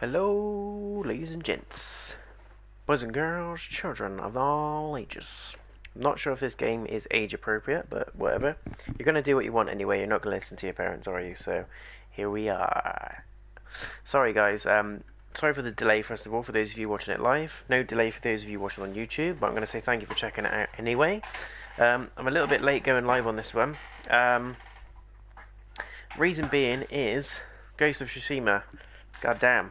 Hello, ladies and gents, boys and girls, children of all ages. I'm not sure if this game is age appropriate, but whatever. You're going to do what you want anyway, you're not going to listen to your parents, are you? So, here we are. Sorry guys, sorry for the delay first of all, for those of you watching it live. No delay for those of you watching on YouTube, but I'm going to say thank you for checking it out anyway. I'm a little bit late going live on this one. Reason being is Ghost of Tsushima. God damn.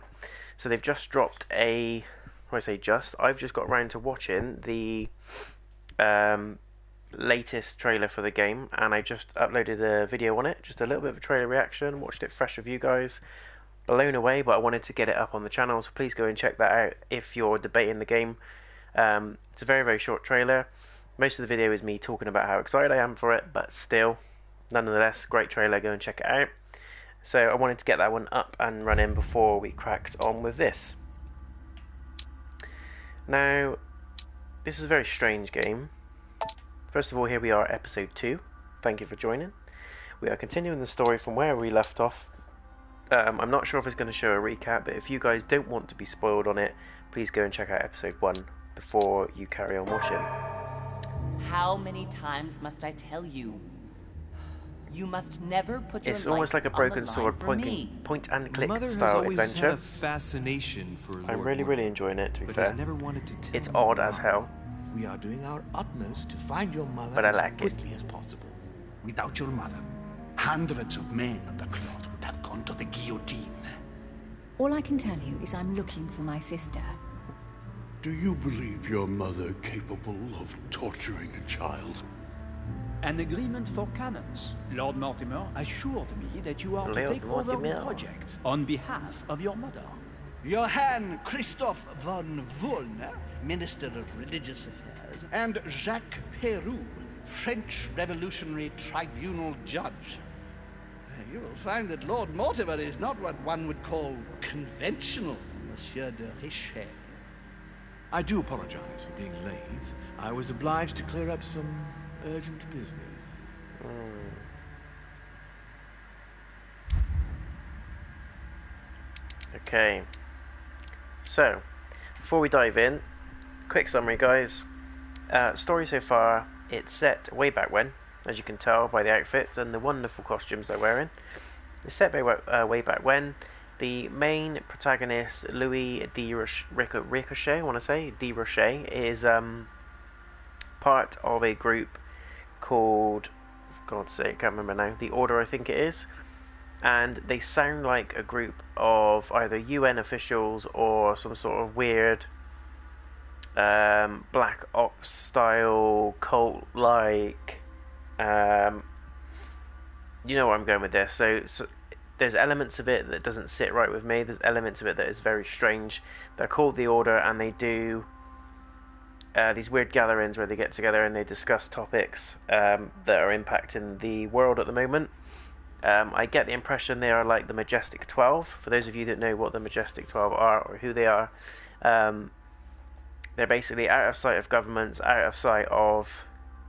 So they've just dropped a... When I say just, I've just got around to watching the latest trailer for the game, and I just uploaded a video on it, just a little bit of a trailer reaction, watched it fresh with you guys. Blown away, but I wanted to get it up on the channel, so please go and check that out if you're debating the game. It's a very, very short trailer. Most of the video is me talking about how excited I am for it, but still, nonetheless, great trailer, go and check it out. So I wanted to get that one up and running before we cracked on with this. Now, this is a very strange game. First of all, here we are, episode 2. Thank you for joining. We are continuing the story from where we left off. I'm not sure if it's going to show a recap, but if you guys don't want to be spoiled on it, please go and check out episode 1 before you carry on watching. How many times must I tell you? You must never put your It's almost like a broken sword point and click Mother style has always adventure. had a fascination for Lord I'm really, really enjoying it, to be but fair. has never wanted to tell It's odd as hell. We are doing our utmost to find your mother But I as like it. quickly as possible. Without your mother, hundreds of men of the cloth would have gone to the guillotine. All I can tell you is I'm looking for my sister. Do you believe your mother capable of torturing a child? An agreement for cannons. Lord Mortimer assured me that you are to Lord take over Mortimer. the project on behalf of your mother. Johann Christoph von Wollner, Minister of Religious Affairs, and Jacques Peroux, French Revolutionary Tribunal Judge. You will find that Lord Mortimer is not what one would call conventional, Monsieur de Richet. I do apologize for being late. I was obliged to clear up some urgent business. Okay. So, before we dive in, quick summary, guys. Story so far, it's set way back when, as you can tell by the outfits and the wonderful costumes they're wearing. It's set way back when. The main protagonist, Louis de Ricochet, I want to say, de Ricochet, is part of a group called, for God's sake, I can't remember now, the Order, I think it is. And they sound like a group of either UN officials or some sort of weird Black Ops style cult-like. You know where I'm going with this. So there's elements of it that doesn't sit right with me. There's elements of it that is very strange. They're called the Order, and they do these weird gatherings where they get together and they discuss topics that are impacting the world at the moment. I get the impression they are like the Majestic 12. For those of you that know what the Majestic 12 are or who they are, they're basically out of sight of governments, out of sight of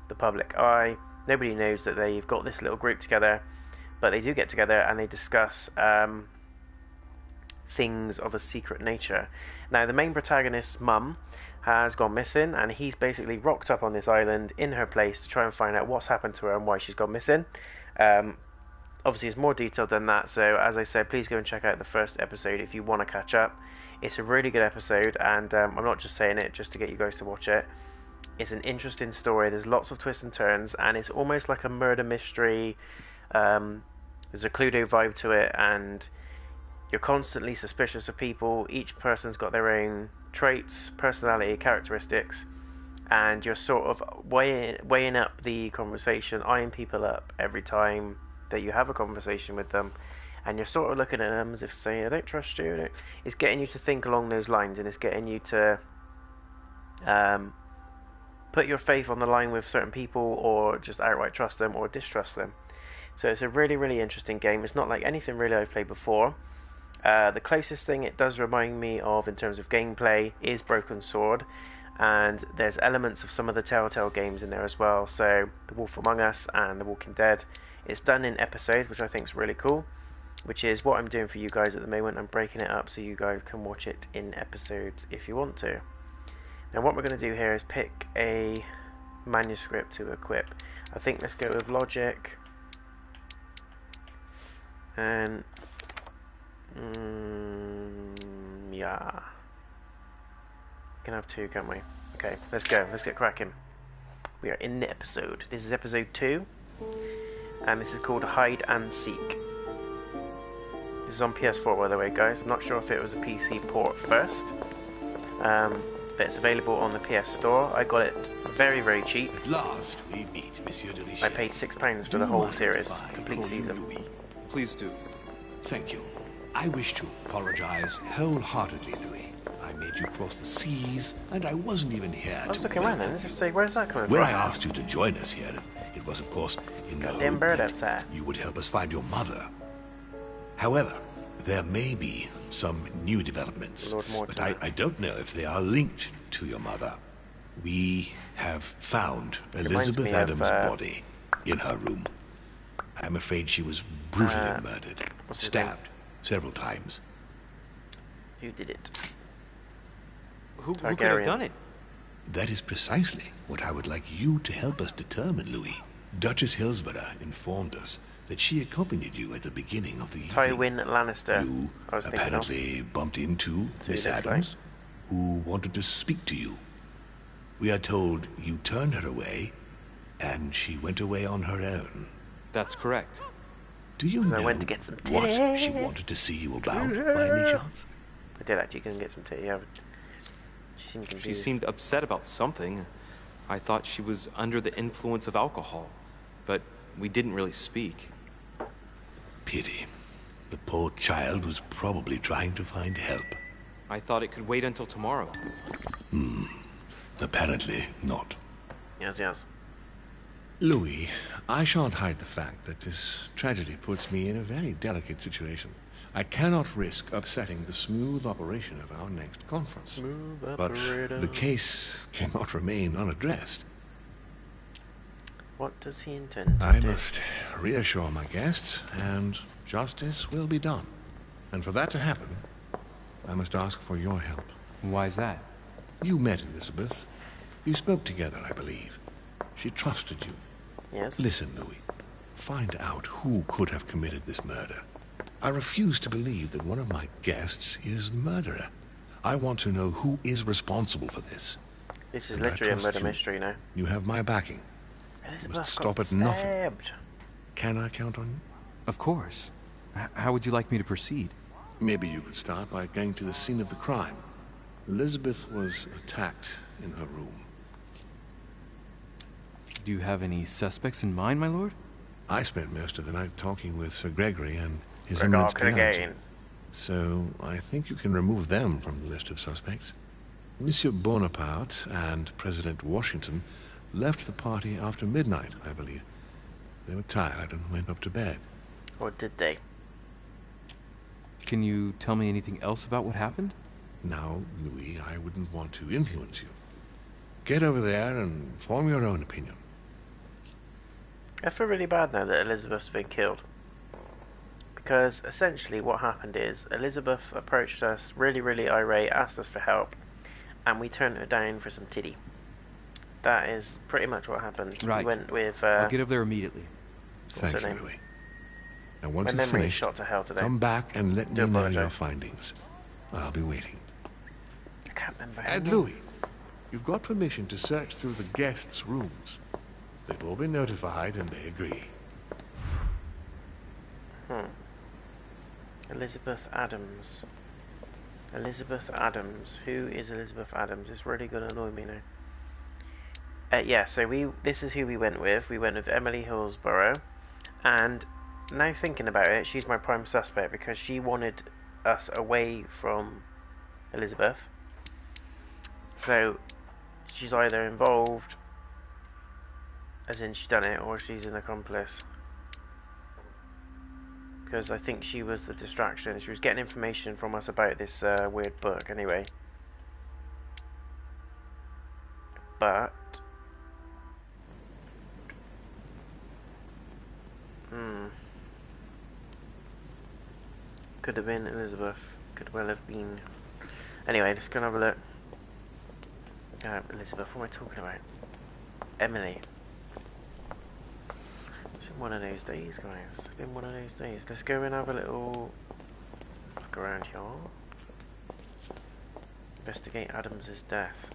the public eye. Nobody knows that they've got this little group together, but they do get together and they discuss things of a secret nature. Now, the main protagonist's mum has gone missing, and he's basically rocked up on this island in her place to try and find out what's happened to her and why she's gone missing. Obviously, it's more detailed than that, so as I said, please go and check out the first episode if you want to catch up. It's a really good episode, and I'm not just saying it just to get you guys to watch it. It's an interesting story, there's lots of twists and turns, and it's almost like a murder mystery. There's a Cluedo vibe to it, and you're constantly suspicious of people. Each person's got their own traits, personality, characteristics, and you're sort of weighing up the conversation, eyeing people up every time that you have a conversation with them, and you're sort of looking at them as if saying, I don't trust you. It's getting you to think along those lines, and it's getting you to put your faith on the line with certain people, or just outright trust them or distrust them. So it's a really, really interesting game. It's not like anything really I've played before. The closest thing it does remind me of in terms of gameplay is Broken Sword, and there's elements of some of the Telltale games in there as well, so The Wolf Among Us and The Walking Dead. It's done in episodes, which I think is really cool. which is what I'm doing for you guys at the moment. I'm breaking it up so you guys can watch it in episodes if you want to. Now what we're going to do here is pick a manuscript to equip. I think let's go with logic and yeah, we can have two, can't we? Okay, let's go, let's get cracking. We are in the episode. This is episode 2 and this is called Hide and Seek. This is on PS4 by the way, guys. I'm not sure if it was a PC port first, but it's available on the PS Store. I got it very, very cheap. At last we meet, Monsieur de Richet. I paid £6 for the whole series, complete season. Louis? Please do. Thank you. I wish to apologize wholeheartedly, Louis. I made you cross the seas, and I wasn't even here I was to looking around then, welcome let's say, where's that coming When from? I asked you to join us here, it was, of course, in the Goddamn hope bird that outside. you would help us find your mother. However, there may be some new developments, Lord but Mortimer. I don't know if they are linked to your mother. We have found Reminds Elizabeth me of, Adams' body in her room. I'm afraid she was brutally murdered, what's his name? stabbed several times. Who did it? Who could have Targaryen. done it? That is precisely what I would like you to help us determine, Louis. Duchess Hillsborough informed us that she accompanied you at the beginning of the evening. Tywin Lannister. You I was thinking of. apparently bumped into So Miss it looks Adams, who wanted to speak to you. We are told you turned her away, and she went away on her own. That's correct. Do you know I went to get some what titties. she wanted to see you about, by any chance? I did actually go and get some tea. Yeah, she seemed confused. She seemed upset about something. I thought she was under the influence of alcohol, but we didn't really speak. Pity. The poor child was probably trying to find help. I thought it could wait until tomorrow. Apparently not. Yes, yes. Louis, I shan't hide the fact that this tragedy puts me in a very delicate situation. I cannot risk upsetting the smooth operation of our next conference. But the case cannot remain unaddressed. What does he intend to I do? must reassure my guests, and justice will be done. And for that to happen, I must ask for your help. Why is that? You met Elizabeth. You spoke together, I believe. She trusted you. Yes. Listen, Louis. Find out who could have committed this murder. I refuse to believe that one of my guests is the murderer. I want to know who is responsible for this. This is And I literally a trust murder you. mystery now. You have my backing. Elizabeth must got stop at nothing. stabbed. Can I count on you? Of course. How would you like me to proceed? Maybe you could start by going to the scene of the crime. Elizabeth was attacked in her room. Do you have any suspects in mind, my lord? I spent most of the night talking with Sir Gregory and his Gregor eminence the judge. Clegane. So I think you can remove them from the list of suspects. Monsieur Bonaparte and President Washington left the party after midnight, I believe. They were tired and went up to bed. Or did they? Can you tell me anything else about what happened? Now, Louis, I wouldn't want to influence you. Get over there and form your own opinion. I feel really bad now that Elizabeth's been killed. Because essentially what happened is Elizabeth approached us really, really irate, asked us for help, and we turned her down for some titty. That is pretty much what happened. Right. We went with I'll get over there immediately. Thank her you, name? Louis. Now, once my you've memory is finished, shot to hell today. come back and let me Do know your apologize. findings. I'll be waiting. I can't remember. And anymore. Louis, you've got permission to search through the guests' rooms. They've all been notified and they agree. Elizabeth Adams. Elizabeth Adams. Who is Elizabeth Adams? It's really going to annoy me now. Yeah, so this is who we went with. We went with Emily Hillsborough. And now thinking about it, she's my prime suspect because she wanted us away from Elizabeth. So she's either involved, as in she's done it, or she's an accomplice. Because I think she was the distraction. She was getting information from us about this weird book anyway. But Could have been Elizabeth. Could well have been. Anyway, let's go and have a look. Elizabeth, what am I talking about? Emily. It's been one of those days, guys. It's been one of those days. Let's go and have a little look around here. Investigate Adams's death.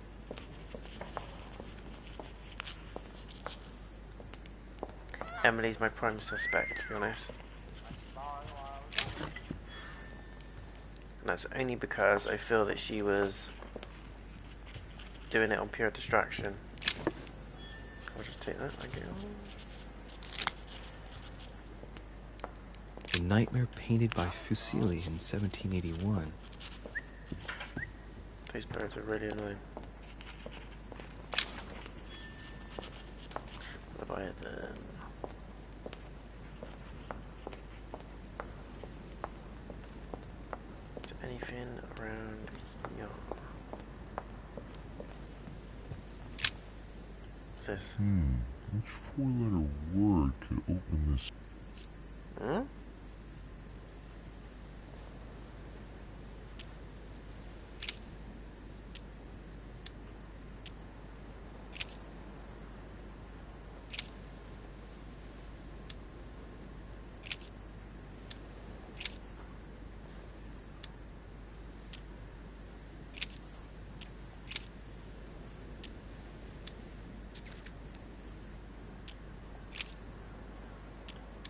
Emily's my prime suspect, to be honest. And that's only because I feel that she was doing it on pure distraction. I'll just take that, thank you. The nightmare painted by Fuseli in 1781. These birds are really annoying. Leviathan. Is there anything around here? What's this? Which four-letter word could open this? Hmm?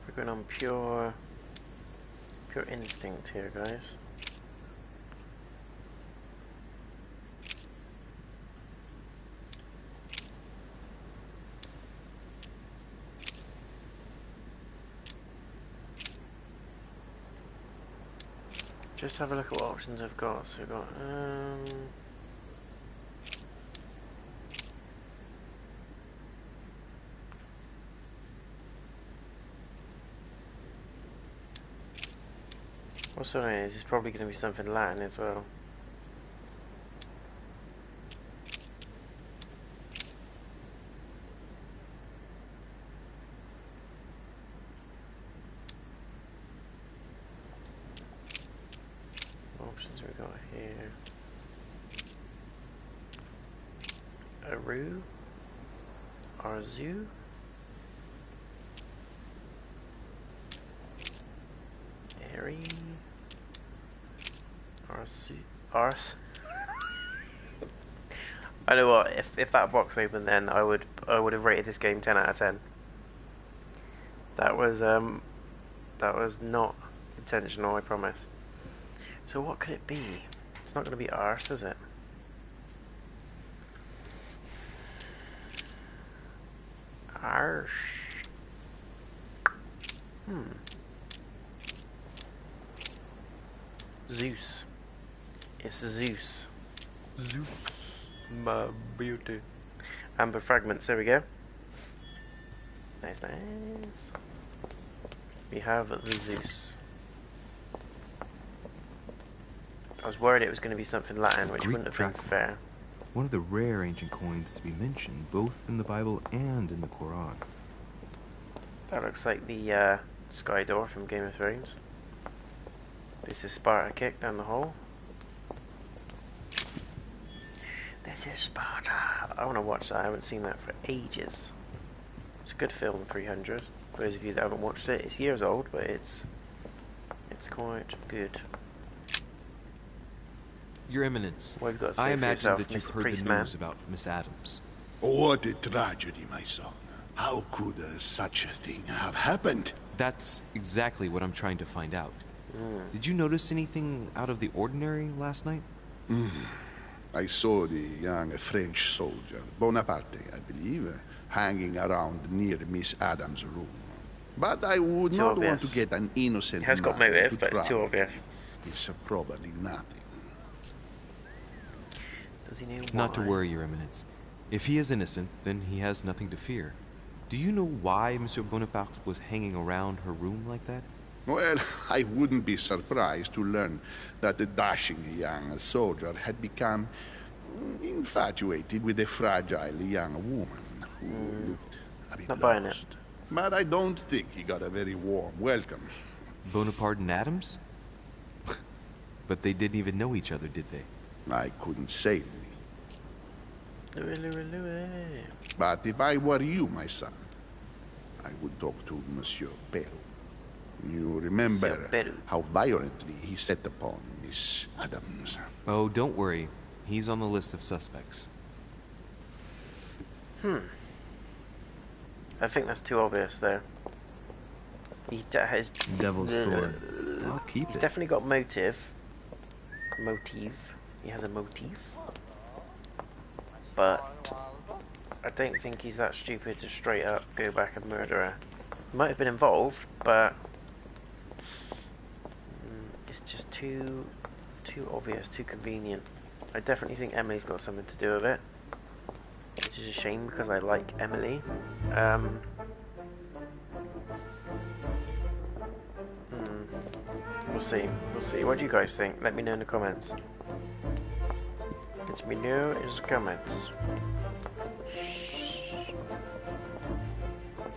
We're going on pure instinct here, guys. Just have a look at what options I've got. So we've got what's on it? Is probably going to be something Latin as well. What options we got here? Aru? Arzu? Airy? Ars. I know what, if that box opened then I would have rated this game 10 out of 10. That was not intentional, I promise. So what could it be? It's not gonna be arse, is it? Arse. Zeus. It's Zeus. Zeus. My beauty. Amber fragments, there we go. Nice, nice. We have the Zeus. I was worried it was going to be something Latin, which wouldn't have been fair. One of the rare ancient coins to be mentioned, both in the Bible and in the Quran. That looks like the Sky Door from Game of Thrones. This is Sparta kick down the hole. This is Sparta. I want to watch that. I haven't seen that for ages. It's a good film, 300. For those of you that haven't watched it, it's years old, but it's quite good. Your Eminence, What have you got to say I for imagine yourself, that you've Mr. heard the Priestman? news about Miss Adams. What a tragedy, my son. How could such a thing have happened? That's exactly what I'm trying to find out. Did you notice anything out of the ordinary last night? I saw the young French soldier, Bonaparte, I believe, hanging around near Miss Adams' room. But I would Too not obvious. want to get an innocent It has got man motive, to but it's too trouble. obvious. It's probably nothing. Does he know why? Not to worry, Your Eminence. If he is innocent, then he has nothing to fear. Do you know why Monsieur Bonaparte was hanging around her room like that? Well, I wouldn't be surprised to learn that the dashing young soldier had become infatuated with a fragile young woman who looked a bit Not buying it. But I don't think he got a very warm welcome. Bonaparte and Adams? But they didn't even know each other, did they? I couldn't say, Louis. Louis. But if I were you, my son, I would talk to Monsieur Peru. You remember how violently he set upon Miss Adams. Oh, don't worry. He's on the list of suspects. I think that's too obvious, though. He has... Devil's sword. I'll keep He's it. definitely got motive. He has a motive. But I don't think he's that stupid to straight up go back and murder her. He might have been involved, but it's just too obvious, too convenient. I definitely think Emily's got something to do with it, which is a shame because I like Emily. We'll see. We'll see. What do you guys think? Let me know in the comments. Let me know in the comments.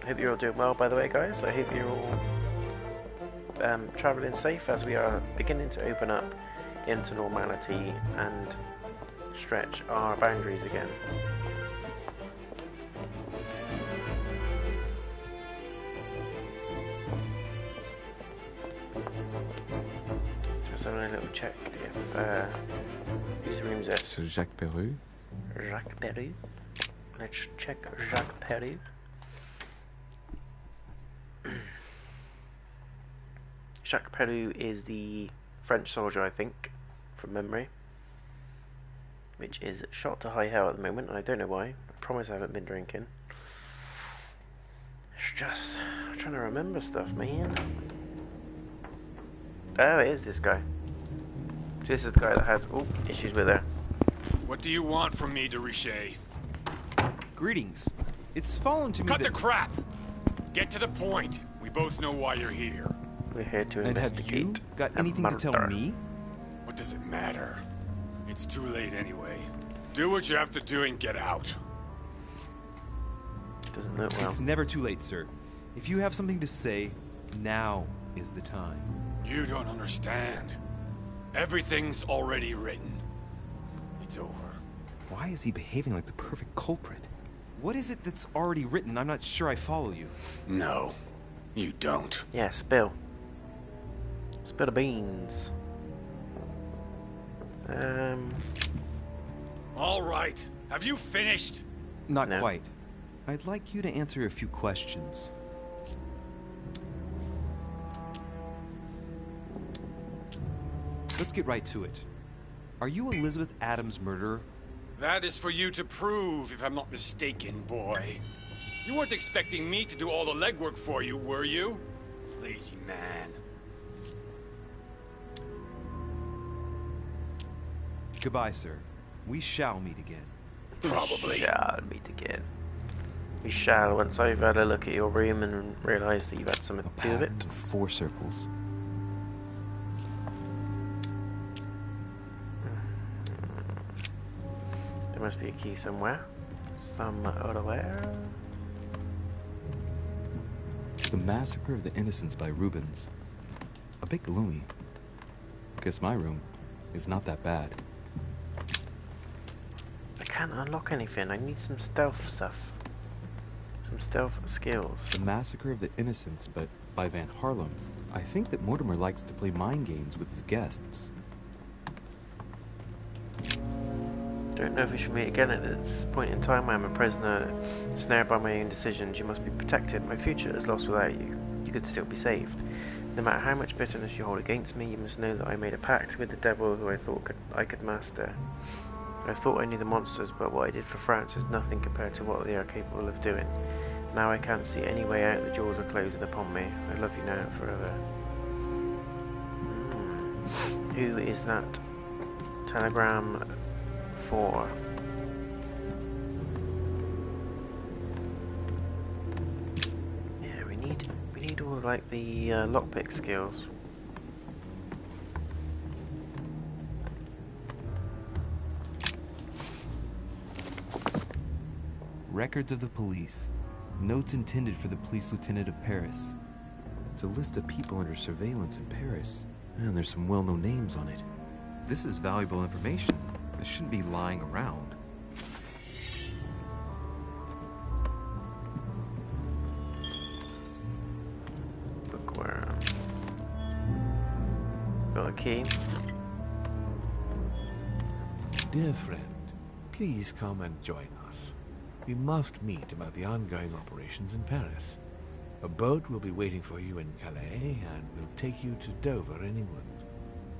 I hope you're all doing well, by the way, guys. I hope you're all travelling safe as we are beginning to open up into normality and stretch our boundaries again. Just having a little check if whose room is this? So Jacques Peru? Jacques Peru. Let's check Jacques Peru. Jacques Peru is the French soldier, I think, from memory, which is shot to high hell at the moment, and I don't know why. I promise I haven't been drinking. It's just I'm trying to remember stuff, man. Oh, it is this guy. This is the guy that had issues with her. What do you want from me, de Richet? Greetings. It's fallen to me Cut that... the crap! Get to the point. We both know why you're here. We're here to And have investigate. you got anything to tell me? What does it matter? It's too late anyway. Do what you have to do and get out. Doesn't look well. It's never too late, sir. If you have something to say, now is the time. You don't understand. Everything's already written. It's over. Why is he behaving like the perfect culprit? What is it that's already written? I'm not sure I follow you. No, you don't. Yeah, spill. Spill the beans. All right. Have you finished? Not No. quite. I'd like you to answer a few questions. Let's get right to it. Are you Elizabeth Adams' murderer? That is for you to prove, if I'm not mistaken, boy. You weren't expecting me to do all the legwork for you, were you? Lazy man. Goodbye, sir. We shall meet again. Probably. We shall meet again. We shall once I've had a look at your room and realised that you've had something to do with it. 4 circles. There must be a key somewhere. Somewhere. The Massacre of the Innocents by Rubens. A bit gloomy. Guess my room is not that bad. I can't unlock anything. I need some stealth stuff. Some stealth skills. The Massacre of the Innocents, but by Van Harlem. I think that Mortimer likes to play mind games with his guests. Don't know if we should meet again at this point in time. I am a prisoner, snared by my own decisions. You must be protected. My future is lost without you. You could still be saved. No matter how much bitterness you hold against me, you must know that I made a pact with the devil who I thought I could master. I thought I knew the monsters, but what I did for France is nothing compared to what they are capable of doing. Now I can't see any way out. The jaws are closing upon me. I love you now and forever. Who is that? Telegram 4. Yeah, we need all like the lockpick skills. Records of the police. Notes intended for the police lieutenant of Paris. It's a list of people under surveillance in Paris. And there's some well-known names on it. This is valuable information. This shouldn't be lying around. Bookworm. Got a key. Dear friend, please come and join us. We must meet about the ongoing operations in Paris. A boat will be waiting for you in Calais and will take you to Dover in England.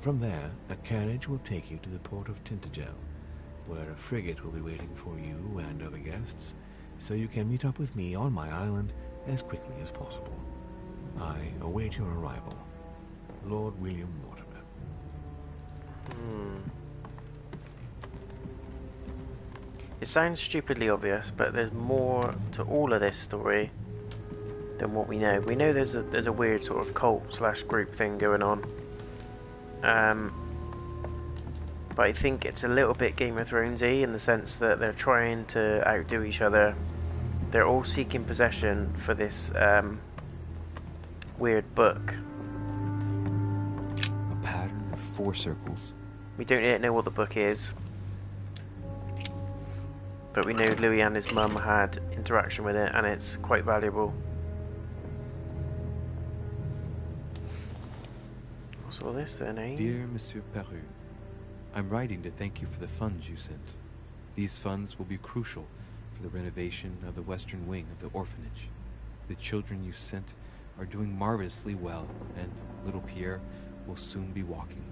From there, a carriage will take you to the port of Tintagel, where a frigate will be waiting for you and other guests, so you can meet up with me on my island as quickly as possible. I await your arrival. Lord William Mortimer. It sounds stupidly obvious, but there's more to all of this story than what we know. We know there's a weird sort of cult / group thing going on. But I think it's a little bit Game of Thronesy in the sense that they're trying to outdo each other. They're all seeking possession for this weird book. A pattern of 4 circles. We don't yet know what the book is, but we know Louis and his mum had interaction with it, and it's quite valuable. What's all this then, eh? Dear Monsieur Peru, I'm writing to thank you for the funds you sent. These funds will be crucial for the renovation of the western wing of the orphanage. The children you sent are doing marvelously well, and little Pierre will soon be walking.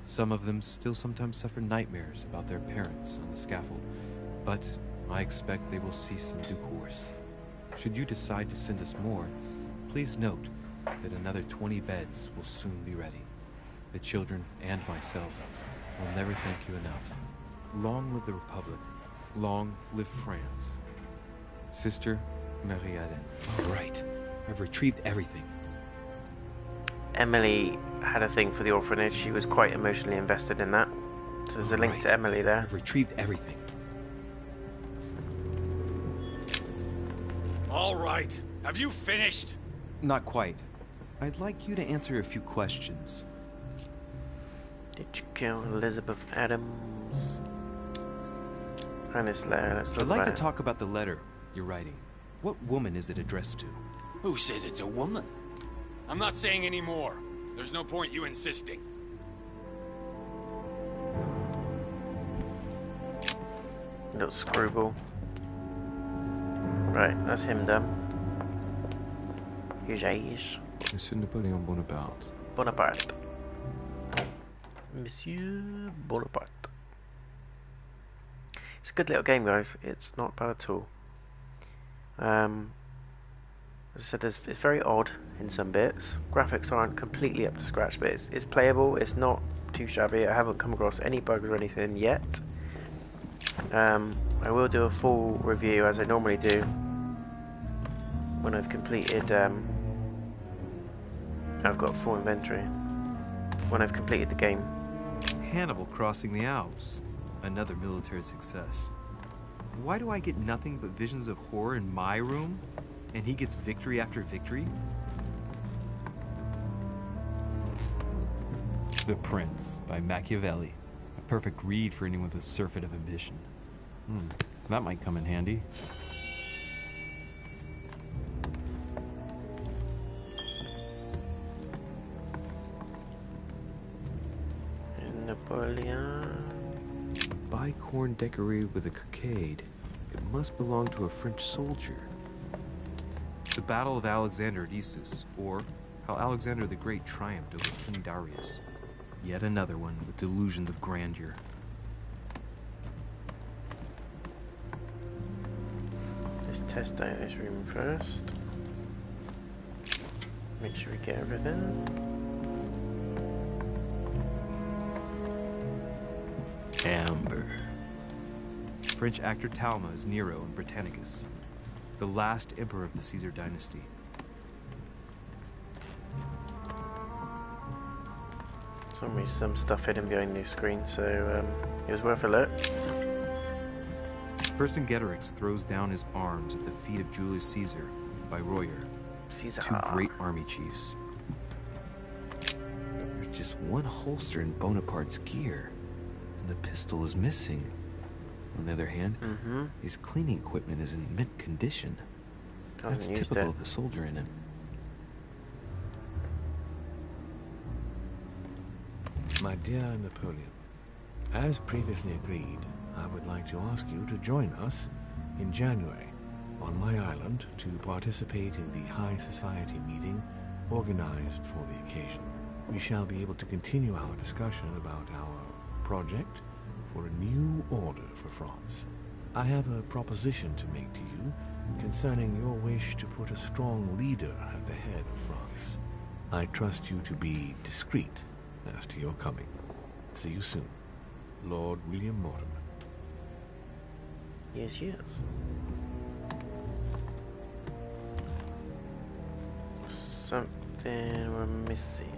Some of them still sometimes suffer nightmares about their parents on the scaffold, but I expect they will cease in due course. Should you decide to send us more, please note that another 20 beds will soon be ready. The children and myself will never thank you enough. Long live the Republic. Long live France. Sister Mariette. All right. I've retrieved everything. Emily had a thing for the orphanage. She was quite emotionally invested in that. So there's a link to Emily there. I've retrieved everything. All right. Have you finished? Not quite. I'd like you to answer a few questions. Did you kill Elizabeth Adams? Find this letter. Let's talk I'd like about to it. talk about the letter you're writing. What woman is it addressed to? Who says it's a woman? I'm not saying any more. There's no point you insisting. Little screwball. Right, that's him done. Here's Ace. Monsieur Napoleon Bonaparte. Bonaparte. Monsieur Bonaparte. It's a good little game, guys. It's not bad at all. As I said, it's very odd in some bits. Graphics aren't completely up to scratch, but it's playable. It's not too shabby. I haven't come across any bugs or anything yet. I will do a full review, as I normally do, when I've completed... I've got a full inventory. When I've completed the game. Hannibal crossing the Alps. Another military success. Why do I get nothing but visions of horror in my room? And he gets victory after victory? The Prince by Machiavelli. A perfect read for anyone with a surfeit of ambition. That might come in handy. Napoleon. Bicorn decorated with a cockade. It must belong to a French soldier. The Battle of Alexander at Issus, or how Alexander the Great triumphed over King Darius. Yet another one with delusions of grandeur. Let's test out this room first. Make sure we get everything. Amber. French actor Talma is Nero in Britannicus, the last emperor of the Caesar dynasty. Some stuff hidden behind the screen, so it was worth a look. Vercingetorix throws down his arms at the feet of Julius Caesar by Royer, Caesar. two great army chiefs. just one holster in Bonaparte's gear, and the pistol is missing. On the other hand, his cleaning equipment is in mint condition. That's typical of the soldier in him. My dear Napoleon, as previously agreed, I would like to ask you to join us in January on my island to participate in the High Society meeting organized for the occasion. We shall be able to continue our discussion about our project for a new order for France. I have a proposition to make to you concerning your wish to put a strong leader at the head of France. I trust you to be discreet as to your coming. See you soon. Lord William Mortimer. Yes, yes. Something we're missing.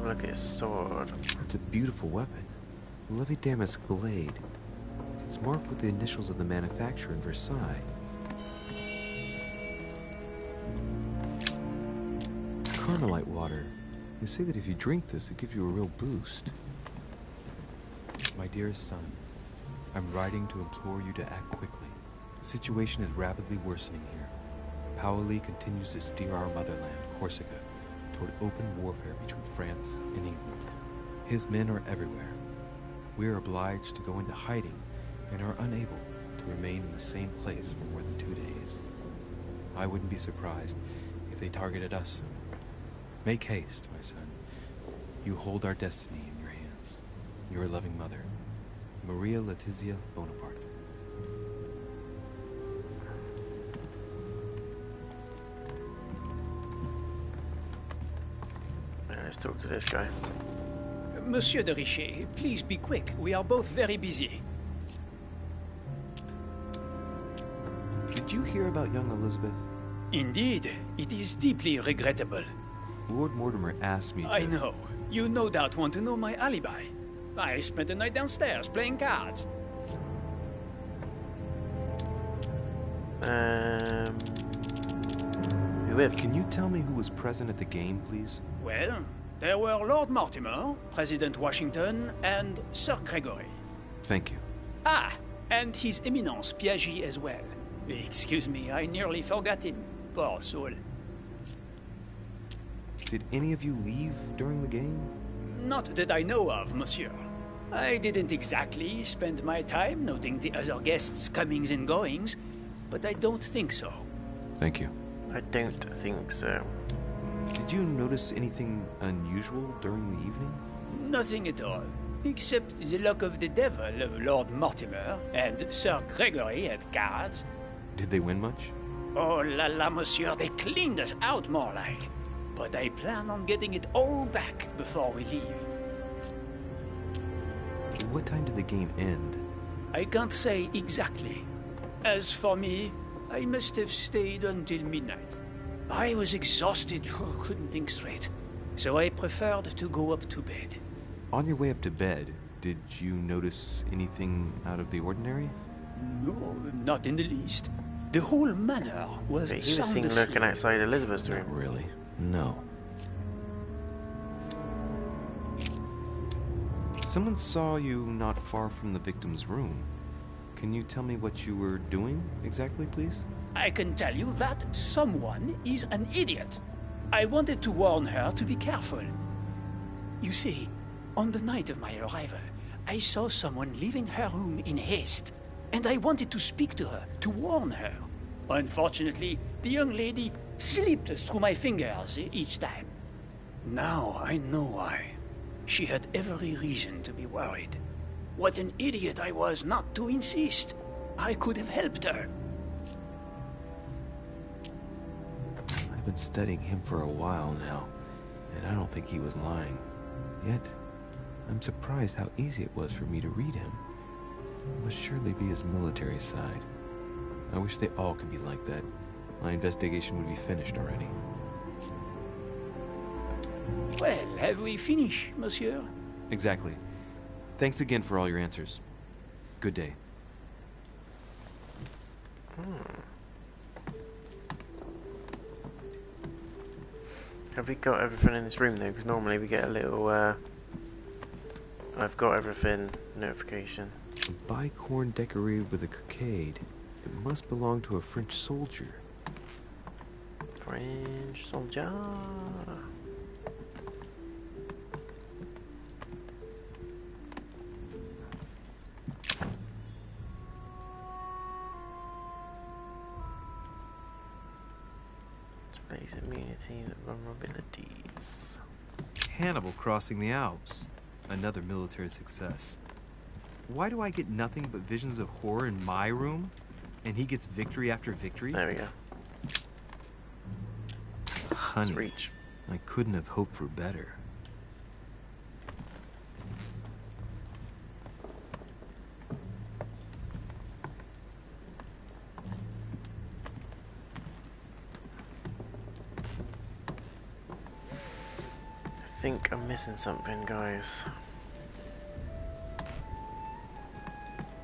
Look at his sword. It's a beautiful weapon. Lovely damask blade. It's marked with the initials of the manufacturer in Versailles. It's Carmelite water. They say that if you drink this, it gives you a real boost. My dearest son, I'm writing to implore you to act quickly. The situation is rapidly worsening here. Paoli continues to steer our motherland, Corsica, toward open warfare between France and England. His men are everywhere. We are obliged to go into hiding and are unable to remain in the same place for more than 2 days. I wouldn't be surprised if they targeted us soon. Make haste, my son. You hold our destiny in your hands. Your loving mother, Maria Letizia Bonaparte. Let's talk to this guy. Monsieur de Richet, please be quick. We are both very busy. Did you hear about young Elizabeth? Indeed, it is deeply regrettable. Lord Mortimer asked me to... I know. You no doubt want to know my alibi. I spent the night downstairs playing cards. Who with? Can you tell me who was present at the game, please? Well, there were Lord Mortimer, President Washington, and Sir Gregory. Thank you. Ah, and His Eminence Piaget as well. Excuse me, I nearly forgot him. Poor soul. Did any of you leave during the game? Not that I know of, monsieur. I didn't exactly spend my time noting the other guests' comings and goings, but I don't think so. Thank you. I don't think so. Did you notice anything unusual during the evening? Nothing at all, except the luck of the devil of Lord Mortimer and Sir Gregory at cards. Did they win much? Oh la la, monsieur, they cleaned us out more like. But I plan on getting it all back before we leave. What time did the game end? I can't say exactly. As for me, I must have stayed until midnight. I was exhausted, couldn't think straight. So I preferred to go up to bed. On your way up to bed, did you notice anything out of the ordinary? No, not in the least. The whole manor was He was sound seen asleep. lurking outside Elizabeth's room. Not really. No. Someone saw you not far from the victim's room. Can you tell me what you were doing exactly, please? I can tell you that someone is an idiot. I wanted to warn her to be careful. You see, on the night of my arrival, I saw someone leaving her room in haste, and I wanted to speak to her, to warn her. Unfortunately, the young lady slipped through my fingers each time. Now I know why. She had every reason to be worried. What an idiot I was not to insist. I could have helped her. I've been studying him for a while now, and I don't think he was lying. Yet, I'm surprised how easy it was for me to read him. It must surely be his military side. I wish they all could be like that. my investigation would be finished already. Well, have we finished, monsieur? Exactly. Thanks again for all your answers. Good day. Have we got everything in this room though? Because normally we get a little, I've got everything notification. A bicorn decorated with a cockade. It must belong to a French soldier. French soldier. Space immunity and vulnerabilities. Hannibal crossing the Alps. Another military success. Why do I get nothing but visions of horror in my room? And he gets victory after victory? There we go. Honey, Reach. I couldn't have hoped for better. I think I'm missing something, guys.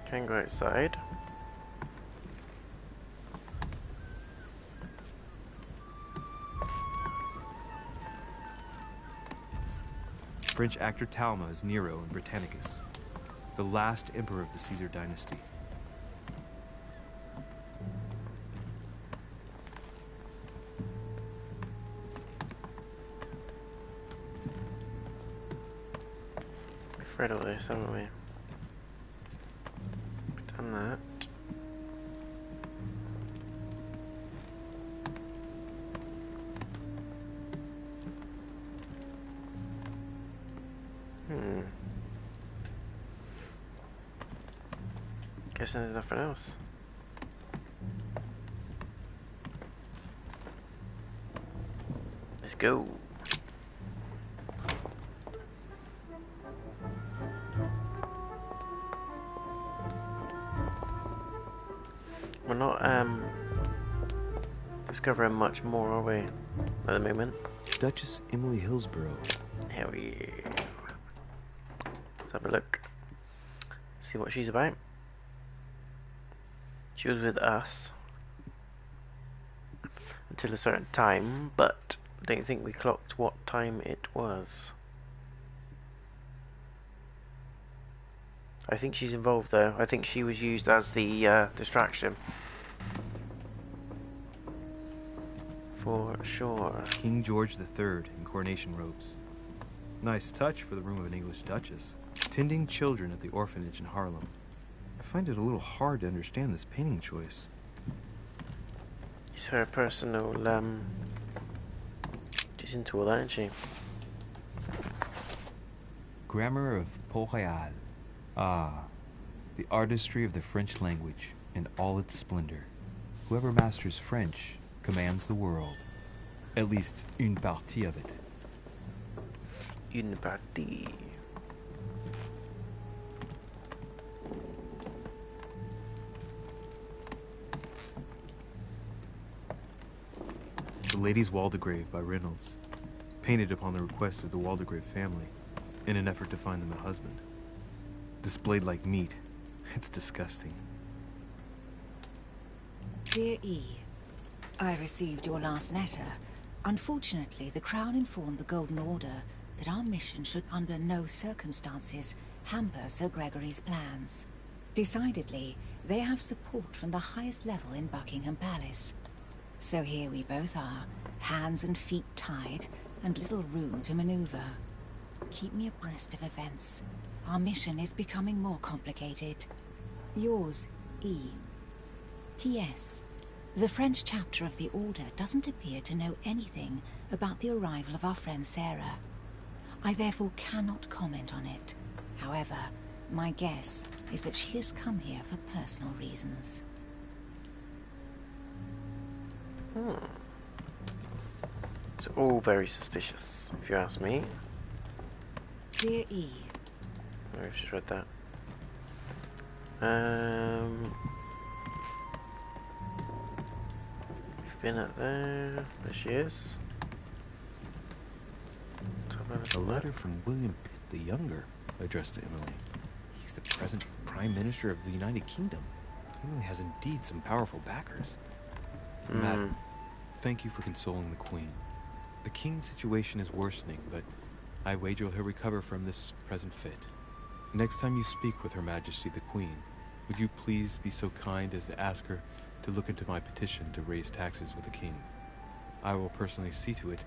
Can go outside. French actor Talma is Nero in Britannicus, the last emperor of the Caesar dynasty. We've read all this, haven't we? We've done that. Guessing there's nothing else. Let's go. We're not discovering much more, are we, at the moment? Duchess Emily Hillsborough. Hell yeah. Let's have a look. See what she's about. She was with us until a certain time, but I don't think we clocked what time it was. I think she's involved though. I think she was used as the distraction. For sure. King George III in coronation robes. Nice touch for the room of an English duchess. Tending children at the orphanage in Harlem. I find it a little hard to understand this painting choice. It's her personal, she's into all that, isn't she? Grammar of Port-Royal. Ah, the artistry of the French language in all its splendor. Whoever masters French commands the world. At least, une partie of it. Une partie. The Lady's Waldegrave by Reynolds, painted upon the request of the Waldegrave family, in an effort to find them a husband. Displayed like meat. It's disgusting. Dear E, I received your last letter. Unfortunately, the Crown informed the Golden Order that our mission should under no circumstances hamper Sir Gregory's plans. Decidedly, they have support from the highest level in Buckingham Palace. So here we both are, hands and feet tied, and little room to maneuver. Keep me abreast of events. Our mission is becoming more complicated. Yours, E. T.S. The French chapter of the Order doesn't appear to know anything about the arrival of our friend Sarah. I therefore cannot comment on it. However, my guess is that she has come here for personal reasons. It's all very suspicious, if you ask me. Dear E. I've just read that. We've been up there. There she is. A letter from William Pitt the Younger, addressed to Emily. He's the present Prime Minister of the United Kingdom. Emily has indeed some powerful backers. Madam, thank you for consoling the Queen. The King's situation is worsening, but I wager he'll recover from this present fit. Next time you speak with Her Majesty the Queen, would you please be so kind as to ask her to look into my petition to raise taxes with the King? I will personally see to it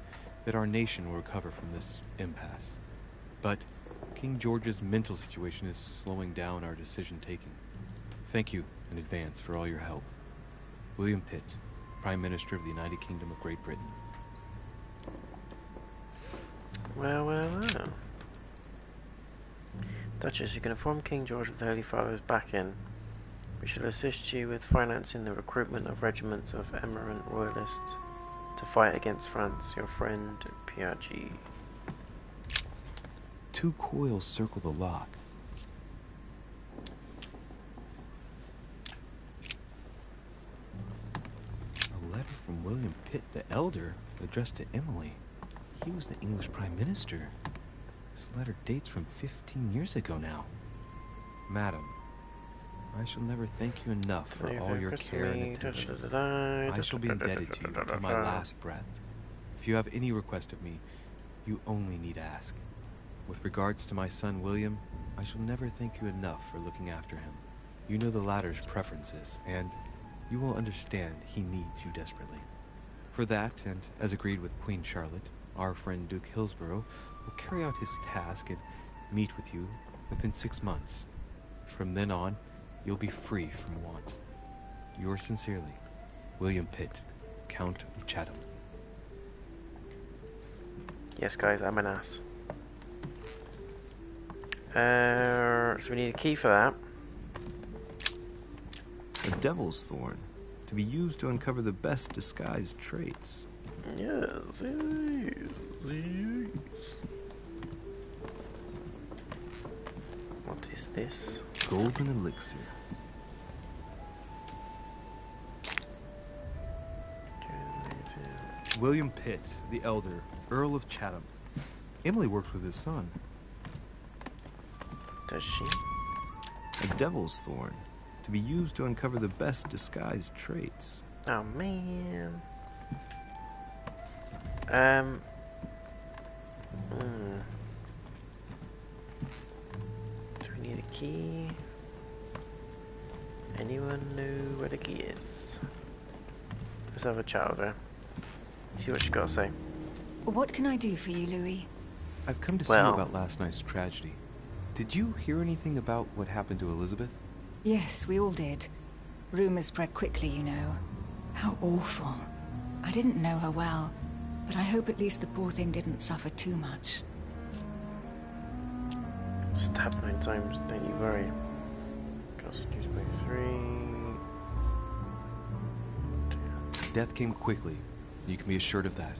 that our nation will recover from this impasse. But King George's mental situation is slowing down our decision-taking. Thank you in advance for all your help. William Pitt, Prime Minister of the United Kingdom of Great Britain. Well, well, well. Duchess, you can inform King George of the Holy Father's back-in. We shall assist you with financing the recruitment of regiments of eminent royalists to fight against France. Your friend, Piaggi. 2 coils circle the lock. A letter from William Pitt the Elder, addressed to Emily. He was the English Prime Minister. This letter dates from 15 years ago now. Madam, I shall never thank you enough for all your care and attention. I shall be indebted to you until my last breath. If you have any request of me, you only need ask. With regards to my son William, I shall never thank you enough for looking after him. You know the latter's preferences, and you will understand he needs you desperately. For that, and as agreed with Queen Charlotte, our friend Duke Hillsborough will carry out his task and meet with you within 6 months. From then on, you'll be free from want. Yours sincerely, William Pitt, Count of Chatham. Yes, guys, I'm an ass. So we need a key for that. A devil's thorn, to be used to uncover the best disguised traits. Yes, yes. What is this? Golden elixir. William Pitt, the Elder, Earl of Chatham. Emily works with his son. Does she? A devil's thorn, to be used to uncover the best disguised traits. Oh, man. Do we need a key? Anyone know where the key is? Let's have a chat with her. See what she's got to say. What can I do for you, Louis? I've come to see you about last night's tragedy. Did you hear anything about what happened to Elizabeth? Yes, we all did. Rumors spread quickly, you know. How awful. I didn't know her well, but I hope at least the poor thing didn't suffer too much. Stabbed 9 times, don't you worry. Cost used by 3. Death came quickly. You can be assured of that.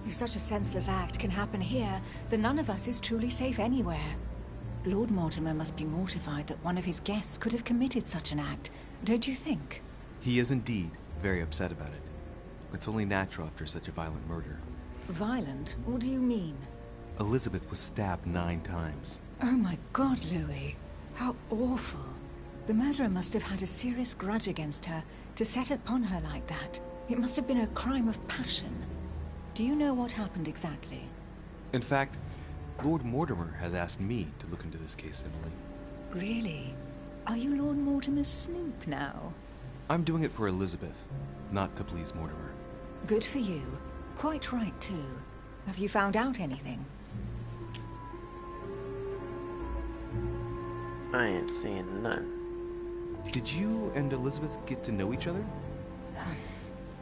If such a senseless act can happen here, then none of us is truly safe anywhere. Lord Mortimer must be mortified that one of his guests could have committed such an act, don't you think? He is indeed very upset about it. It's only natural after such a violent murder. Violent? What do you mean? Elizabeth was stabbed 9 times. Oh my God, Louis. How awful. The murderer must have had a serious grudge against her to set upon her like that. It must have been a crime of passion. Do you know what happened exactly? In fact, Lord Mortimer has asked me to look into this case, Emily. Really? Are you Lord Mortimer's snoop now? I'm doing it for Elizabeth, not to please Mortimer. Good for you. Quite right, too. Have you found out anything? I ain't seeing none. Did you and Elizabeth get to know each other?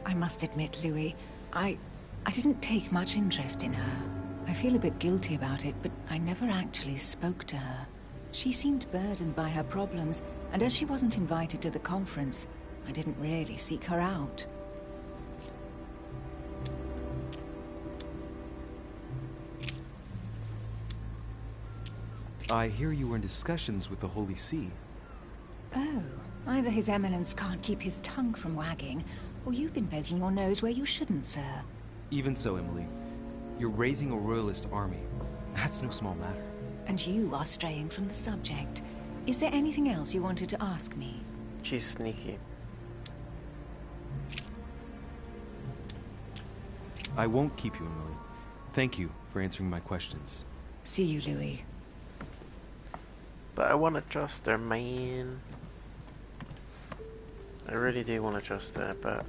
I must admit, Louis, I didn't take much interest in her. I feel a bit guilty about it, but I never actually spoke to her. She seemed burdened by her problems, and as she wasn't invited to the conference, I didn't really seek her out. I hear you were in discussions with the Holy See. Oh, either His Eminence can't keep his tongue from wagging, Well, you've been poking your nose where you shouldn't, sir. Even so, Emily, you're raising a royalist army. That's no small matter. And you are straying from the subject. Is there anything else you wanted to ask me? She's sneaky. I won't keep you, Emily. Thank you for answering my questions. See you, Louis. But I want to trust her, man. I really do want to trust her, but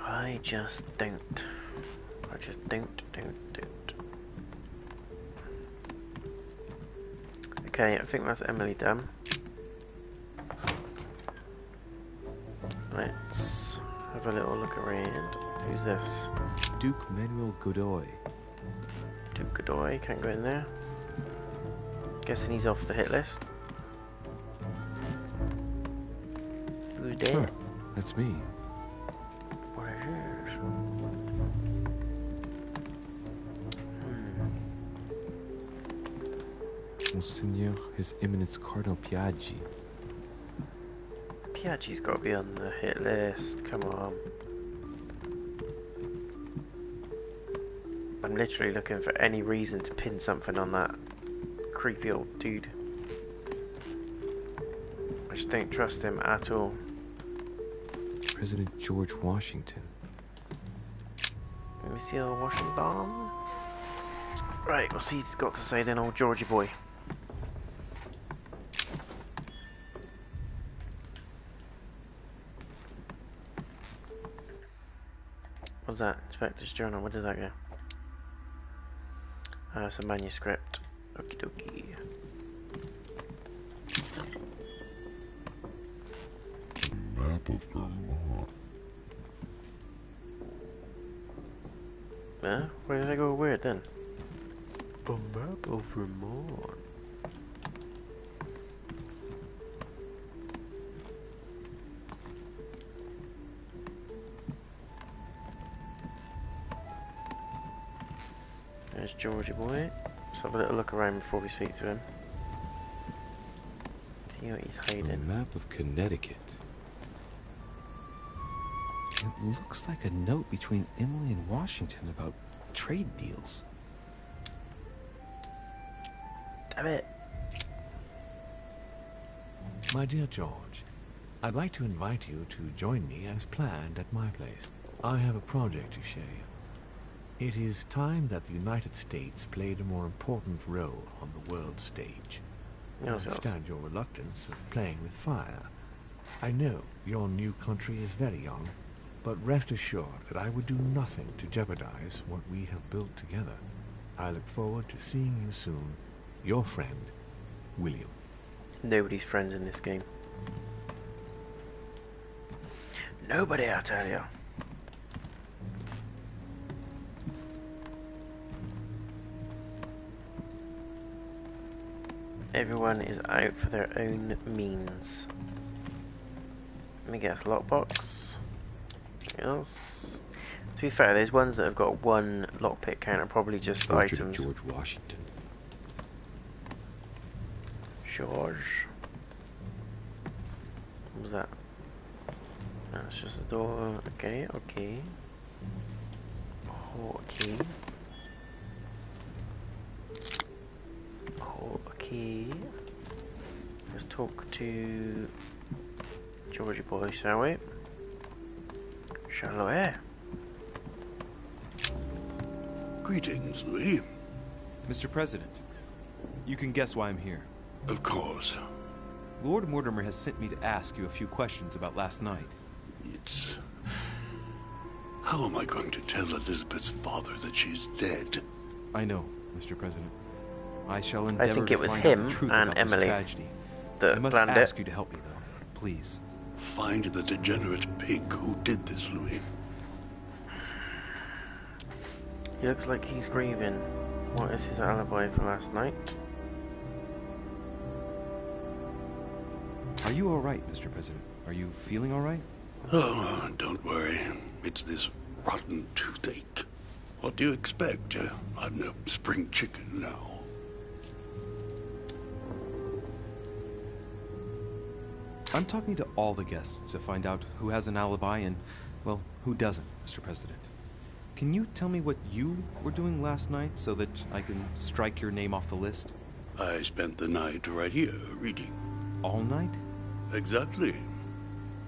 I just don't. I just don't. Okay, I think that's Emily done. Let's have a little look around. Who's this? Duke Manuel Godoy. Duke Godoy, can't go in there. Guessing he's off the hit list. Who's there? Huh, that's me. What is yours? Monseigneur, His Eminence Cardinal Piaggi. Piaggi's got to be on the hit list. Come on. I'm literally looking for any reason to pin something on that creepy old dude. I just don't trust him at all. President George Washington. Let me see old Washington. Right, what's he got to say then, old Georgie boy? What's that? Inspector's Journal, where did that go? It's a manuscript. Okie dokie. Map of Vermont. Yeah? Where did I go weird then? A map of Vermont. There's Georgie boy. Let's have a little look around before we speak to him. See what he's hiding. A map of Connecticut. It looks like a note between Emily and Washington about trade deals. Damn it. My dear George, I'd like to invite you to join me as planned at my place. I have a project to share you. It is time that the United States played a more important role on the world stage. I understand your reluctance of playing with fire. I know your new country is very young, but rest assured that I would do nothing to jeopardize what we have built together. I look forward to seeing you soon. Your friend, William. Nobody's friends in this game. Nobody, I tell you. Everyone is out for their own means. Let me guess, lockbox. Anything else? To be fair, there's ones that have got one lockpick counter, probably just Portrait items. of George Washington. George. What was that? That's just a door. Okay, okay. Oh, okay. Oh, okay. Let's talk to Georgie boy, shall we? Shall we? Greetings, Louis. Mr. President, you can guess why I'm here. Of course. Lord Mortimer has sent me to ask you a few questions about last night. It's... How am I going to tell Elizabeth's father that she's dead? I know, Mr. President. I shall endeavor I think to it was find him out the truth and about this Emily tragedy. that I must planned ask it. you to help me, though. Please. Find the degenerate pig who did this, Louis. He looks like he's grieving. What is his alibi for last night? Are you all right, Mr. President? Are you feeling all right? Oh, don't worry. It's this rotten toothache. What do you expect? I'm no spring chicken now. I'm talking to all the guests to find out who has an alibi and, well, who doesn't, Mr. President. Can you tell me what you were doing last night so that I can strike your name off the list? I spent the night right here, reading. All night? Exactly.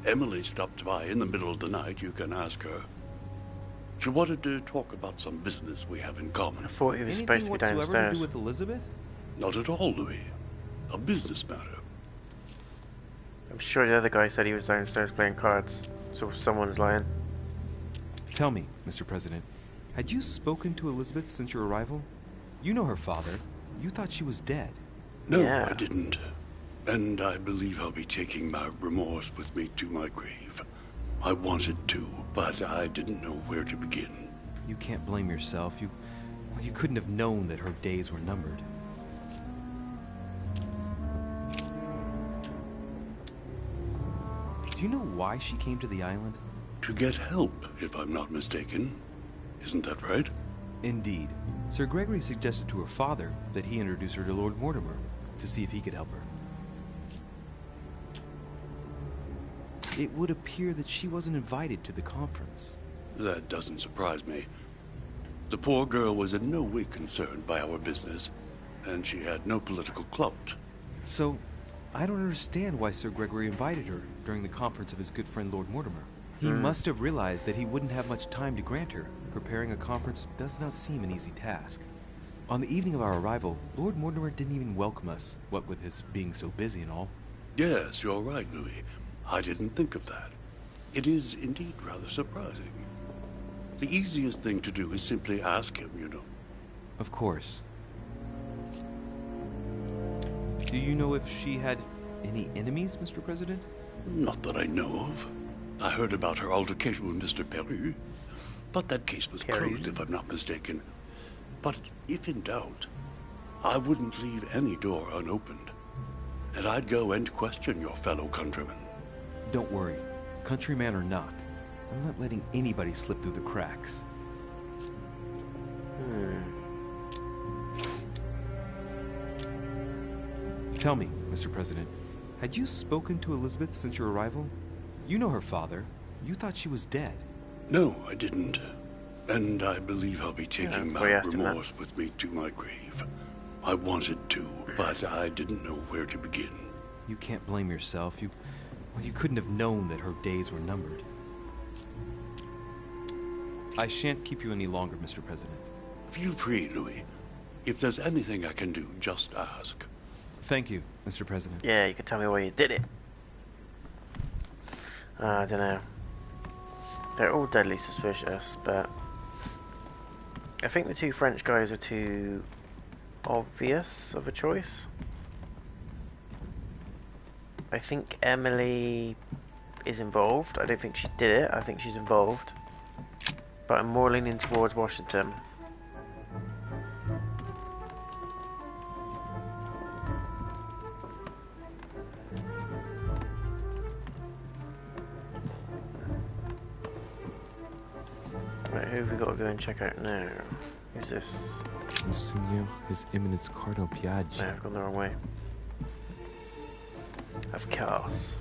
Emily stopped by in the middle of the night, you can ask her. She wanted to talk about some business we have in common. I thought he was supposed to be downstairs. Anything whatsoever to do with Elizabeth? Not at all, Louis. A business matter. I'm sure the other guy said he was downstairs playing cards, so someone's lying. Tell me, Mr. President, had you spoken to Elizabeth since your arrival? You know her father. You thought she was dead. No, yeah. I didn't. And I believe I'll be taking my remorse with me to my grave. I wanted to, but I didn't know where to begin. You can't blame yourself. You couldn't have known that her days were numbered. Do you know why she came to the island? To get help, if I'm not mistaken. Isn't that right? Indeed. Sir Gregory suggested to her father that he introduce her to Lord Mortimer to see if he could help her. It would appear that she wasn't invited to the conference. That doesn't surprise me. The poor girl was in no way concerned by our business, and she had no political clout. So, I don't understand why Sir Gregory invited her during the conference of his good friend Lord Mortimer. He must have realized that he wouldn't have much time to grant her. Preparing a conference does not seem an easy task. On the evening of our arrival, Lord Mortimer didn't even welcome us, what with his being so busy and all. Yes, you're right, Louis. I didn't think of that. It is indeed rather surprising. The easiest thing to do is simply ask him, you know. Of course. Do you know if she had any enemies, Mr. President? Not that I know of. I heard about her altercation with Mr. Peru, but that case was closed, if I'm not mistaken. But if in doubt, I wouldn't leave any door unopened, and I'd go and question your fellow countrymen. Don't worry, countryman or not, I'm not letting anybody slip through the cracks. Tell me, Mr. President, had you spoken to Elizabeth since your arrival? You know her father. You thought she was dead. No, I didn't. And I believe I'll be taking my remorse with me to my grave. I wanted to, but I didn't know where to begin. You can't blame yourself. You couldn't have known that her days were numbered. I shan't keep you any longer, Mr. President. Feel free, Louis. If there's anything I can do, just ask. Thank you, Mr. President. Yeah, you can tell me why you did it. I don't know. They're all deadly suspicious, but I think the two French guys are too obvious of a choice. I think Emily is involved. I don't think she did it. I think she's involved. But I'm more leaning towards Washington. Right, who have we got to go and check out now? Who's this? Monseigneur, His Eminence Cardinal Piaggi. No, I've gone the wrong way. Of course.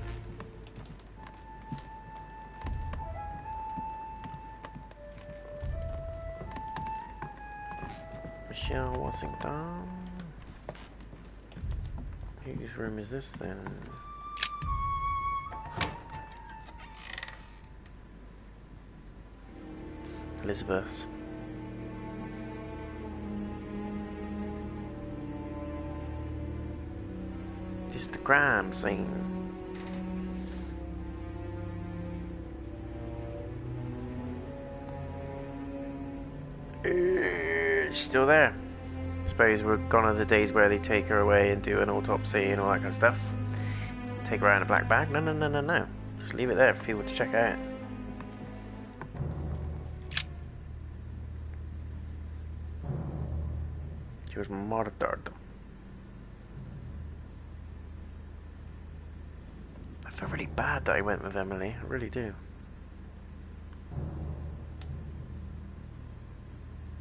Michelle Washington. Whose room is this then? Elizabeth's. Just the crime scene. Still there. I suppose we're gone are the days where they take her away and do an autopsy and all that kind of stuff. Take her out in a black bag. No. Just leave it there for people to check out. She was murdered. I feel really bad that I went with Emily. I really do.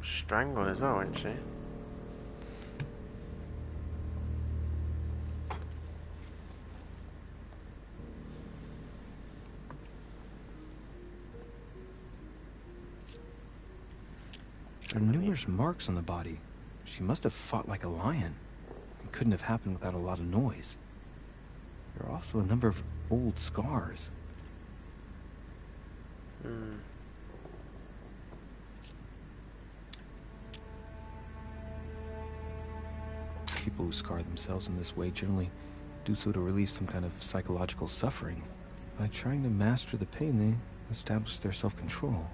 Strangled as well, isn't she? There are numerous marks on the body. She must have fought like a lion. It couldn't have happened without a lot of noise. There are also a number of old scars. People who scar themselves in this way generally do so to relieve some kind of psychological suffering. By trying to master the pain, they establish their self-control.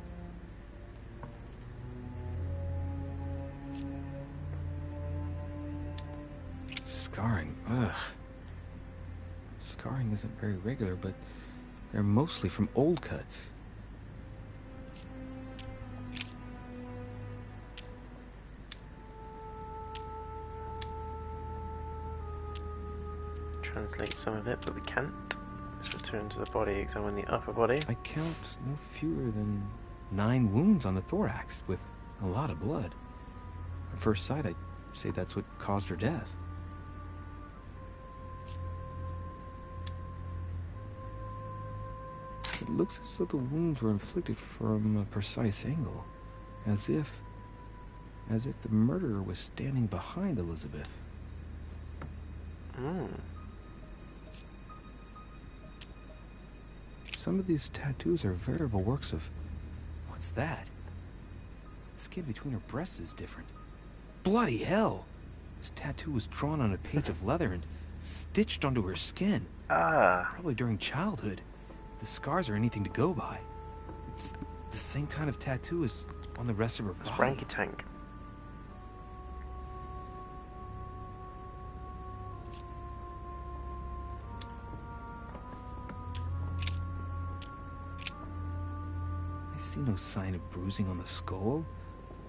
Scarring, ugh. Scarring isn't very regular, but they're mostly from old cuts. Translate some of it, but we can't. Let's return to the body, examine the upper body. I count no fewer than 9 wounds on the thorax, with a lot of blood. At first sight, I'd say that's what caused her death. It looks as though the wounds were inflicted from a precise angle, as if the murderer was standing behind Elizabeth. Some of these tattoos are veritable works of... What's that? The skin between her breasts is different. Bloody hell! This tattoo was drawn on a page of leather and stitched onto her skin. Probably during childhood. The scars are anything to go by. It's the same kind of tattoo as on the rest of her body. Ranky Tank. I see no sign of bruising on the skull.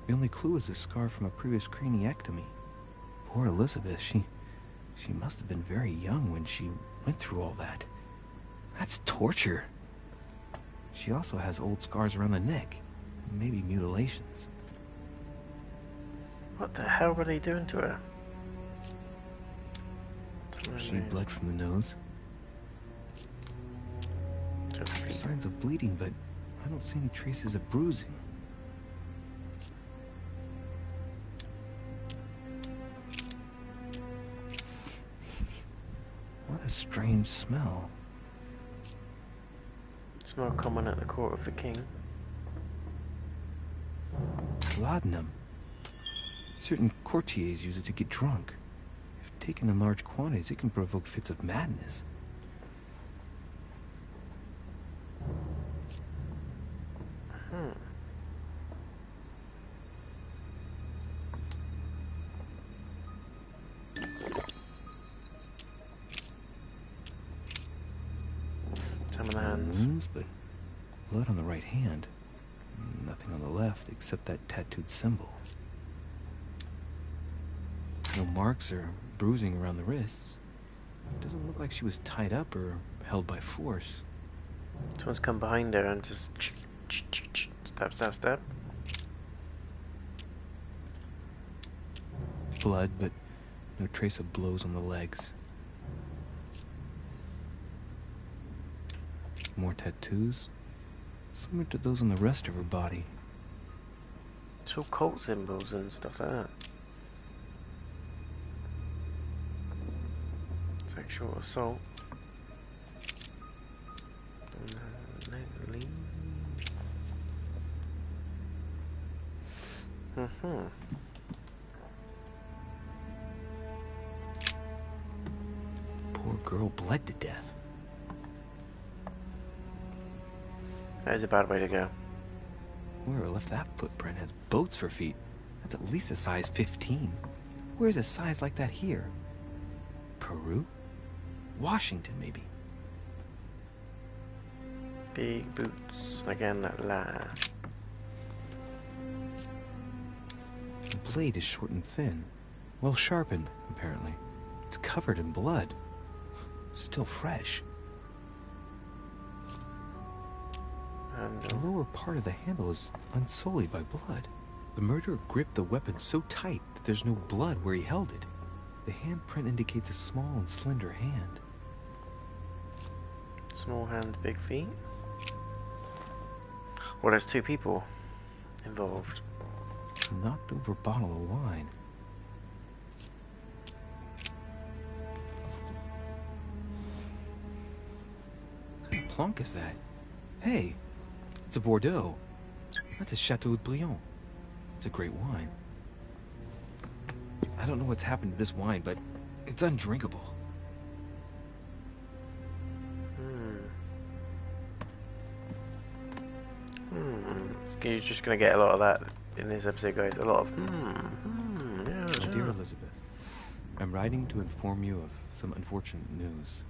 The only clue is a scar from a previous craniectomy. Poor Elizabeth, she must have been very young when she went through all that. That's torture. She also has old scars around the neck. Maybe mutilations. What the hell were they doing to her? She bled from the nose. Signs of bleeding, but I don't see any traces of bruising. What a strange smell. It's more common at the court of the king. Laudanum. Certain courtiers use it to get drunk. If taken in large quantities, it can provoke fits of madness. Some of the hands. Wounds, but blood on the right hand. Nothing on the left except that tattooed symbol. No marks or bruising around the wrists. It doesn't look like she was tied up or held by force. Someone's come behind her and just stab, stab, stab. Blood, but no trace of blows on the legs. More tattoos, similar to those on the rest of her body. It's all cult symbols and stuff like that. Sexual assault. Poor girl bled to death. That is a bad way to go. Whoever left that footprint has boats for feet. That's at least a size 15. Where's a size like that here? Peru? Washington, maybe. Big boots. Again, that lie. The blade is short and thin. Well sharpened, apparently. It's covered in blood. Still fresh. And the lower part of the handle is unsullied by blood. The murderer gripped the weapon so tight that there's no blood where he held it. The handprint indicates a small and slender hand. Small hand, big feet. Well, there's 2 people involved. knocked over bottle of wine. What kind of plonk is that? Hey, it's a Bordeaux. That's a Chateau de Briand. It's a great wine. I don't know what's happened to this wine, but it's undrinkable. You're just going to get a lot of that in this episode, guys. A lot of My dear Elizabeth, I'm writing to inform you of some unfortunate news.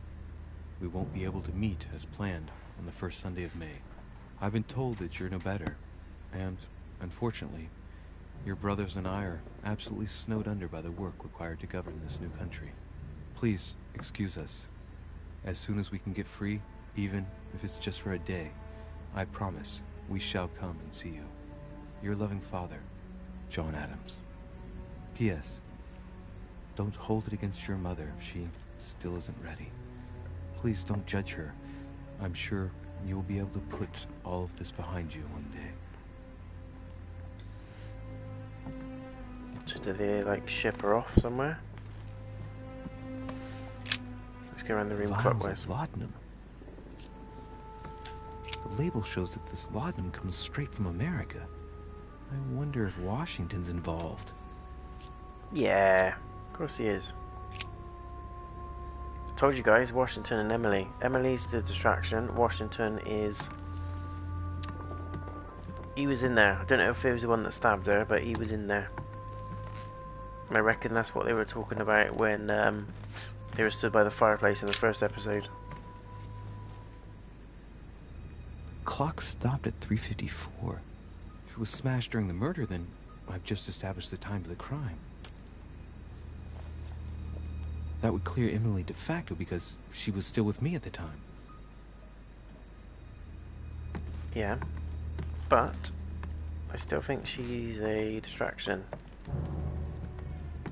We won't be able to meet as planned on the first Sunday of May. I've been told that you're no better, and, unfortunately, your brothers and I are absolutely snowed under by the work required to govern this new country. Please excuse us. As soon as we can get free, even if it's just for a day, I promise we shall come and see you. Your loving father, John Adams. P.S. Don't hold it against your mother if she still isn't ready. Please don't judge her. I'm sure you'll be able to put all of this behind you one day. So do they, like, ship her off somewhere? Let's go around the room Vials clockwise. of laudanum. The label shows that this laudanum comes straight from America. I wonder if Washington's involved. Yeah, of course he is. I told you guys, Washington and Emily. Emily's the distraction. Washington is... He was in there. I don't know if he was the one that stabbed her, but he was in there. And I reckon that's what they were talking about when they were stood by the fireplace in the first episode. The clock stopped at 3:54. If it was smashed during the murder, then I've just established the time of the crime. That would clear Emily de facto because she was still with me at the time. Yeah, but I still think she's a distraction,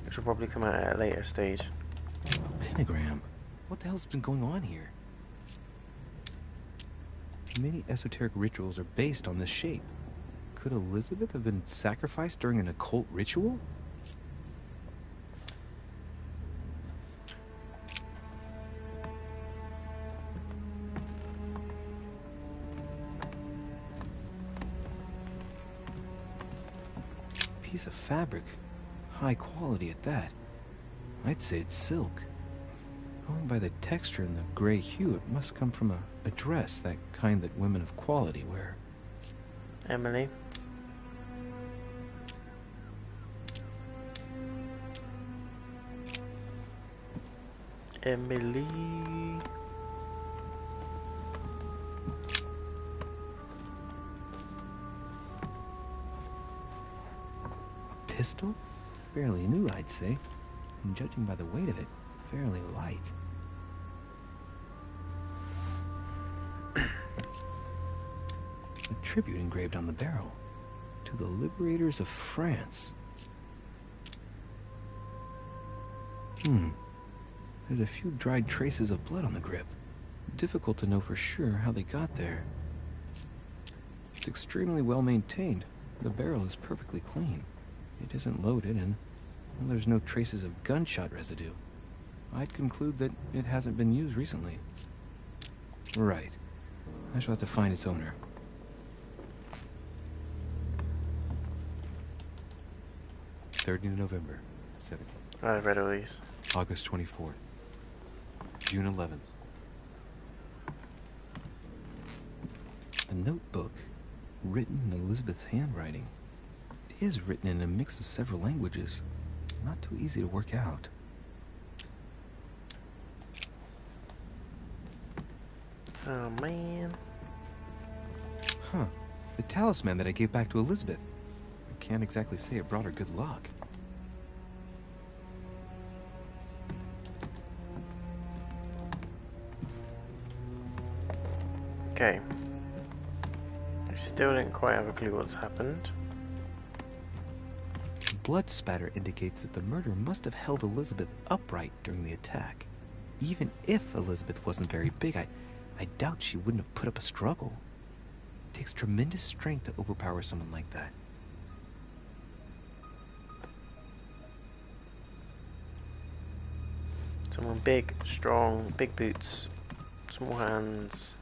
which will probably come out at a later stage. Pentagram? What the hell's been going on here? Many esoteric rituals are based on this shape. Could Elizabeth have been sacrificed during an occult ritual? Piece of fabric. High quality at that. I'd say it's silk. Going by the texture and the gray hue, it must come from a dress, that kind that women of quality wear. Emily. Emily. A pistol? Fairly new, I'd say. And judging by the weight of it, fairly light. A tribute engraved on the barrel. To the liberators of France. There's a few dried traces of blood on the grip. Difficult to know for sure how they got there. It's extremely well maintained. The barrel is perfectly clean. It isn't loaded, and there's no traces of gunshot residue. I'd conclude that it hasn't been used recently. Right. I shall have to find its owner. 3rd of November, 7th. I've read all these. August 24th. June 11th. A notebook written in Elizabeth's handwriting. It is written in a mix of several languages. Not too easy to work out. Oh, man. Huh. The talisman that I gave back to Elizabeth. I can't exactly say it brought her good luck. Okay. I still don't quite have a clue what's happened. Blood spatter indicates that the murderer must have held Elizabeth upright during the attack. Even if Elizabeth wasn't very big, I doubt she wouldn't have put up a struggle. It takes tremendous strength to overpower someone like that. Someone big, strong, big boots, small hands.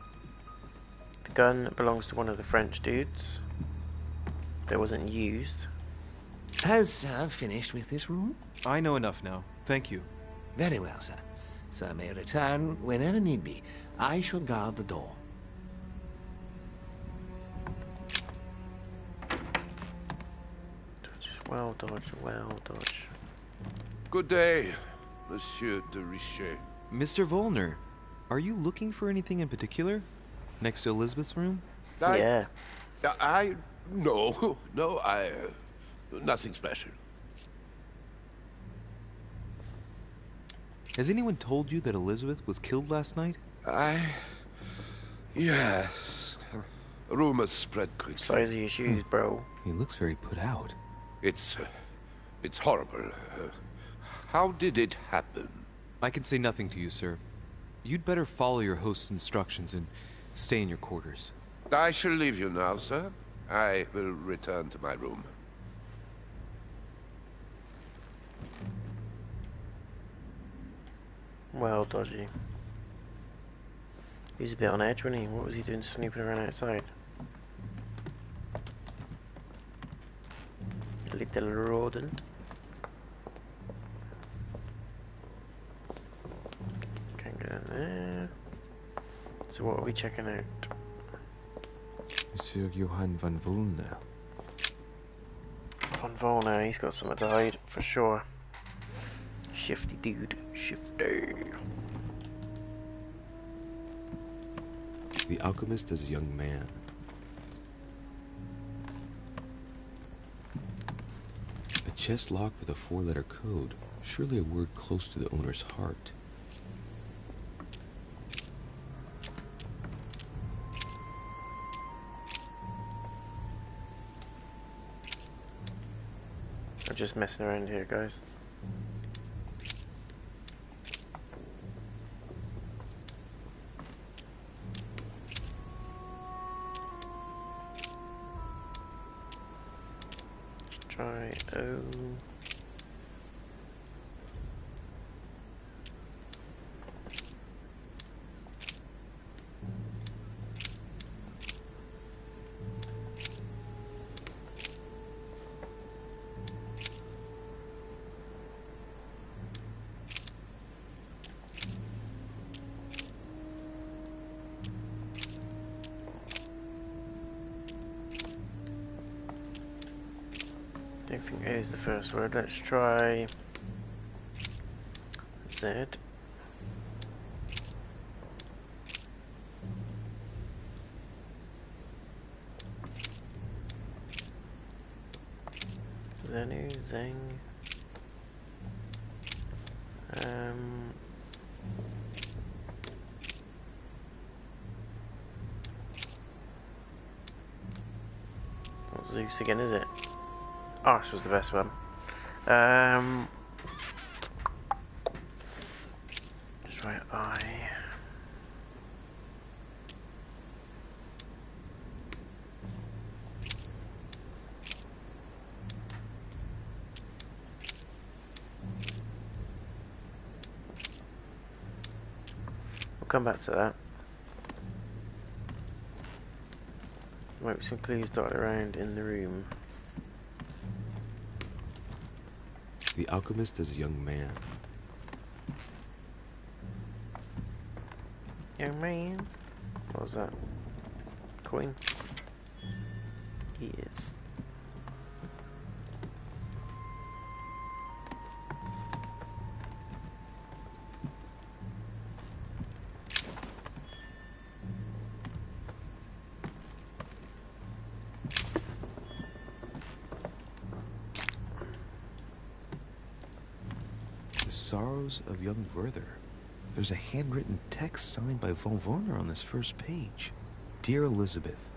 The gun belongs to one of the French dudes. That wasn't used. Has Sir finished with this room? I know enough now. Thank you. Very well, sir. Sir may return whenever need be. I shall guard the door. Well dodged, well dodged. Good day, Monsieur de Richet. Mr. Volner, are you looking for anything in particular? Next to Elizabeth's room? Yeah. No, nothing special. Has anyone told you that Elizabeth was killed last night? Yes. Rumors spread quickly. Size of your shoes, bro. He looks very put out. It's horrible. How did it happen? I can say nothing to you, sir. You'd better follow your host's instructions and stay in your quarters. I shall leave you now, sir. I will return to my room. Well dodgy. He was a bit on edge, wasn't he? What was he doing snooping around outside? Little rodent. Can't get in there. So what are we checking out? Monsieur Johann van Volner. Van Volner, he's got something to hide, for sure. Shifty dude. Shifty. The alchemist is a young man. A chest locked with a 4-letter code. Surely a word close to the owner's heart. I'm just messing around here, guys. Try O. Don't think A is the first word. Let's try Z. Zenu, Zeng. Not Zeus again, is it? Arse was the best one. Just write I. We'll come back to that. Might be some clues dotted around in the room. The alchemist is a young man. Young man? What was that? Coin? He is. Sorrows of young Werther. There's a handwritten text signed by von Werner on this first page. Dear Elizabeth,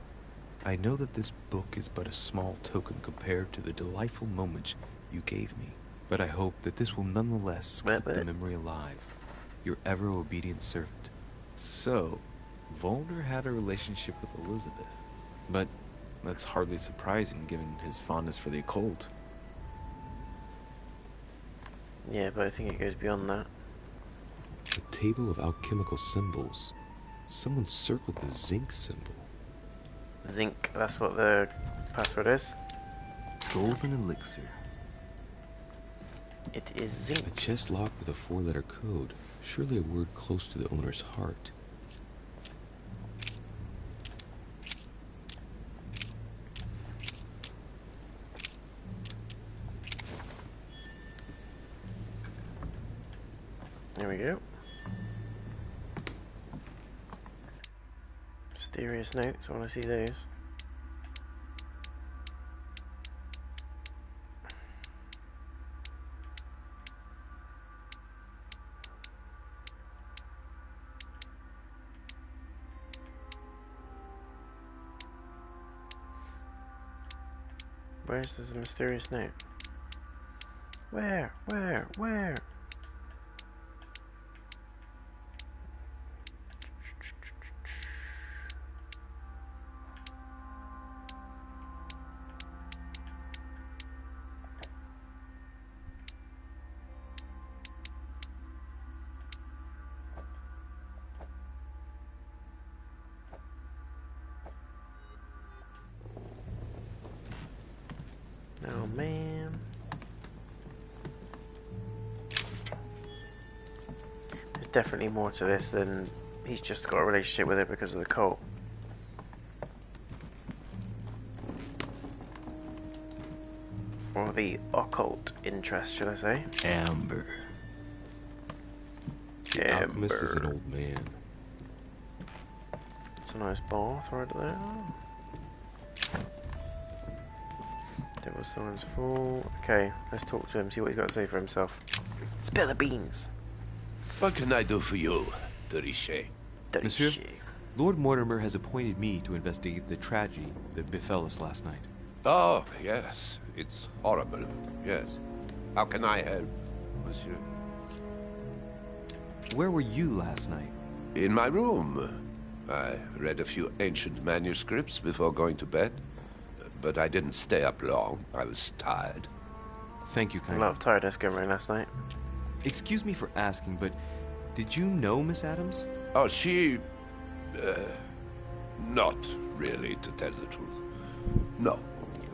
I know that this book is but a small token compared to the delightful moments you gave me, but I hope that this will nonetheless keep the memory alive. Your ever obedient servant. So, Volner had a relationship with Elizabeth. But that's hardly surprising given his fondness for the occult. Yeah, but I think it goes beyond that. table of alchemical symbols. Someone circled the zinc symbol. Zinc, that's what the password is. Golden elixir. It is zinc. A chest locked with a 4-letter code. Surely a word close to the owner's heart. There we go. Mysterious notes, I want to see those. Where's this mysterious note? Where? Oh man. There's definitely more to this than he's just got a relationship with it because of the cult. Or the occult interest, should I say? Amber. The alchemist is an old man. It's a nice bath right there. Devil's Stone's full. Okay, let's talk to him, see what he's got to say for himself. Spill the beans. What can I do for you, Durishe? Monsieur, Lord Mortimer has appointed me to investigate the tragedy that befell us last night. Oh, yes. It's horrible. Yes. How can I help, monsieur? Where were you last night? In my room. I read a few ancient manuscripts before going to bed. But I didn't stay up long. I was tired. Thank you kindly. A lot of tiredness going around last night. Excuse me for asking, but did you know Miss Adams? Oh, she... not really, to tell the truth. No.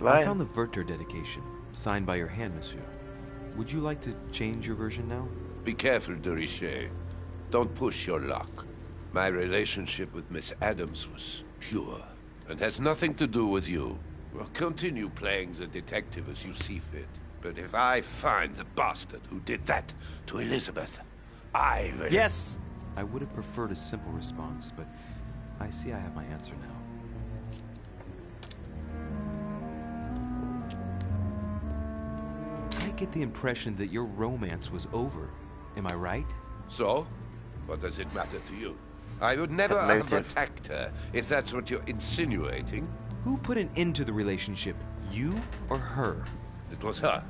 I found the Werther dedication, signed by your hand, monsieur. Would you like to change your version now? Be careful, Durishe. Don't push your luck. My relationship with Miss Adams was pure, and has nothing to do with you. Well, continue playing the detective as you see fit. But if I find the bastard who did that to Elizabeth, I will... Yes! I would have preferred a simple response, but I see I have my answer now. I get the impression that your romance was over. Am I right? So? What does it matter to you? I would never have attacked her, if that's what you're insinuating. Who put an end to the relationship? You or her? It was her.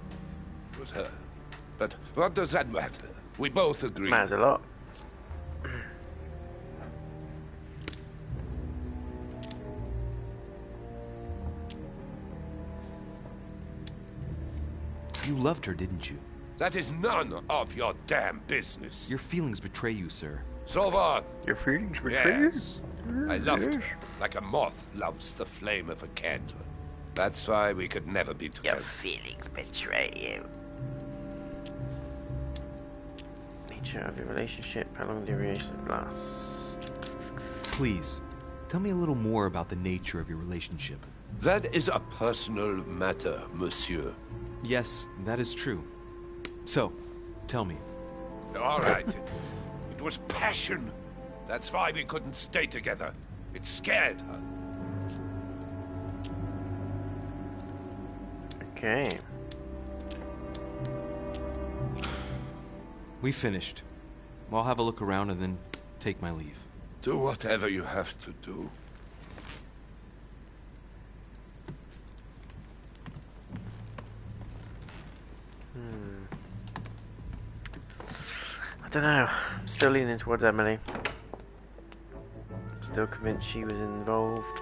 It was her. But what does that matter? We both agree. Matters a lot. You loved her, didn't you? That is none of your damn business. Your feelings betray you, sir. So what? Your feelings betray you? Yes. I loved her, like a moth loves the flame of a candle. That's why we could never be together. Your feelings betray you. Nature of your relationship, how long duration lasts. Please, tell me a little more about the nature of your relationship. That is a personal matter, monsieur. Yes, that is true. So, tell me. All right. It was passion. That's why we couldn't stay together. It scared her. Okay. We finished. I'll have a look around and then take my leave. Do whatever you have to do. I don't know. I'm still leaning towards Emily. Still convinced she was involved.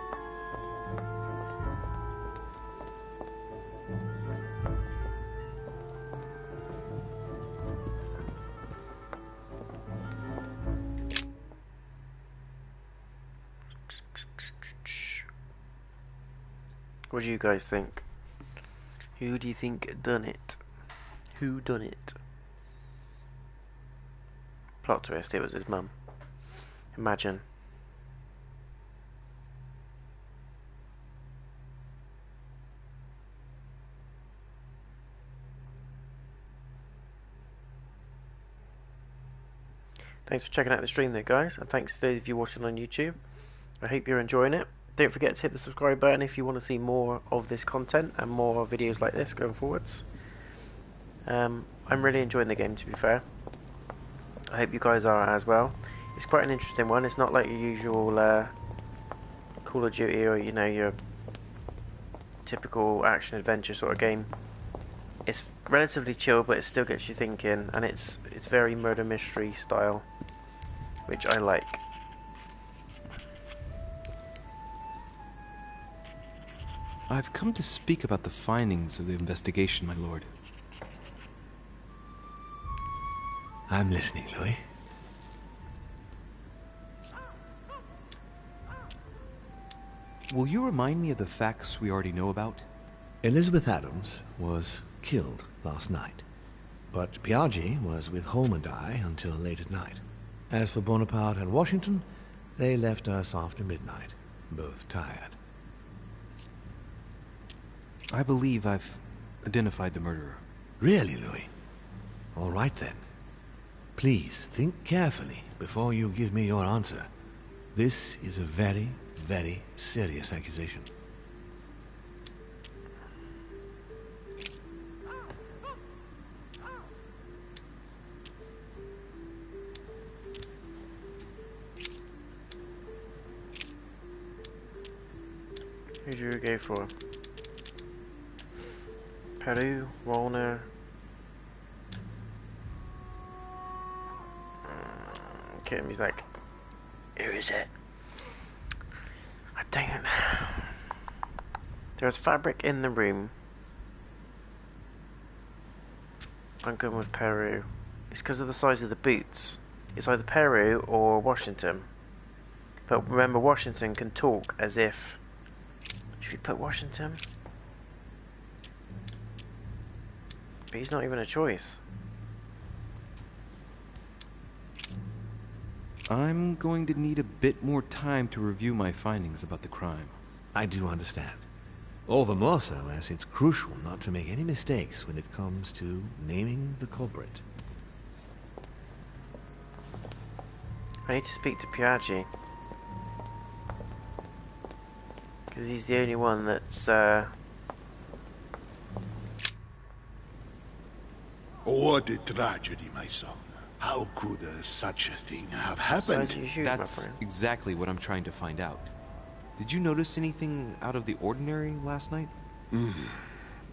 What do you guys think? Who do you think done it? Who done it? Plot twist, it was his mum. Imagine. Thanks for checking out the stream there, guys, and thanks to those of you watching on YouTube. I hope you're enjoying it. Don't forget to hit the subscribe button if you want to see more of this content and more videos like this going forwards. I'm really enjoying the game, to be fair. I hope you guys are as well. It's quite an interesting one. It's not like your usual Call of Duty or, you know, your typical action adventure sort of game. It's relatively chill, but it still gets you thinking, and it's very murder mystery style, which I like. I've come to speak about the findings of the investigation, my lord. I'm listening, Louis. Will you remind me of the facts we already know about? Elizabeth Adams was killed last night, but Piaggi was with Home and I until late at night. As for Bonaparte and Washington, they left us after midnight, both tired. I believe I've identified the murderer. Really, Louis? All right then. Please think carefully before you give me your answer. This is a very, very serious accusation. Who do you go for? Peru, Walner. Okay, he's like, who is it? I don't. There's fabric in the room. I'm going with Peru. It's because of the size of the boots. It's either Peru or Washington. But remember, Washington can talk as if... Should we put Washington? But he's not even a choice. I'm going to need a bit more time to review my findings about the crime. I do understand. All the more so as it's crucial not to make any mistakes when it comes to naming the culprit. I need to speak to Piaggi. Because he's the only one that's, What a tragedy, my son. How could such a thing have happened? That's exactly what I'm trying to find out. Did you notice anything out of the ordinary last night?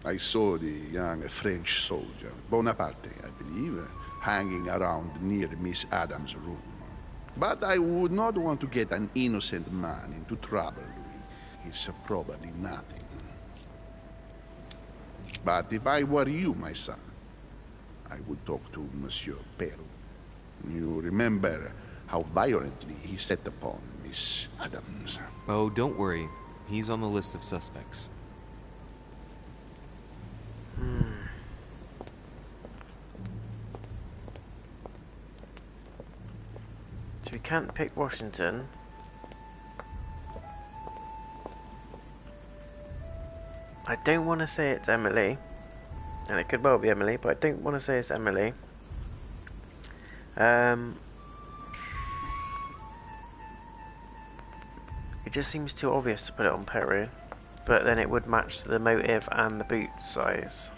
I saw the young French soldier, Bonaparte, I believe, hanging around near Miss Adams' room. But I would not want to get an innocent man into trouble, Louis. It's probably nothing. But if I were you, my son, I would talk to Monsieur Peru. You remember how violently he set upon Miss Adams. Oh, don't worry. He's on the list of suspects. So we can't pick Washington. I don't want to say it's Emily. And it could well be Emily, but I don't want to say it's Emily. It just seems too obvious to put it on Peru, but then it would match the motive and the boot size.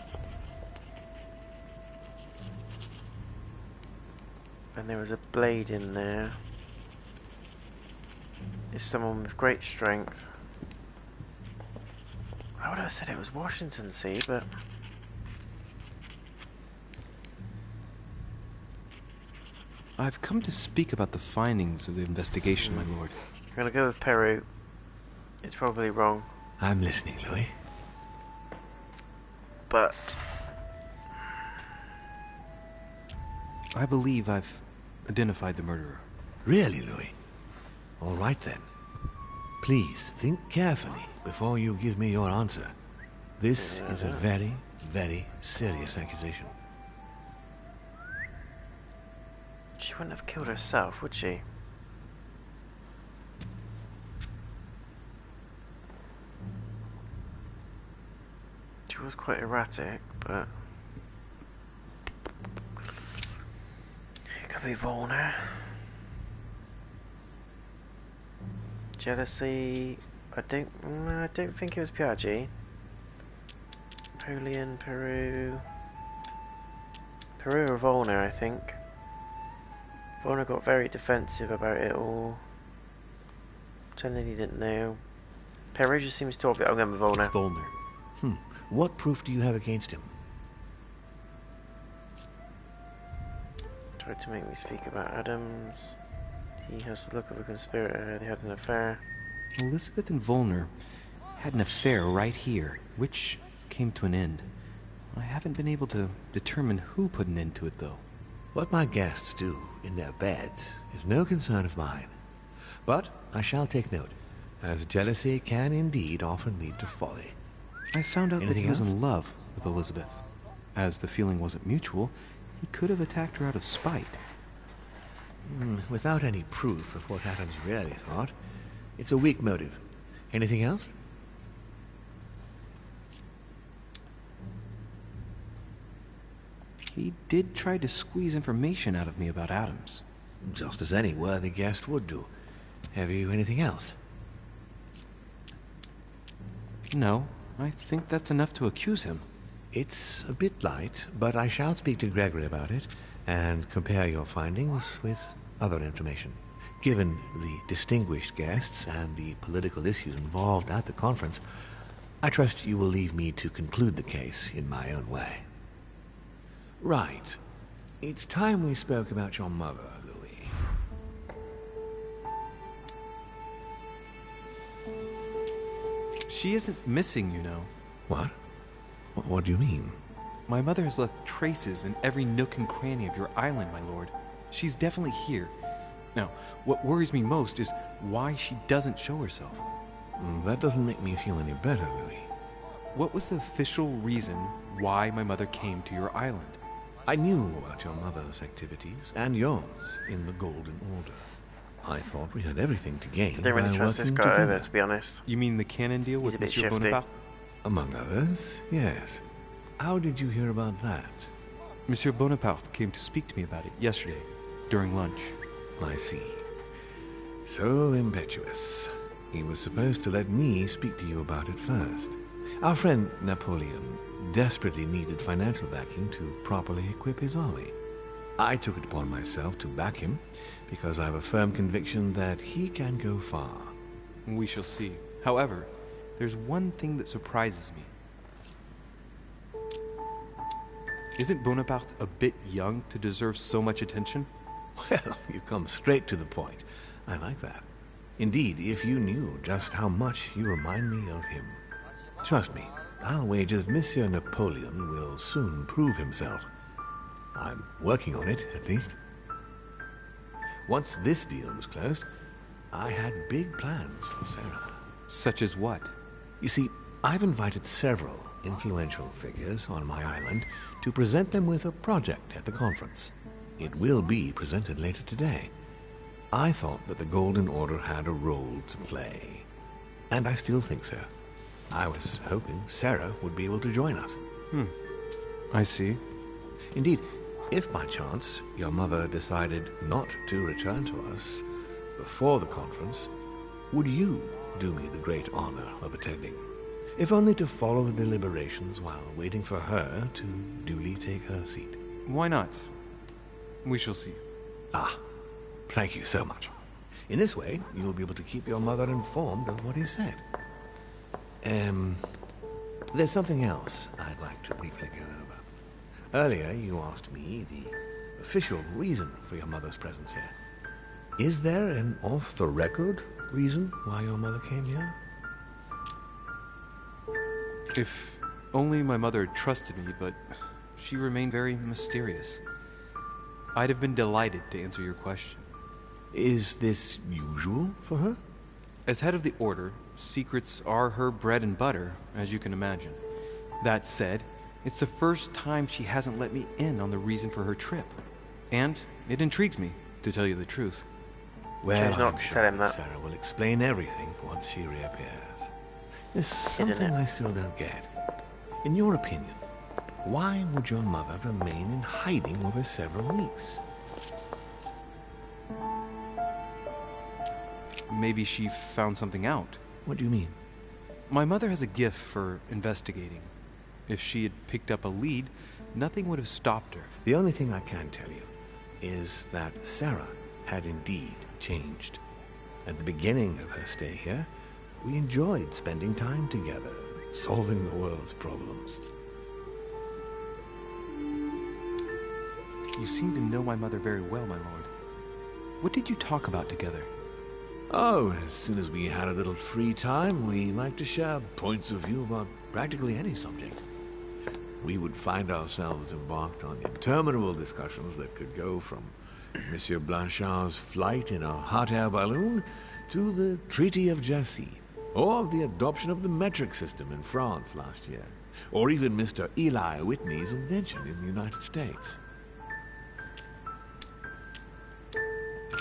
And there was a blade in there. It's someone with great strength. I would have said it was Washington, see, but... I've come to speak about the findings of the investigation, my lord. I'm gonna go with Peru. It's probably wrong. I'm listening, Louis. But... I believe I've identified the murderer. Really, Louis? All right then. Please think carefully before you give me your answer. This is a very, very serious accusation. She wouldn't have killed herself, would she? She was quite erratic, but it could be Volner. Jealousy. I don't think it was Piaggi. Napoleon, Peru or Volner, I think. Volner got very defensive about it all, pretending he didn't know. Peru just seems to talk a bit. I'm going with Volner. It's Volner. What proof do you have against him? Tried to make me speak about Adams. He has the look of a conspirator. They had an affair. Elizabeth and Volner had an affair right here, which came to an end. I haven't been able to determine who put an end to it, though. What my guests do in their beds is no concern of mine. But I shall take note, as jealousy can indeed often lead to folly. I found out that he was else? in love with Elizabeth. As the feeling wasn't mutual, he could have attacked her out of spite. Without any proof of what Adams really thought, it's a weak motive. Anything else? He did try to squeeze information out of me about Adams. Just as any worthy guest would do. Have you anything else? No, I think that's enough to accuse him. It's a bit light, but I shall speak to Gregory about it and compare your findings with other information. Given the distinguished guests and the political issues involved at the conference, I trust you will leave me to conclude the case in my own way. Right. It's time we spoke about your mother, Louis. She isn't missing, you know. What? What do you mean? My mother has left traces in every nook and cranny of your island, my lord. She's definitely here. Now, what worries me most is why she doesn't show herself. That doesn't make me feel any better, Louis. What was the official reason why my mother came to your island? I knew about your mother's activities, and yours, in the Golden Order. I thought we had everything to gain. I don't really trust this guy either, to be honest. You mean the cannon deal with Monsieur Bonaparte? Among others, yes. How did you hear about that? Monsieur Bonaparte came to speak to me about it yesterday, during lunch. I see. So impetuous. He was supposed to let me speak to you about it first. Our friend Napoleon desperately needed financial backing to properly equip his army. I took it upon myself to back him, because I have a firm conviction that he can go far. We shall see. However, there's one thing that surprises me. Isn't Bonaparte a bit young to deserve so much attention? Well, you come straight to the point. I like that. Indeed, if you knew just how much you remind me of him. Trust me, I'll wager that Monsieur Napoleon will soon prove himself. I'm working on it, at least. Once this deal was closed, I had big plans for Sarah. Such as what? You see, I've invited several influential figures on my island to present them with a project at the conference. It will be presented later today. I thought that the Golden Order had a role to play. And I still think so. I was hoping Sarah would be able to join us. I see. Indeed, if by chance your mother decided not to return to us before the conference, would you do me the great honor of attending? If only to follow the deliberations while waiting for her to duly take her seat. Why not? We shall see. Ah, thank you so much. In this way, you'll be able to keep your mother informed of what is said. There's something else I'd like to briefly go over. Earlier, you asked me the official reason for your mother's presence here. Is there an off-the-record reason why your mother came here? If only my mother trusted me, but she remained very mysterious. I'd have been delighted to answer your question. Is this usual for her? As head of the Order, secrets are her bread and butter, as you can imagine. That said, it's the first time she hasn't let me in on the reason for her trip. And it intrigues me, to tell you the truth. Well, Choose not I'm to sure tell him that that. Sarah will explain everything once she reappears. There's something I still don't get. In your opinion, why would your mother remain in hiding over several weeks? Maybe she found something out. What do you mean? My mother has a gift for investigating. If she had picked up a lead, nothing would have stopped her. The only thing I can tell you is that Sarah had indeed changed. At the beginning of her stay here, we enjoyed spending time together, solving the world's problems. You seem to know my mother very well, my lord. What did you talk about together? Oh, as soon as we had a little free time, we liked to share points of view about practically any subject. We would find ourselves embarked on interminable discussions that could go from Monsieur Blanchard's flight in a hot air balloon to the Treaty of Jassy, or the adoption of the metric system in France last year, or even Mr. Eli Whitney's invention in the United States.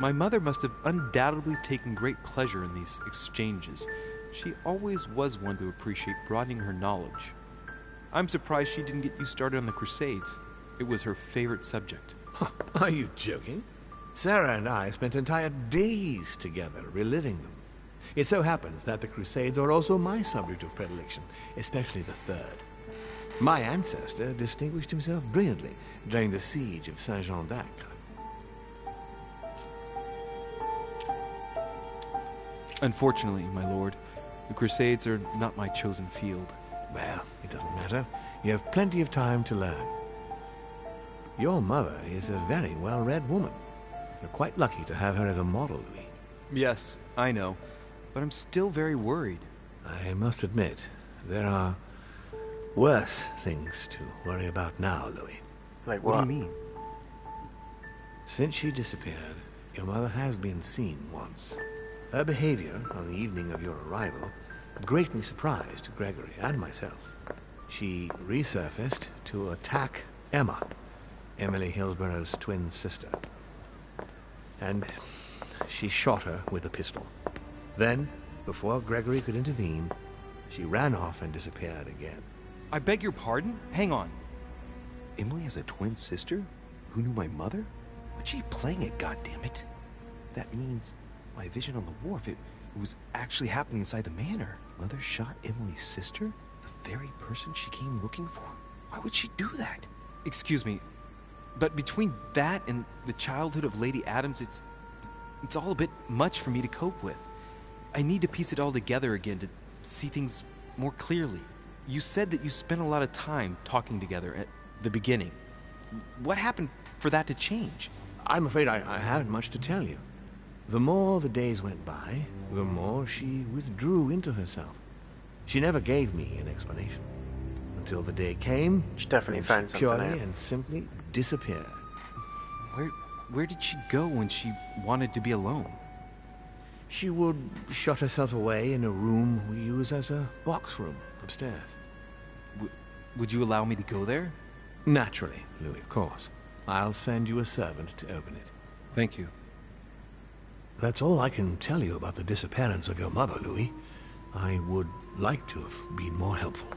My mother must have undoubtedly taken great pleasure in these exchanges. She always was one to appreciate broadening her knowledge. I'm surprised she didn't get you started on the Crusades. It was her favorite subject. Are you joking? Sarah and I spent entire days together reliving them. It so happens that the Crusades are also my subject of predilection, especially the third. My ancestor distinguished himself brilliantly during the siege of Saint-Jean d'Acre. Unfortunately, my lord, the Crusades are not my chosen field. Well, it doesn't matter. You have plenty of time to learn. Your mother is a very well-read woman. You're quite lucky to have her as a model, Louis. Yes, I know, but I'm still very worried. I must admit, there are worse things to worry about now, Louis. Like What what? do you mean? Since she disappeared, your mother has been seen once. Her behavior on the evening of your arrival greatly surprised Gregory and myself. She resurfaced to attack Emma, Emily Hillsborough's twin sister. And she shot her with a pistol. Then, before Gregory could intervene, she ran off and disappeared again. I beg your pardon? Hang on. Emily has a twin sister who knew my mother? What's she playing at, goddammit? That means my vision on the wharf, it was actually happening inside the manor. Mother shot Emily's sister? The very person she came looking for? Why would she do that? Excuse me, but between that and the childhood of Lady Adams, it's all a bit much for me to cope with. I need to piece it all together again to see things more clearly. You said that you spent a lot of time talking together at the beginning. What happened for that to change? I'm afraid I haven't much to tell you. The more the days went by, the more she withdrew into herself. She never gave me an explanation. Until the day came, She definitely when found she something purely out. and simply disappeared. Where did she go when she wanted to be alone? She would shut herself away in a room we use as a box room upstairs. Would you allow me to go there? Naturally, Louis, of course. I'll send you a servant to open it. Thank you. That's all I can tell you about the disappearance of your mother, Louis. I would like to have been more helpful.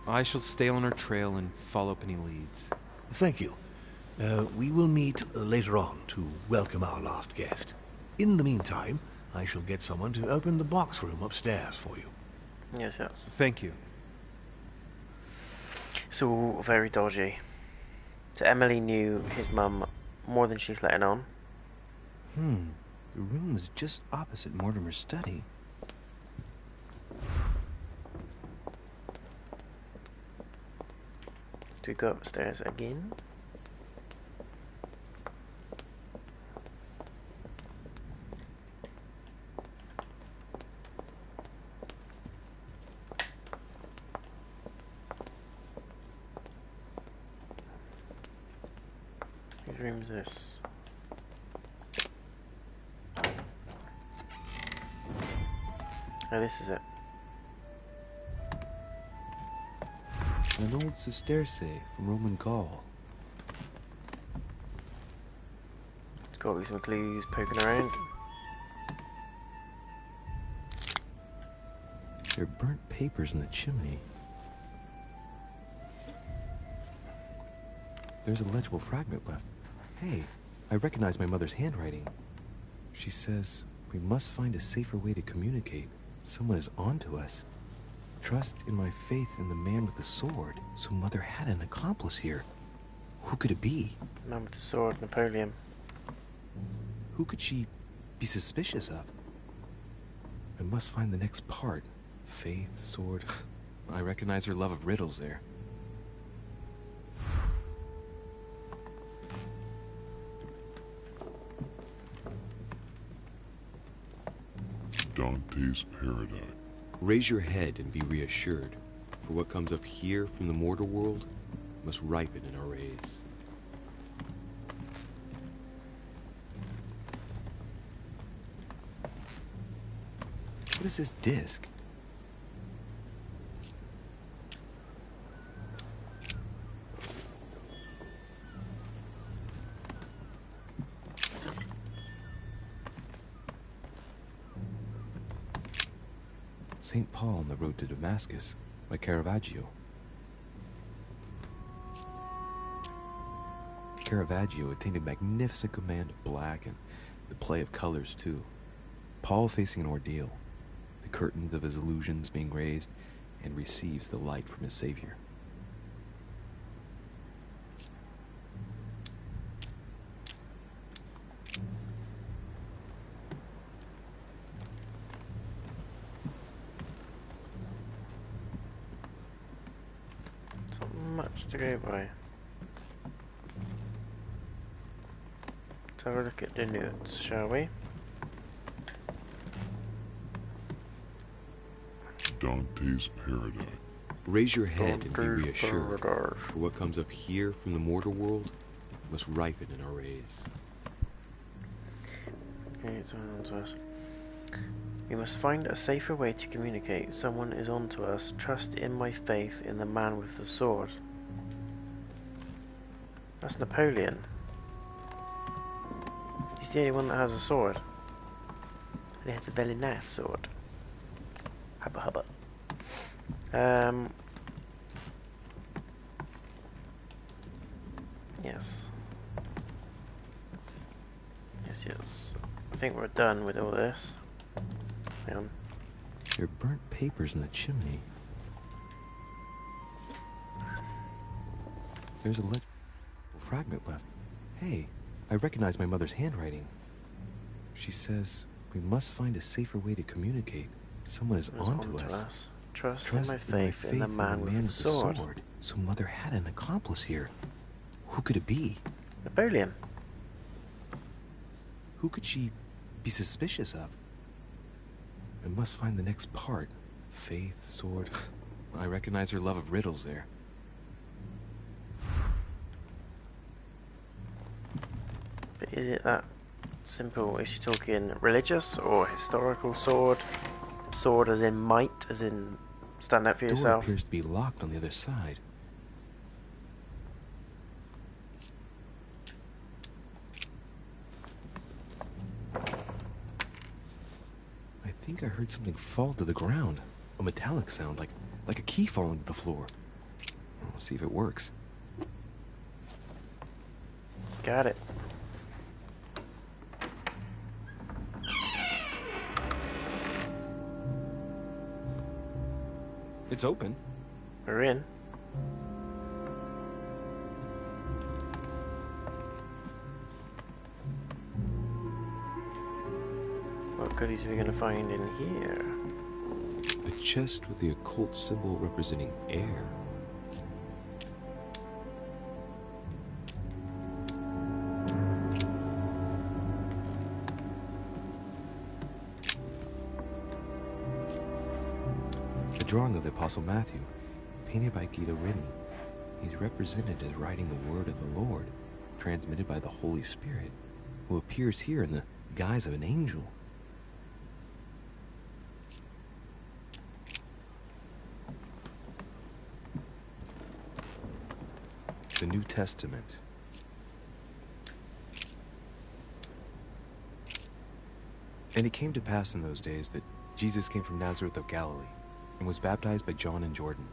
I shall stay on her trail and follow up any leads. Thank you. We will meet later on to welcome our last guest. In the meantime, I shall get someone to open the box room upstairs for you. Yes, yes. Thank you. It's all very dodgy. So Emily knew his mum more than she's letting on. The room is just opposite Mortimer's study. Do we go upstairs again? Whose room is this? Oh, this is it. An old sesterce from Roman Gaul. There's got to be some clues poking around. There are burnt papers in the chimney. There's a legible fragment left. Hey, I recognize my mother's handwriting. She says, we must find a safer way to communicate. Someone is onto us. Trust in my faith in the man with the sword. So Mother had an accomplice here. Who could it be? Man with the sword, Napoleon. Who could she be suspicious of? I must find the next part. Faith, sword. I recognize her love of riddles there. Dante's Paradise. Raise your head and be reassured, for what comes up here from the mortal world must ripen in our rays. What is this disc? St. Paul on the road to Damascus by Caravaggio. Caravaggio attained a magnificent command of black and the play of colors too. Paul facing an ordeal, the curtains of his illusions being raised, and receives the light from his Savior. To go by. Let's have a look at the notes, shall we? Dante's Paradise. Raise your head and be Dante's reassured, Paradise. for what comes up here from the mortal world must ripen in our rays. Okay, it's on to us. We must find a safer way to communicate. Someone is on to us. Trust in my faith in the man with the sword. That's Napoleon. He's the only one that has a sword. And he has a very nice sword. Hubba hubba. Yes. Yes. I think we're done with all this. Hang on. There are burnt papers in the chimney. There's a legible fragment left. Hey, I recognize my mother's handwriting. She says, we must find a safer way to communicate. Someone is onto us. Trust in my faith in the man with the sword. So Mother had an accomplice here. Who could it be? Napoleon. Who could she be suspicious of? I must find the next part. Faith, sword. I recognize her love of riddles there. But is it that simple? Is she talking religious or historical sword? Sword as in might, as in stand up for The door yourself? appears to be locked on the other side. I think I heard something fall to the ground. A metallic sound, like a key falling to the floor. We'll see if it works. Got it. It's open. We're in. What goodies are we going to find in here? A chest with the occult symbol representing air. A drawing of the Apostle Matthew, painted by Guido Reni. He's represented as writing the word of the Lord, transmitted by the Holy Spirit, who appears here in the guise of an angel. the New Testament. And it came to pass in those days that Jesus came from Nazareth of Galilee and was baptized by John in Jordan.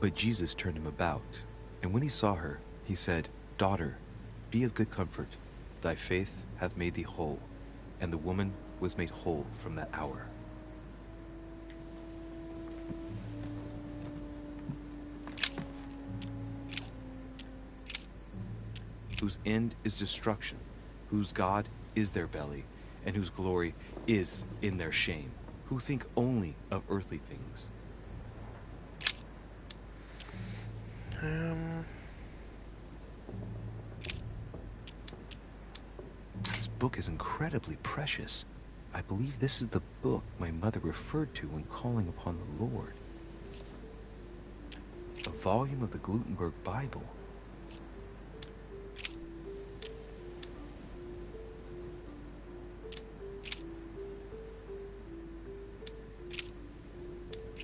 But Jesus turned him about, and when he saw her, he said, "Daughter, be of good comfort. Thy faith hath made thee whole." And the woman was made whole from that hour. Whose end is destruction, whose God is their belly, and whose glory is in their shame, who think only of earthly things. This book is incredibly precious. I believe this is the book my mother referred to when calling upon the Lord. A volume of the Gutenberg Bible.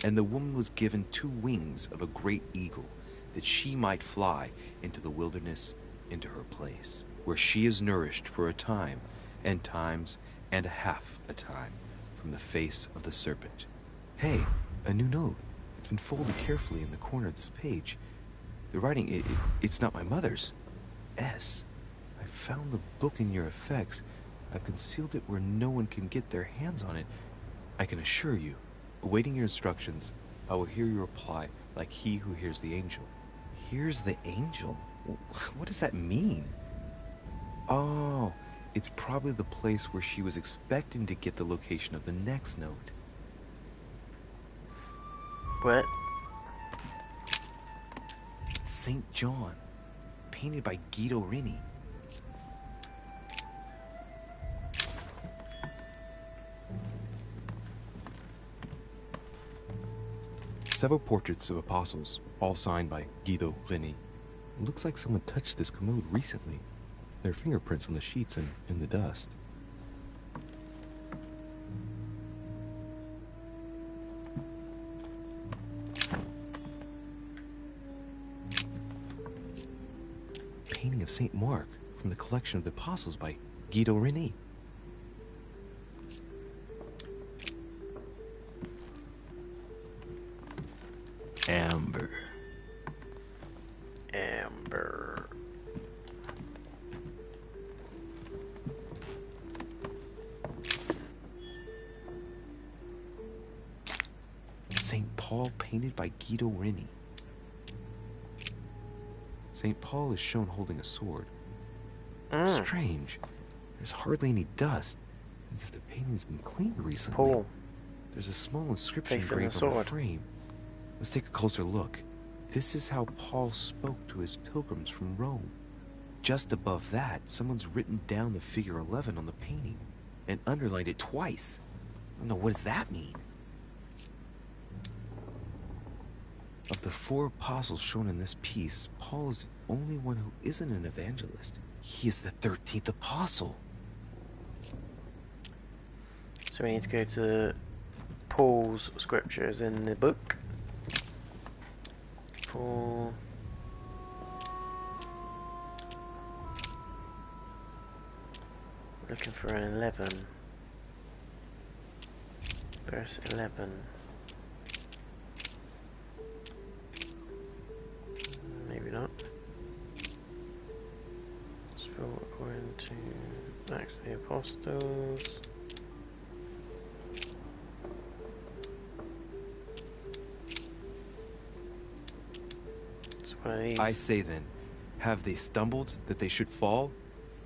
And the woman was given 2 wings of a great eagle, that she might fly into the wilderness, into her place, where she is nourished for a time, and times and a half a time, from the face of the serpent. Hey, a new note. It's been folded carefully in the corner of this page. The writing, it's not my mother's. S. I found the book in your effects. I've concealed it where no one can get their hands on it. I can assure you, awaiting your instructions, I will hear your reply like he who hears the angel. Hears the angel? What does that mean? Oh, it's probably the place where she was expecting to get the location of the next note. What? It's St. John, painted by Guido Rini. Several portraits of apostles, all signed by Guido Rini. It looks like someone touched this commode recently. There are fingerprints on the sheets and in the dust. Painting of St. Mark from the collection of the apostles by Guido Rini. Amber. Amber. St. Paul painted by Guido Rini. St. Paul is shown holding a sword. Strange. There's hardly any dust, as if the painting's been cleaned recently. Paul. There's a small inscription Faith in the engraved on the sword. frame. Let's take a closer look. This is how Paul spoke to his pilgrims from Rome. Just above that, someone's written down the figure 11 on the painting and underlined it twice. No, what does that mean? Of the 4 apostles shown in this piece, Paul is the only one who isn't an evangelist. He is the 13th apostle. So we need to go to Paul's scriptures in the book. Paul. Looking for an 11. Verse 11. Maybe not. Spell according to Acts of the Apostles. I say then, have they stumbled that they should fall?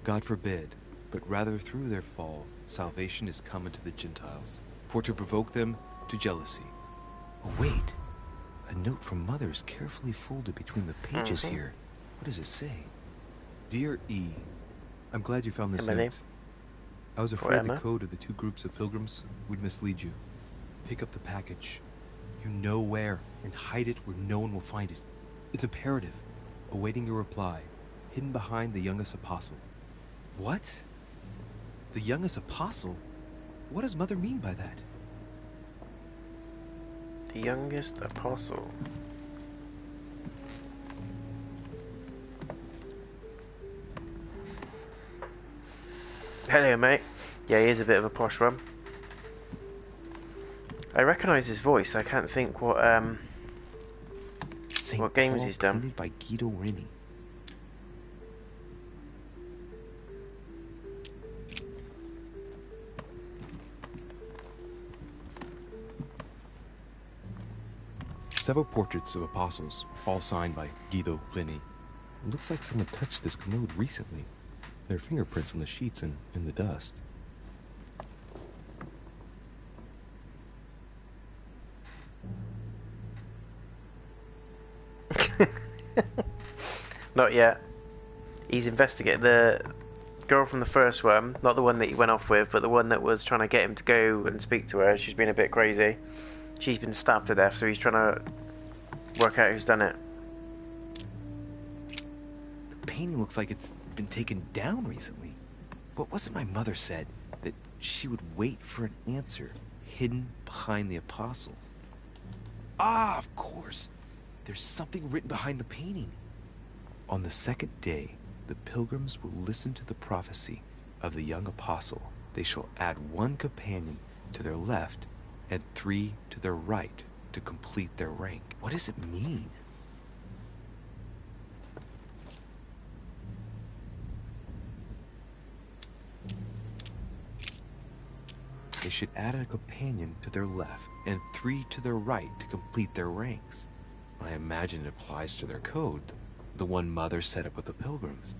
God forbid, but rather through their fall, salvation is come unto the Gentiles, for to provoke them to jealousy. Oh wait, a note from Mother is carefully folded between the pages here. What does it say? Dear E, I'm glad you found this note. I was afraid the code of the 2 groups of pilgrims would mislead you. Pick up the package. You know where, and hide it where no one will find it. It's imperative. awaiting your reply, hidden behind the youngest apostle. What? The youngest apostle? What does Mother mean by that? The youngest apostle. Hello, mate. Yeah, he is a bit of a posh one. I recognise his voice. I can't think what games he's done. Painted by Guido Rini. Several portraits of apostles, all signed by Guido Rini. It looks like someone touched this commode recently. There are fingerprints on the sheets and in the dust. Not yet. He's investigated the girl from the first one, not the one that he went off with, but the one that was trying to get him to go and speak to her. She's been a bit crazy. She's been stabbed to death, so he's trying to work out who's done it. The painting looks like it's been taken down recently. But wasn't my mother said that she would wait for an answer hidden behind the apostle? Ah, of course. There's something written behind the painting. On the second day, the pilgrims will listen to the prophecy of the young apostle. They shall add 1 companion to their left and 3 to their right to complete their rank. What does it mean? They should add a companion to their left and 3 to their right to complete their ranks. I imagine it applies to their code, the one Mother set up with the pilgrims.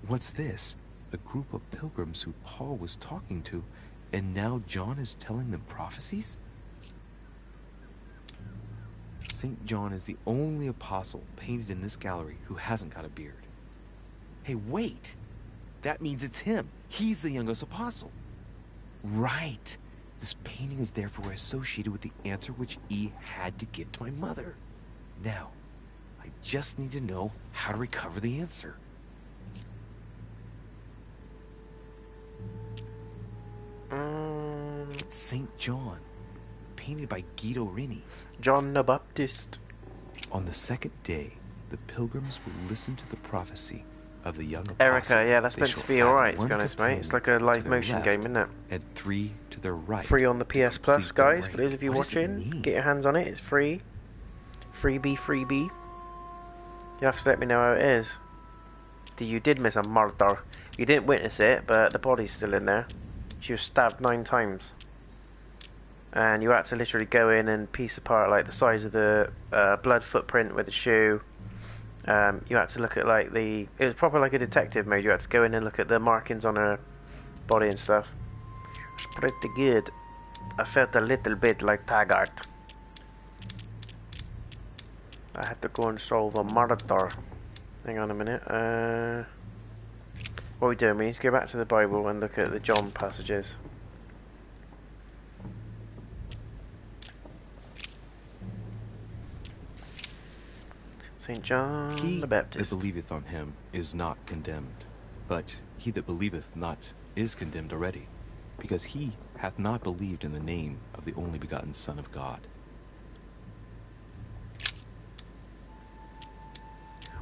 What's this? A group of pilgrims who Paul was talking to, and now John is telling them prophecies? St. John is the only apostle painted in this gallery who hasn't got a beard. Hey, wait! That means it's him. He's the youngest apostle. Right. This painting is therefore associated with the answer which E had to give to my mother. Now, I just need to know how to recover the answer. It's St. John, painted by Guido Rini. John the Baptist. On the second day, the pilgrims will listen to the prophecy of the young apostle. Erica, yeah, that's meant to be alright, to be honest, mate. It's like a live motion game, isn't it? And 3 to their right. Free on the PS Plus, guys. For those of you watching, get your hands on it. It's free. Freebie, freebie. You have to let me know how it is. You did miss a murder. You didn't witness it, but the body's still in there. She was stabbed 9 times. And you had to literally go in and piece apart like the size of the blood footprint with the shoe. You had to look at like it was proper like a detective mode. You had to go in and look at the markings on her body and stuff. It's pretty good. I felt a little bit like Taggart. I had to go and solve a murder. Hang on a minute. What are we doing? We need to go back to the Bible and look at the John passages. St. John the Baptist. He that believeth on him is not condemned, but he that believeth not is condemned already, because he hath not believed in the name of the only begotten Son of God.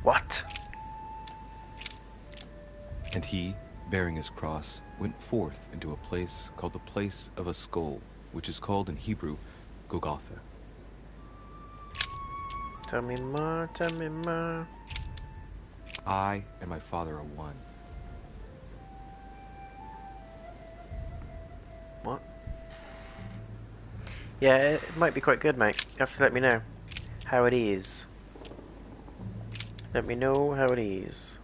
What? And he, bearing his cross, went forth into a place called the place of a skull, which is called in Hebrew Golgotha. Tell me more, tell me more. I and my Father are one. What? Yeah, it might be quite good, mate. You have to let me know how it is. Let me know how it is.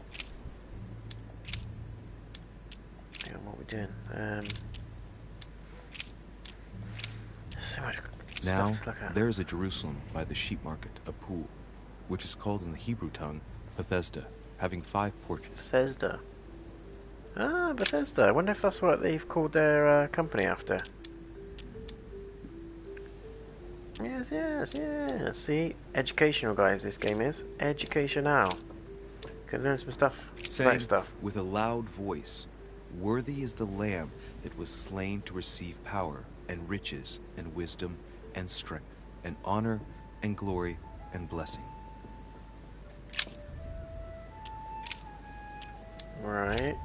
Hang on, what are we doing? So much now, stuff to look at. there is a Jerusalem by the sheep market, a pool, which is called in the Hebrew tongue Bethesda, having 5 porches. Bethesda. Ah, Bethesda. I wonder if that's what they've called their company after. Yes, yes, yes. See? Educational, guys, this game is. Educational. Can learn some stuff. Saying Nice stuff. with a loud voice, "Worthy is the Lamb that was slain to receive power and riches and wisdom and strength and honor and glory and blessing." Right.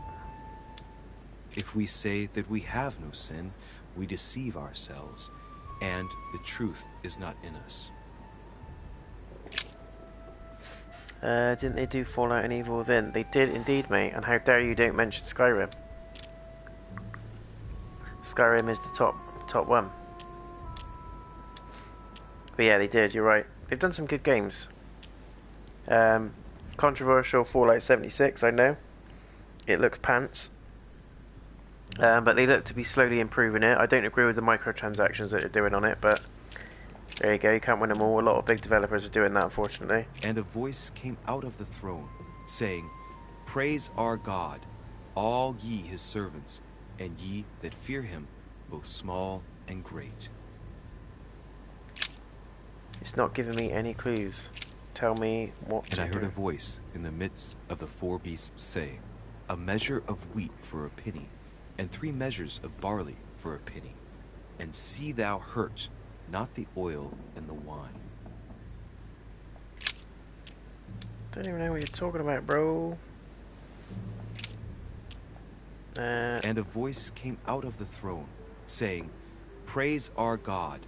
If we say that we have no sin, we deceive ourselves, and the truth is not in us. Didn't they do Fallout and Evil Within? They did indeed, mate. And how dare you don't mention Skyrim? Skyrim is the top one. But yeah, they did. You're right. They've done some good games. Controversial Fallout 76. I know. It looks pants. But they look to be slowly improving it. I don't agree with the microtransactions that they're doing on it, but there you go. You can't win them all. A lot of big developers are doing that, unfortunately. And a voice came out of the throne, saying, "Praise our God, all ye his servants, and ye that fear him, both small and great." It's not giving me any clues. Tell me what And I heard a voice in the midst of the four beasts say, "A measure of wheat for a penny, and 3 measures of barley for a penny. And see thou hurt not the oil and the wine." Don't even know what you're talking about, bro. And a voice came out of the throne, saying, "Praise our God,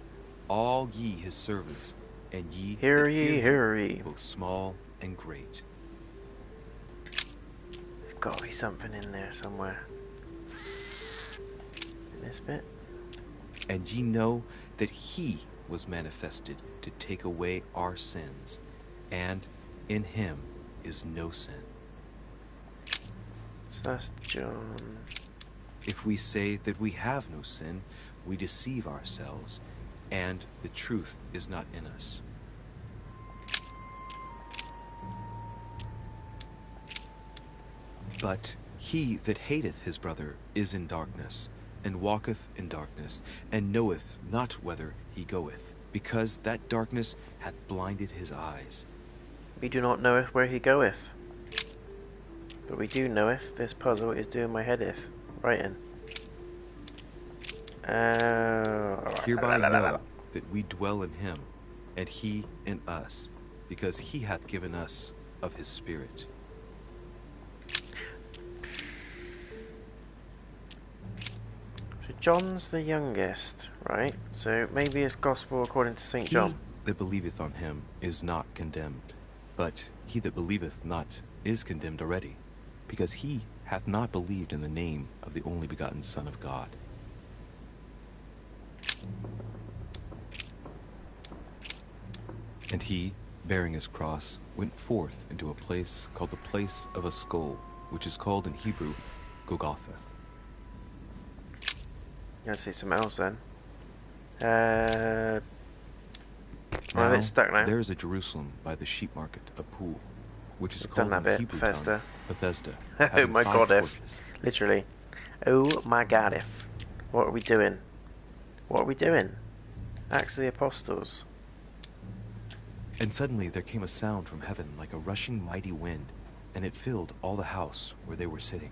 all ye his servants, and ye Hear that ye, fear hear him, ye. both small and great." There's got to be something in there somewhere. In this bit. "And ye know that he was manifested to take away our sins, and in him is no sin." So that's John. If we say that we have no sin, we deceive ourselves, and the truth is not in us. But he that hateth his brother is in darkness, and walketh in darkness, and knoweth not whither he goeth, because that darkness hath blinded his eyes. We do not knoweth where he goeth, but we do knoweth this puzzle is doing my headeth. Writing. Hereby know that we dwell in him, and he in us, because he hath given us of his Spirit. So John's the youngest, right? So maybe it's gospel according to St. John. He that believeth on him is not condemned, but he that believeth not is condemned already, because he hath not believed in the name of the only begotten Son of God. And he, bearing his cross, went forth into a place called the place of a skull, which is called in Hebrew Golgotha. Let's see something else then. Now, I'm a bit stuck now. there is a Jerusalem by the sheep market, a pool, which is We've called done that in bit, Hebrew Bethesda. tongue Bethesda. Oh having my 5 god, if. porches. Literally. Oh my god, if. What are we doing? What are we doing? Acts of the Apostles. And suddenly there came a sound from heaven like a rushing mighty wind, and it filled all the house where they were sitting.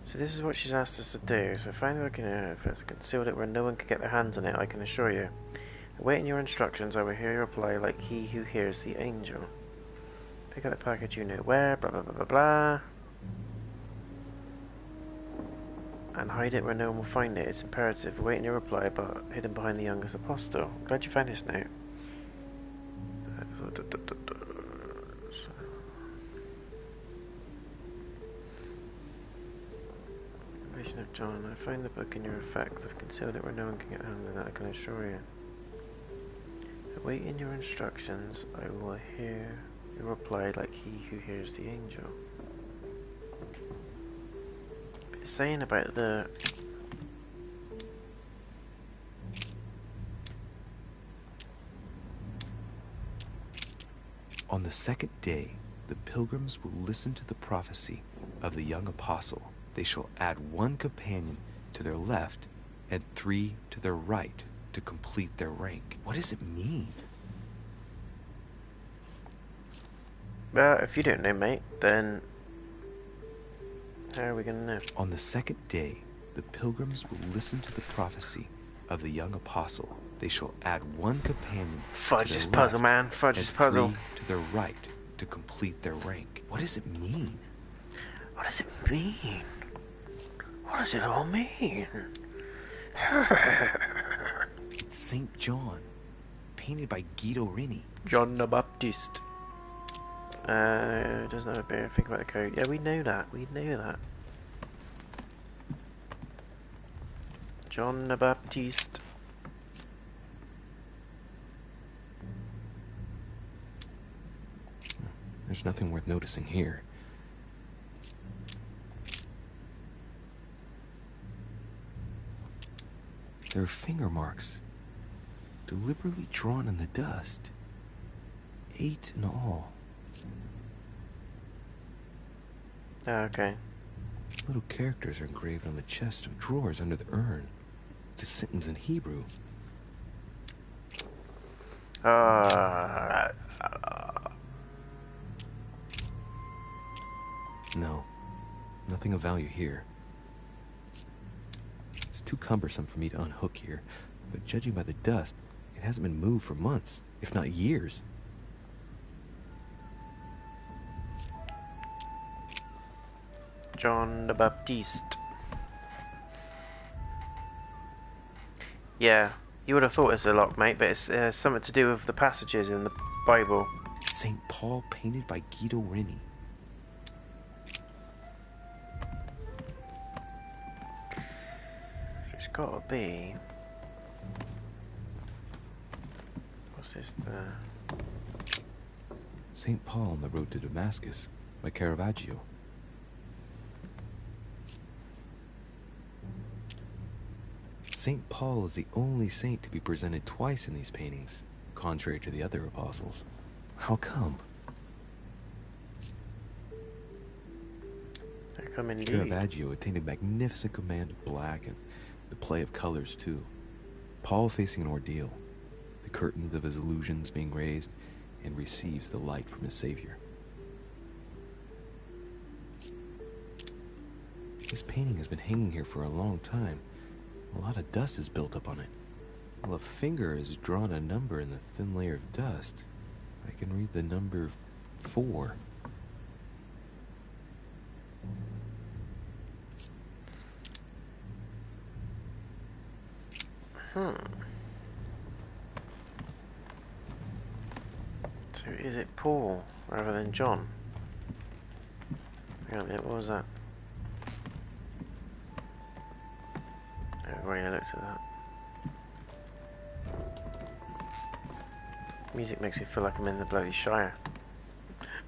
So this is what she's asked us to do. So find the looking earth, concealed it where no one can get their hands on it, I can assure you. Awaiting your instructions, I will hear your reply like he who hears the angel. Pick up the package you know where, blah blah blah blah blah. And hide it where no one will find it. It's imperative. Awaiting your reply, but hidden behind the youngest apostle. Glad you found this note. Revelation of John. I find the book in your effects. I've concealed it where no one can get hands on it, I can assure you. Awaiting your instructions, I will hear your reply like he who hears the angel. It's saying about the... On the second day, the pilgrims will listen to the prophecy of the young apostle. They shall add 1 companion to their left and 3 to their right to complete their rank. What does it mean? If you don't know, mate, then how are we going to know? On the second day, the pilgrims will listen to the prophecy of the young apostle. They shall add one companion Fudge to this their puzzle, left man. Fudge and this puzzle. 3 to their right to complete their rank. What does it mean? What does it mean? What does it all mean? It's St. John, painted by Guido Rini. John the Baptist. Doesn't have a bear. Think about the code. Yeah, we know that. We know that. John the Baptist. There's nothing worth noticing here. There are finger marks, deliberately drawn in the dust. 8 in all. Okay. Little characters are engraved on the chest of drawers under the urn. It's a sentence in Hebrew. No, nothing of value here. It's too cumbersome for me to unhook here, but judging by the dust, it hasn't been moved for months, if not years. John the Baptist. Yeah, you would have thought it's a lock, mate, but it's something to do with the passages in the Bible. St. Paul painted by Guido Rini. It's gotta be... What's this? St. Paul on the road to Damascus by Caravaggio. St. Paul is the only saint to be presented twice in these paintings, contrary to the other apostles. How come? How come indeed? Caravaggio attained a magnificent command of black and the play of colors too. Paul facing an ordeal, the curtains of his illusions being raised, and receives the light from his Savior. This painting has been hanging here for a long time. A lot of dust is built up on it. Well, a finger has drawn a number in the thin layer of dust. I can read the number 4. So is it Paul rather than John? Hang on a minute, what was that? I've already looked at that. Music makes me feel like I'm in the bloody Shire.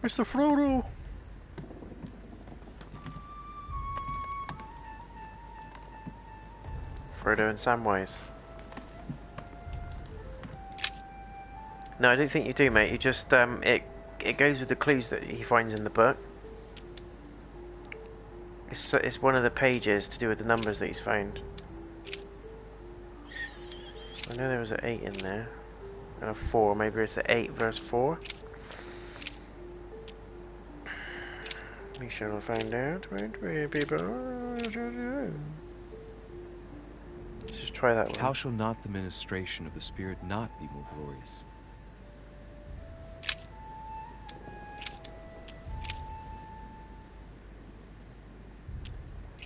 Mr. Frodo! Frodo and Samwise. No, I don't think you do, mate. You just, it goes with the clues that he finds in the book. It's one of the pages to do with the numbers that he's found. I know there was an 8 in there. And a 4. Maybe it's an 8 verse 4. We shall find out, won't we, people? Let's just try that one. How shall not the ministration of the Spirit not be more glorious?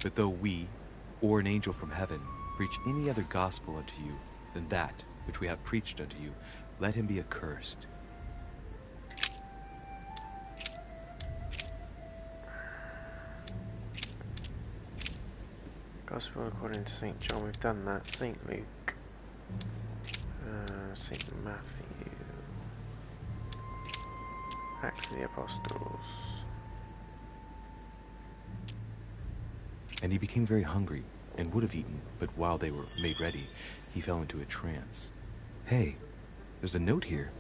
But though we, or an angel from heaven, preach any other gospel unto you than that which we have preached unto you, let him be accursed. Gospel according to St. John, we've done that. St. Luke. St. Matthew. Acts of the Apostles. And he became very hungry, and would have eaten, but while they were made ready, he fell into a trance. Hey, there's a note here.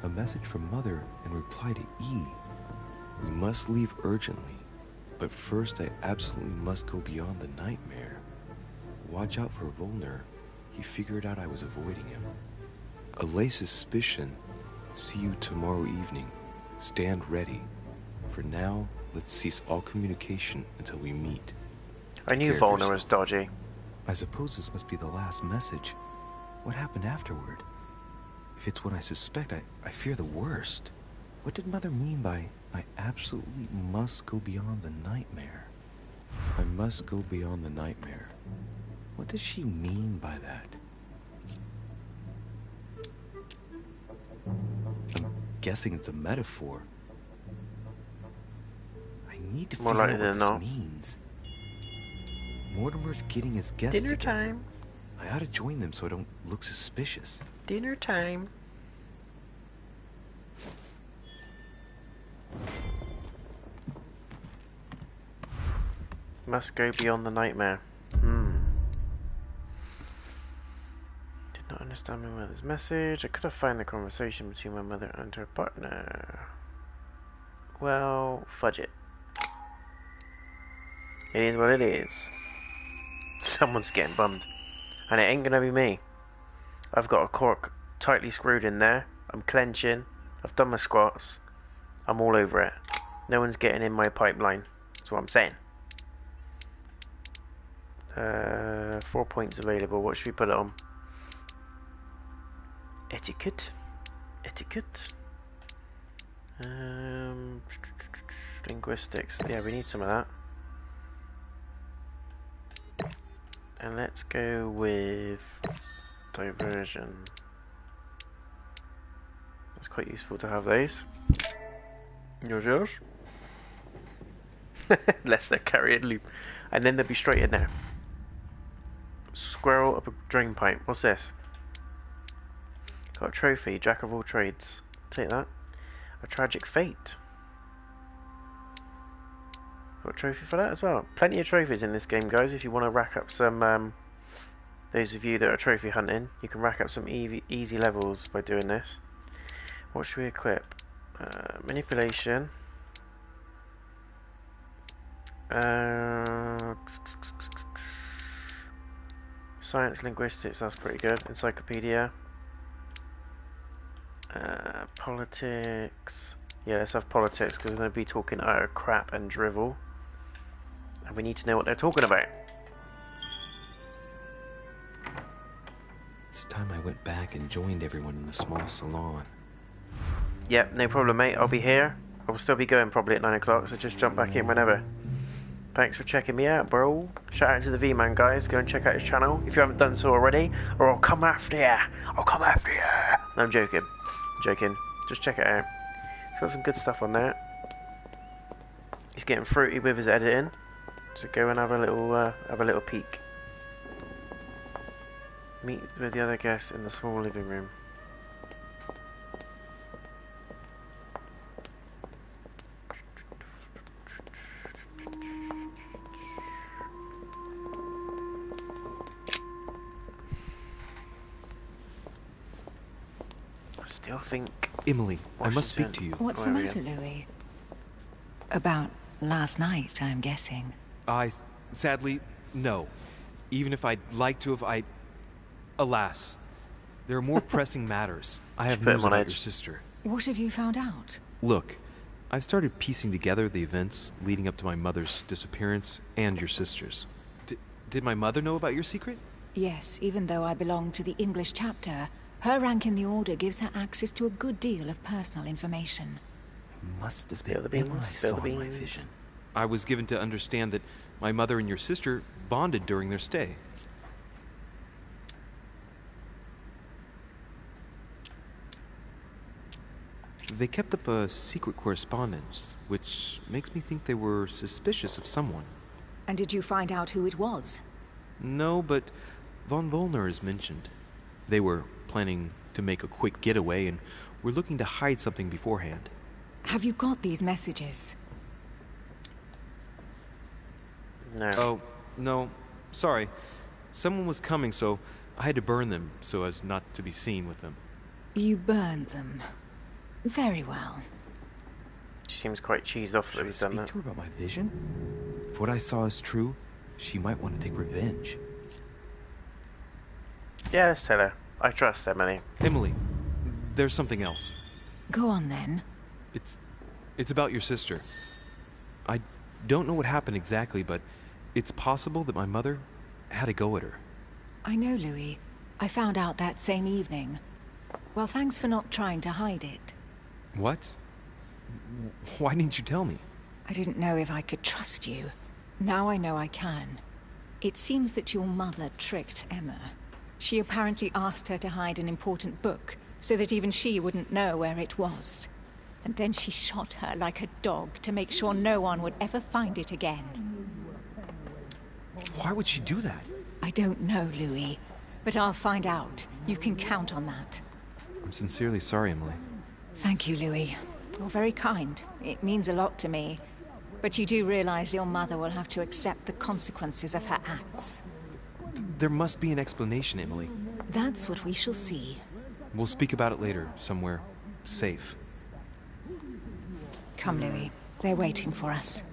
A message from Mother in reply to E. We must leave urgently, but first I absolutely must go beyond the nightmare. Watch out for Volner. He figured out I was avoiding him. Allay suspicion. See you tomorrow evening. stand ready. For now, let's cease all communication until we meet. I knew Volna was dodgy. I suppose this must be the last message. What happened afterward? If it's what I suspect, I fear the worst. What did Mother mean by, I absolutely must go beyond the nightmare? I must go beyond the nightmare. What does she mean by that? I'm guessing it's a metaphor. I need to figure out what this means. Mortimer's getting his guests Dinner together. time. I ought to join them so I don't look suspicious. Dinner time. Must go beyond the nightmare. Did not understand my mother's message. I could have found the conversation between my mother and her partner. Well, fudge it. It is what it is. Someone's getting bummed. And it ain't gonna be me. I've got a cork tightly screwed in there. I'm clenching. I've done my squats. I'm all over it. No one's getting in my pipeline. That's what I'm saying. 4 points available. What should we put it on? Etiquette. Etiquette. Linguistics. Yeah, we need some of that. And let's go with diversion. That's quite useful to have those. Yours. Less their carrier loop. And then they'll be straight in there. Squirrel up a drain pipe. What's this? Got a trophy, jack of all trades. Take that. A tragic fate. Got a trophy for that as well. Plenty of trophies in this game, guys. If you want to rack up some, those of you that are trophy hunting, you can rack up some easy levels by doing this. What should we equip? Manipulation. Science, linguistics, that's pretty good. Encyclopedia. Politics. Yeah, let's have politics because we're going to be talking utter crap and drivel. And we need to know what they're talking about. It's time I went back and joined everyone in the small salon. Yep, no problem, mate. I'll be here. I will still be going probably at 9 o'clock, so just jump back in whenever. Thanks for checking me out, bro. Shout out to the V-Man, guys. Go and check out his channel if you haven't done so already, or I'll come after you. I'll come after you. No, I'm joking. Just check it out. He's got some good stuff on there. He's getting fruity with his editing, so go and have a little peek. Meet with the other guests in the small living room. I still think... Emily, I must speak to you. What's the matter, Louis? About last night, I'm guessing. Sadly, no. Even if I'd like to have, alas, there are more pressing matters. I have news about your sister. What have you found out? Look, I've started piecing together the events leading up to my mother's disappearance and your sister's. Did my mother know about your secret? Yes, even though I belong to the English chapter, her rank in the Order gives her access to a good deal of personal information. Must have been what I saw in my vision. I was given to understand that my mother and your sister bonded during their stay. They kept up a secret correspondence, which makes me think they were suspicious of someone. And did you find out who it was? No, but von Vollner is mentioned. They were planning to make a quick getaway and were looking to hide something beforehand. Have you got these messages? No. Oh, no. Sorry. Someone was coming, so I had to burn them so as not to be seen with them. You burned them. Very well. She seems quite cheesed off that he's done that. Speak to her about my vision? If what I saw is true, she might want to take revenge. Yeah, let's tell her. I trust Emily. Emily, there's something else. Go on then. It's about your sister. I don't know what happened exactly, but it's possible that my mother had a go at her. I know, Louis. I found out that same evening. Well, thanks for not trying to hide it. What? Why didn't you tell me? I didn't know if I could trust you. Now I know I can. It seems that your mother tricked Emma. She apparently asked her to hide an important book, so that even she wouldn't know where it was. And then she shot her like a dog to make sure no one would ever find it again. Why would she do that? I don't know, Louis. But I'll find out. You can count on that. I'm sincerely sorry, Emily. Thank you, Louis. You're very kind. It means a lot to me. But you do realize your mother will have to accept the consequences of her acts. There must be an explanation, Emily. That's what we shall see. We'll speak about it later, somewhere safe. Come, Louis. They're waiting for us.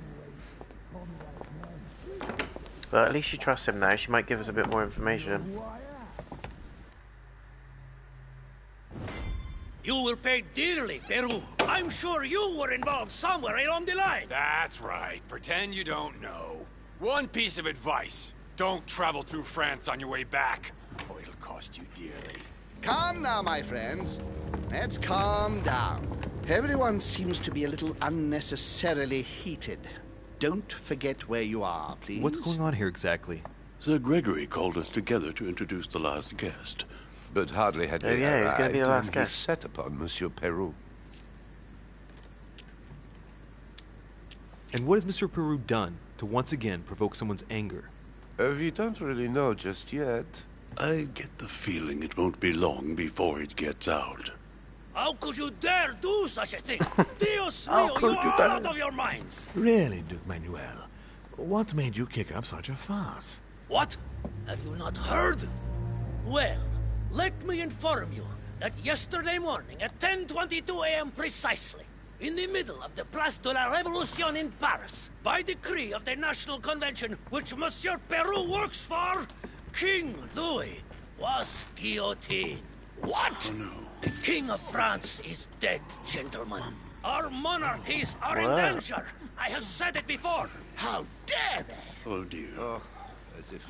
Well, at least she trusts him now. She might give us a bit more information. You will pay dearly, Peru. I'm sure you were involved somewhere along the line. That's right. Pretend you don't know. One piece of advice. Don't travel through France on your way back, or it'll cost you dearly. Calm now, my friends. Let's calm down. Everyone seems to be a little unnecessarily heated. Don't forget where you are, please. What's going on here exactly? Sir Gregory called us together to introduce the last guest. But hardly had they yeah, he's going to be the last arrived when he guest. set upon Monsieur Peru. And what has Mr. Peru done to once again provoke someone's anger? We don't really know just yet. I get the feeling it won't be long before it gets out. How could you dare do such a thing? Dios How mío, could you you are dare? out of your minds. Really, Duke Manuel? What made you kick up such a fuss? What? Have you not heard? Well, let me inform you that yesterday morning at 10:22 a.m. precisely, in the middle of the Place de la Révolution in Paris, by decree of the National Convention which Monsieur Peru works for, King Louis was guillotined. What? Oh, no. The King of France is dead, gentlemen. Our monarchies are in Wow. danger. I have said it before. How dare they? Oh, dear. Oh, as if...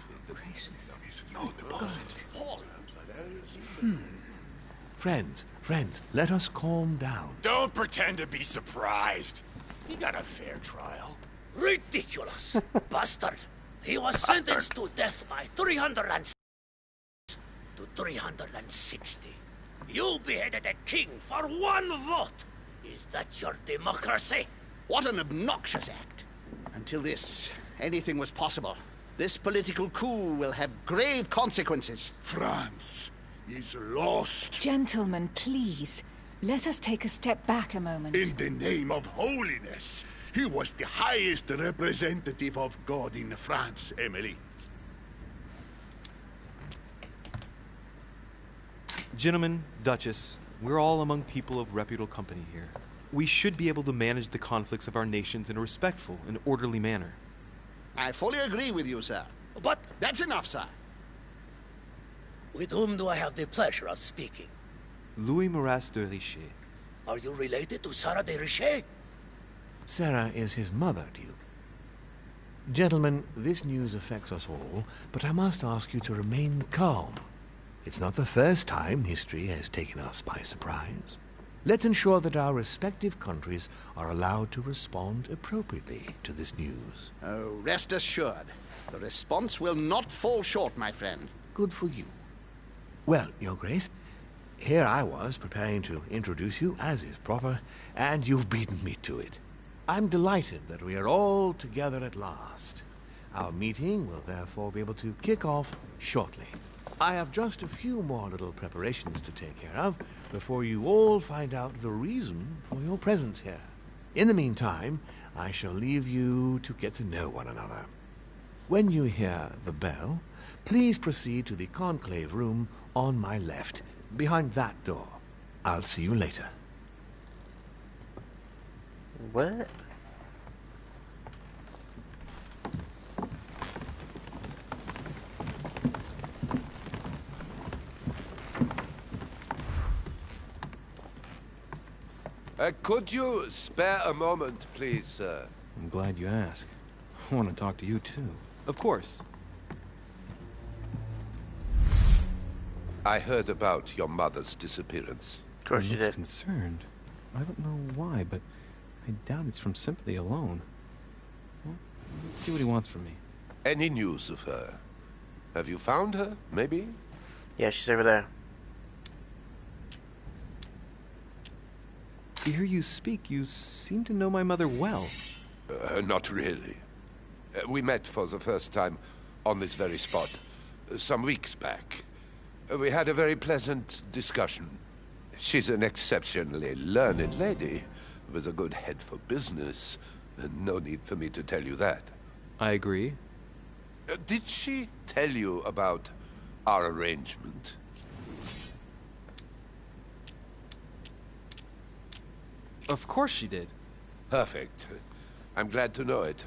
Friends, let us calm down. Don't pretend to be surprised. He got a fair trial. Ridiculous. Bastard. He was sentenced to death by 360. You beheaded a king for one vote. Is that your democracy? What an obnoxious act. Until this, anything was possible. This political coup will have grave consequences. France is lost. Gentlemen, please. Let us take a step back a moment. In the name of holiness. He was the highest representative of God in France, Emily. Gentlemen, Duchess, we're all among people of reputable company here. We should be able to manage the conflicts of our nations in a respectful and orderly manner. I fully agree with you, sir. But that's enough, sir. With whom do I have the pleasure of speaking? Louis Maras de Richet. Are you related to Sarah de Richet? Sarah is his mother, Duke. Gentlemen, this news affects us all, but I must ask you to remain calm. It's not the first time history has taken us by surprise. Let's ensure that our respective countries are allowed to respond appropriately to this news. Oh, rest assured. The response will not fall short, my friend. Good for you. Well, Your Grace, here I was preparing to introduce you, as is proper, and you've beaten me to it. I'm delighted that we are all together at last. Our meeting will therefore be able to kick off shortly. I have just a few more little preparations to take care of before you all find out the reason for your presence here. In the meantime, I shall leave you to get to know one another. When you hear the bell, please proceed to the conclave room on my left, behind that door. I'll see you later. What? Could you spare a moment, please, sir? I'm glad you asked. I want to talk to you, too. Of course. I heard about your mother's disappearance. Of course you did. Concerned. I don't know why, but I doubt it's from sympathy alone. Well, let's see what he wants from me. Any news of her? Have you found her, maybe? Yeah, she's over there. To hear you speak, you seem to know my mother well. Not really. We met for the first time on this very spot, some weeks back. We had a very pleasant discussion. She's an exceptionally learned lady, with a good head for business, and no need for me to tell you that. I agree. Did she tell you about our arrangement? Of course she did. Perfect. I'm glad to know it.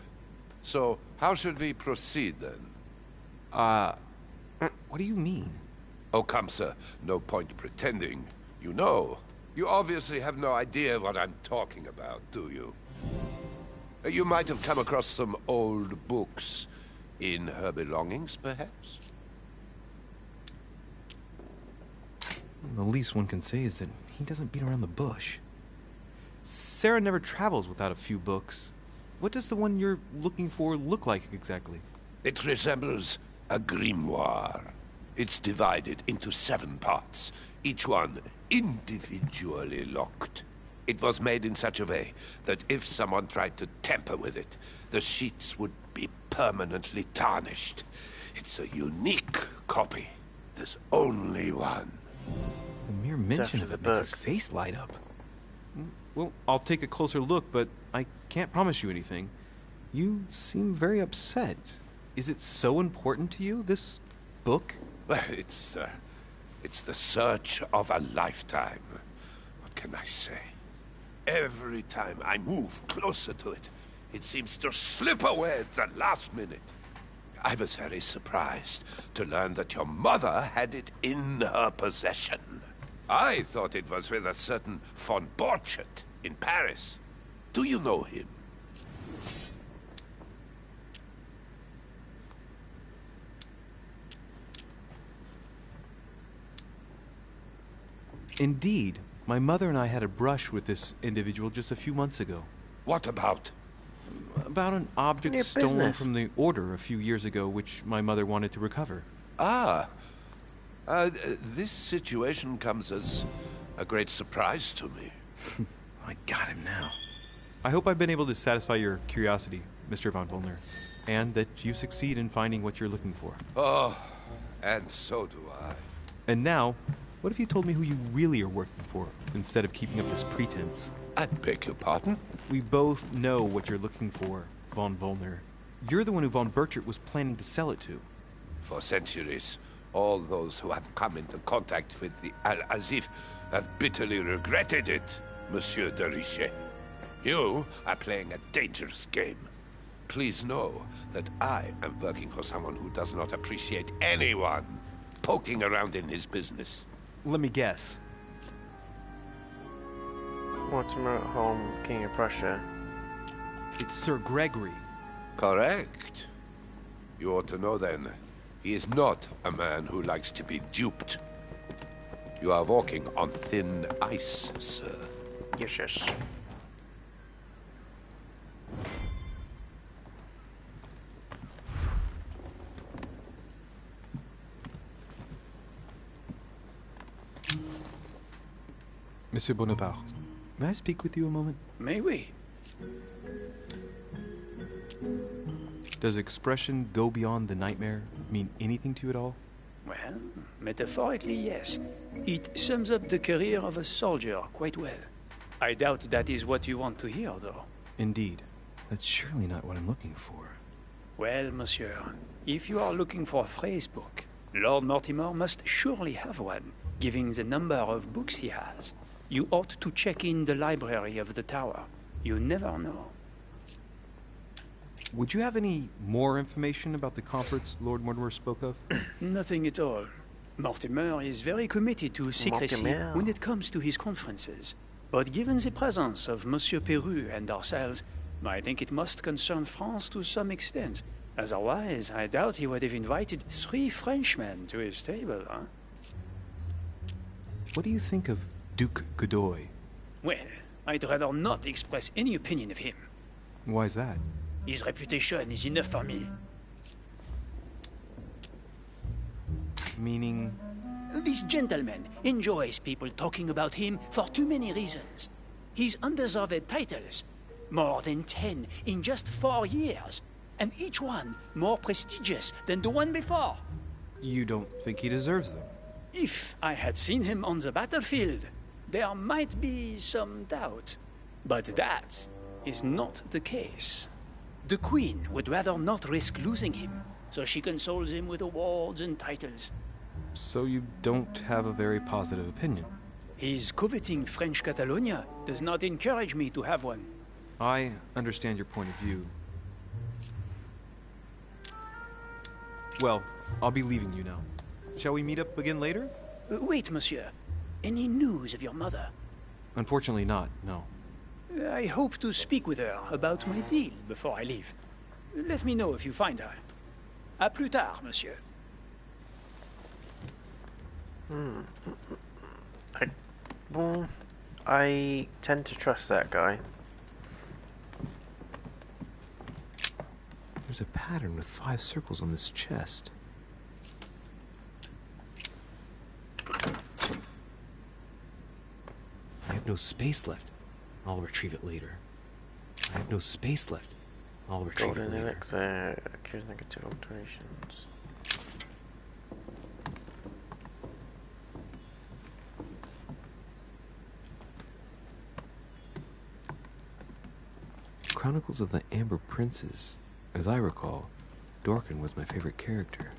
So, how should we proceed, then? What do you mean? Oh, come, sir. No point pretending. You know. You obviously have no idea what I'm talking about, do you? You might have come across some old books in her belongings, perhaps? The least one can say is that he doesn't beat around the bush. Sarah never travels without a few books. What does the one you're looking for look like exactly? It resembles a grimoire. It's divided into 7 parts, each one individually locked. It was made in such a way that if someone tried to tamper with it, the sheets would be permanently tarnished. It's a unique copy. There's only one. The mere mention of it makes his face light up. Well, I'll take a closer look, but I can't promise you anything. You seem very upset. Is it so important to you, this book? Well, it's the search of a lifetime. What can I say? Every time I move closer to it, it seems to slip away at the last minute. I was very surprised to learn that your mother had it in her possession. I thought it was with a certain von Borchardt in Paris. Do you know him? Indeed. My mother and I had a brush with this individual just a few months ago. What about? About an object stolen from the Order a few years ago, which my mother wanted to recover. This situation comes as a great surprise to me. I got him now. I hope I've been able to satisfy your curiosity, Mr. von Volner, and that you succeed in finding what you're looking for. Oh, and so do I. And now, what if you told me who you really are working for, instead of keeping up this pretense? I beg your pardon? We both know what you're looking for, von Volner. You're the one who von Borchardt was planning to sell it to. For centuries, all those who have come into contact with the Al-Azif have bitterly regretted it, Monsieur de Richet. You are playing a dangerous game. Please know that I am working for someone who does not appreciate anyone poking around in his business. Let me guess. Mortimer Home, King of Prussia. It's Sir Gregory. Correct. You ought to know then. He is not a man who likes to be duped. You are walking on thin ice, sir. Yes, yes. Monsieur Bonaparte, may I speak with you a moment? May we? Does expression "go beyond the nightmare" mean anything to you at all? Well, metaphorically, yes. It sums up the career of a soldier quite well. I doubt that is what you want to hear, though. Indeed. That's surely not what I'm looking for. Well, monsieur, if you are looking for a phrase book, Lord Mortimer must surely have one, given the number of books he has. You ought to check in the library of the tower. You never know. Would you have any more information about the conference Lord Mortimer spoke of? Nothing at all. Mortimer is very committed to secrecy Mortimer. when it comes to his conferences. But given the presence of Monsieur Peru and ourselves, I think it must concern France to some extent. Otherwise, I doubt he would have invited 3 Frenchmen to his table, huh? What do you think of Duke Godoy? Well, I'd rather not express any opinion of him. Why's that? His reputation is enough for me. Meaning? This gentleman enjoys people talking about him for too many reasons. His undeserved titles, more than 10 in just 4 years, and each one more prestigious than the one before. You don't think he deserves them? If I had seen him on the battlefield, there might be some doubt. But that is not the case. The Queen would rather not risk losing him, so she consoles him with awards and titles. So you don't have a very positive opinion? His coveting French Catalonia does not encourage me to have one. I understand your point of view. Well, I'll be leaving you now. Shall we meet up again later? Wait, monsieur. Any news of your mother? Unfortunately not, no. I hope to speak with her about my deal before I leave. Let me know if you find her. À plus tard, monsieur. I tend to trust that guy. There's a pattern with 5 circles on this chest. I have no space left. I'll retrieve it later. I have no space left. I'll retrieve it later. Cures negative alterations. Chronicles of the Amber Princes. As I recall, Dorkin was my favorite character.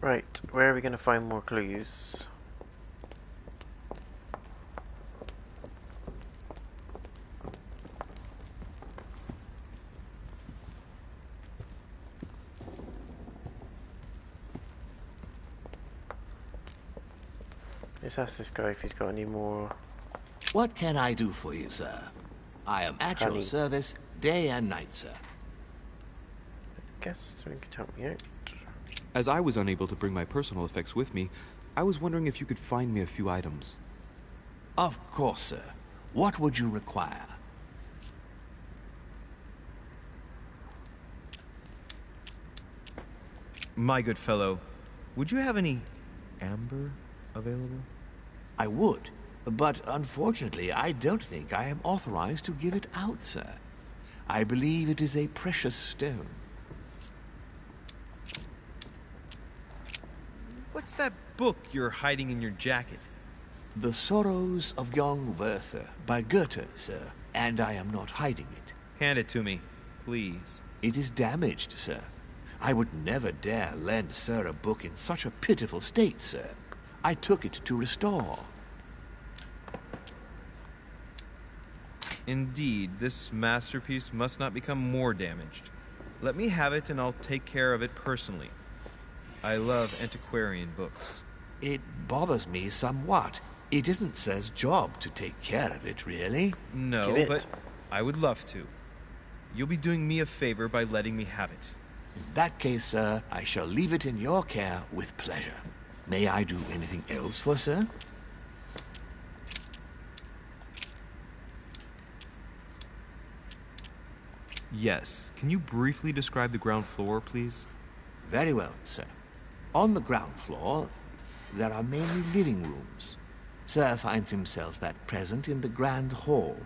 Right, where are we going to find more clues? Let's ask this guy if he's got any more. What can I do for you, sir? I am at your service day and night, sir. I guess someone could help me out. As I was unable to bring my personal effects with me, I was wondering if you could find me a few items. Of course, sir. What would you require? My good fellow, would you have any amber available? I would, but unfortunately I don't think I am authorized to give it out, sir. I believe it is a precious stone. What's that book you're hiding in your jacket? The Sorrows of Young Werther by Goethe, sir, and I am not hiding it. Hand it to me, please. It is damaged, sir. I would never dare lend sir a book in such a pitiful state, sir. I took it to restore. Indeed, this masterpiece must not become more damaged. Let me have it and I'll take care of it personally. I love antiquarian books. It bothers me somewhat. It isn't sir's job to take care of it, really. No, but I would love to. You'll be doing me a favor by letting me have it. In that case, sir, I shall leave it in your care with pleasure. May I do anything else for sir? Yes. Can you briefly describe the ground floor, please? Very well, sir. On the ground floor, there are mainly living rooms. Sir finds himself at present in the Grand Hall.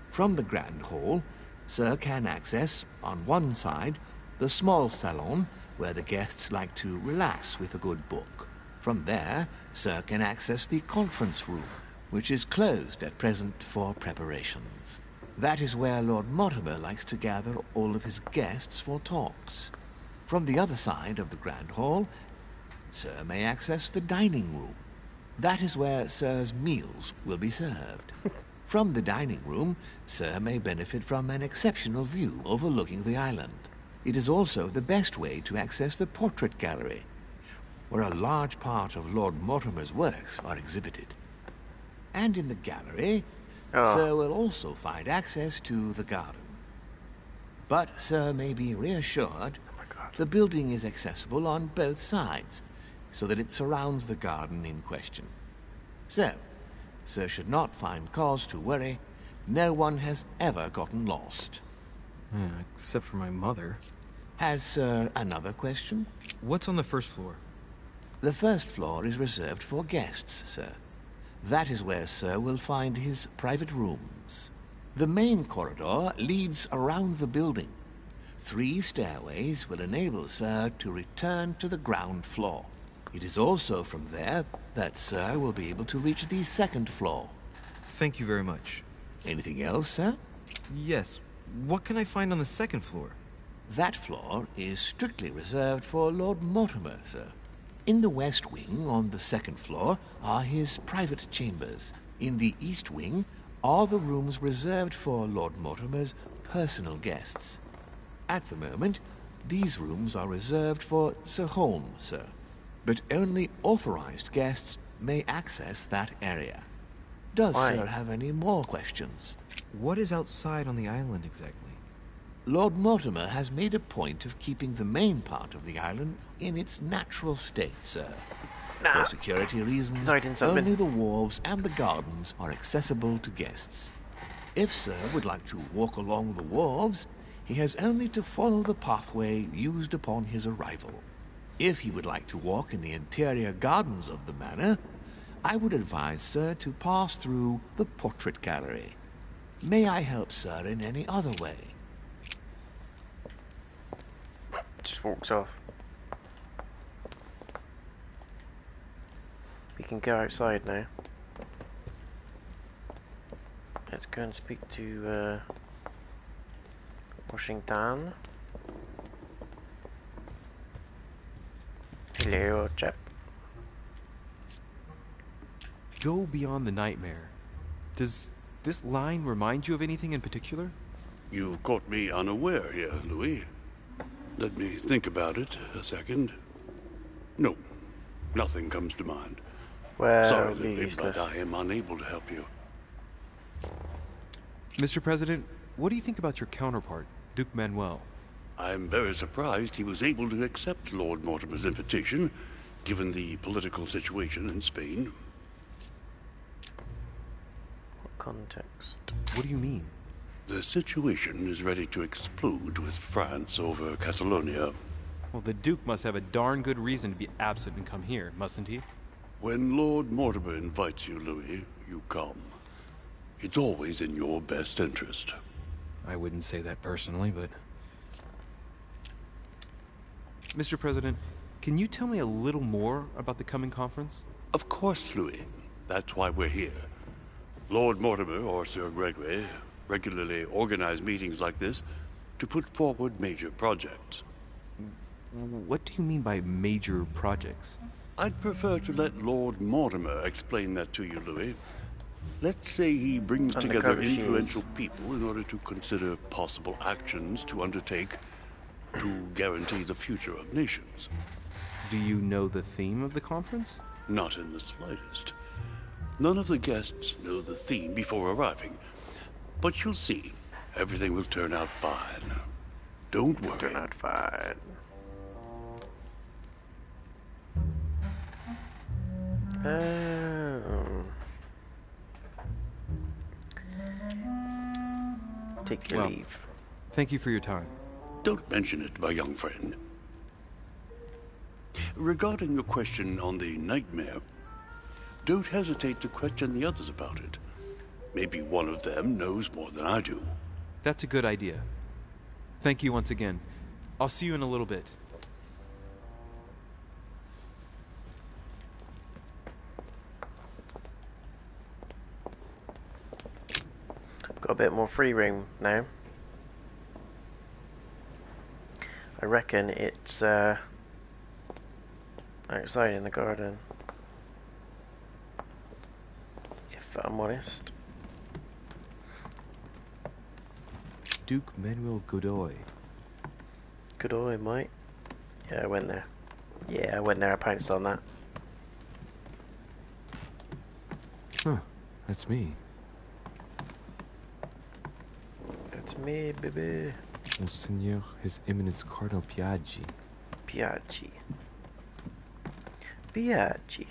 From the Grand Hall, Sir can access, on one side, the small salon, where the guests like to relax with a good book. From there, Sir can access the conference room, which is closed at present for preparations. That is where Lord Mortimer likes to gather all of his guests for talks. From the other side of the Grand Hall, Sir may access the dining room. That is where Sir's meals will be served. From the dining room, Sir may benefit from an exceptional view overlooking the island. It is also the best way to access the portrait gallery, where a large part of Lord Mortimer's works are exhibited. And in the gallery, Sir will also find access to the garden. But Sir may be reassured the building is accessible on both sides, so that it surrounds the garden in question. So, Sir should not find cause to worry. No one has ever gotten lost. Except for my mother. Has Sir another question? What's on the first floor? The first floor is reserved for guests, Sir. That is where Sir will find his private rooms. The main corridor leads around the building. 3 stairways will enable Sir to return to the ground floor. It is also from there that Sir will be able to reach the second floor. Thank you very much. Anything else, Sir? Yes. What can I find on the second floor? That floor is strictly reserved for Lord Mortimer, Sir. In the west wing, on the second floor, are his private chambers. In the east wing are the rooms reserved for Lord Mortimer's personal guests. At the moment, these rooms are reserved for Sir Holmes, Sir. But only authorized guests may access that area. Does Sir have any more questions? What is outside on the island exactly? Lord Mortimer has made a point of keeping the main part of the island in its natural state, Sir. For security reasons, only the wharves and the gardens are accessible to guests. If Sir would like to walk along the wharves, he has only to follow the pathway used upon his arrival. If he would like to walk in the interior gardens of the manor, I would advise Sir to pass through the portrait gallery. May I help Sir in any other way? Just walks off. We can go outside now. Let's go and speak to Washington. Hello, chap. Go beyond the nightmare. Does this line remind you of anything in particular? You've caught me unaware here, Louis. Let me think about it a second. No, nothing comes to mind. Well, sorry, Lily, but I am unable to help you. Mr. President, what do you think about your counterpart, Duke Manuel? I'm very surprised he was able to accept Lord Mortimer's invitation, given the political situation in Spain. What context? What do you mean? The situation is ready to explode with France over Catalonia. Well, the Duke must have a darn good reason to be absent and come here, mustn't he? When Lord Mortimer invites you, Louis, you come. It's always in your best interest. I wouldn't say that personally, but... Mr. President, can you tell me a little more about the coming conference? Of course, Louis. That's why we're here. Lord Mortimer or Sir Gregory regularly organize meetings like this to put forward major projects. What do you mean by major projects? I'd prefer to let Lord Mortimer explain that to you, Louis. Let's say he brings together influential people in order to consider possible actions to undertake to guarantee the future of nations. Do you know the theme of the conference? Not in the slightest. None of the guests know the theme before arriving. But you'll see, everything will turn out fine. Don't worry. Turn out fine. Take your leave. Thank you for your time. Don't mention it, my young friend. Regarding your question on the nightmare, don't hesitate to question the others about it. Maybe one of them knows more than I do. That's a good idea. Thank you once again. I'll see you in a little bit. got a bit more free room now. I reckon it's outside in the garden, if I'm honest. Duke Manuel Godoy. Godoy, mate. Yeah, I went there. Yeah, I went there. I pounced on that. Huh, that's me. That's me, baby. Monseigneur, His Eminence Cardinal Piaggi. Piaggi. Piaggi.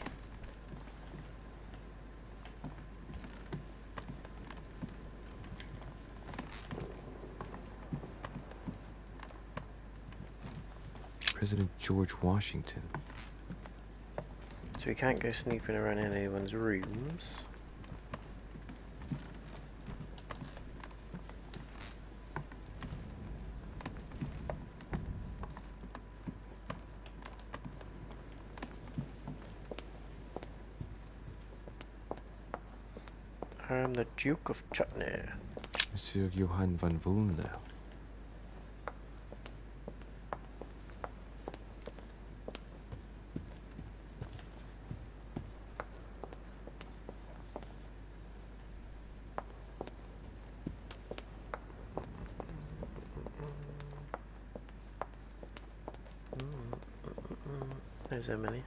President George Washington. So we can't go snooping around in anyone's rooms. I'm the Duke of Chutney. Monsieur Johann van Vulner. There's Emily.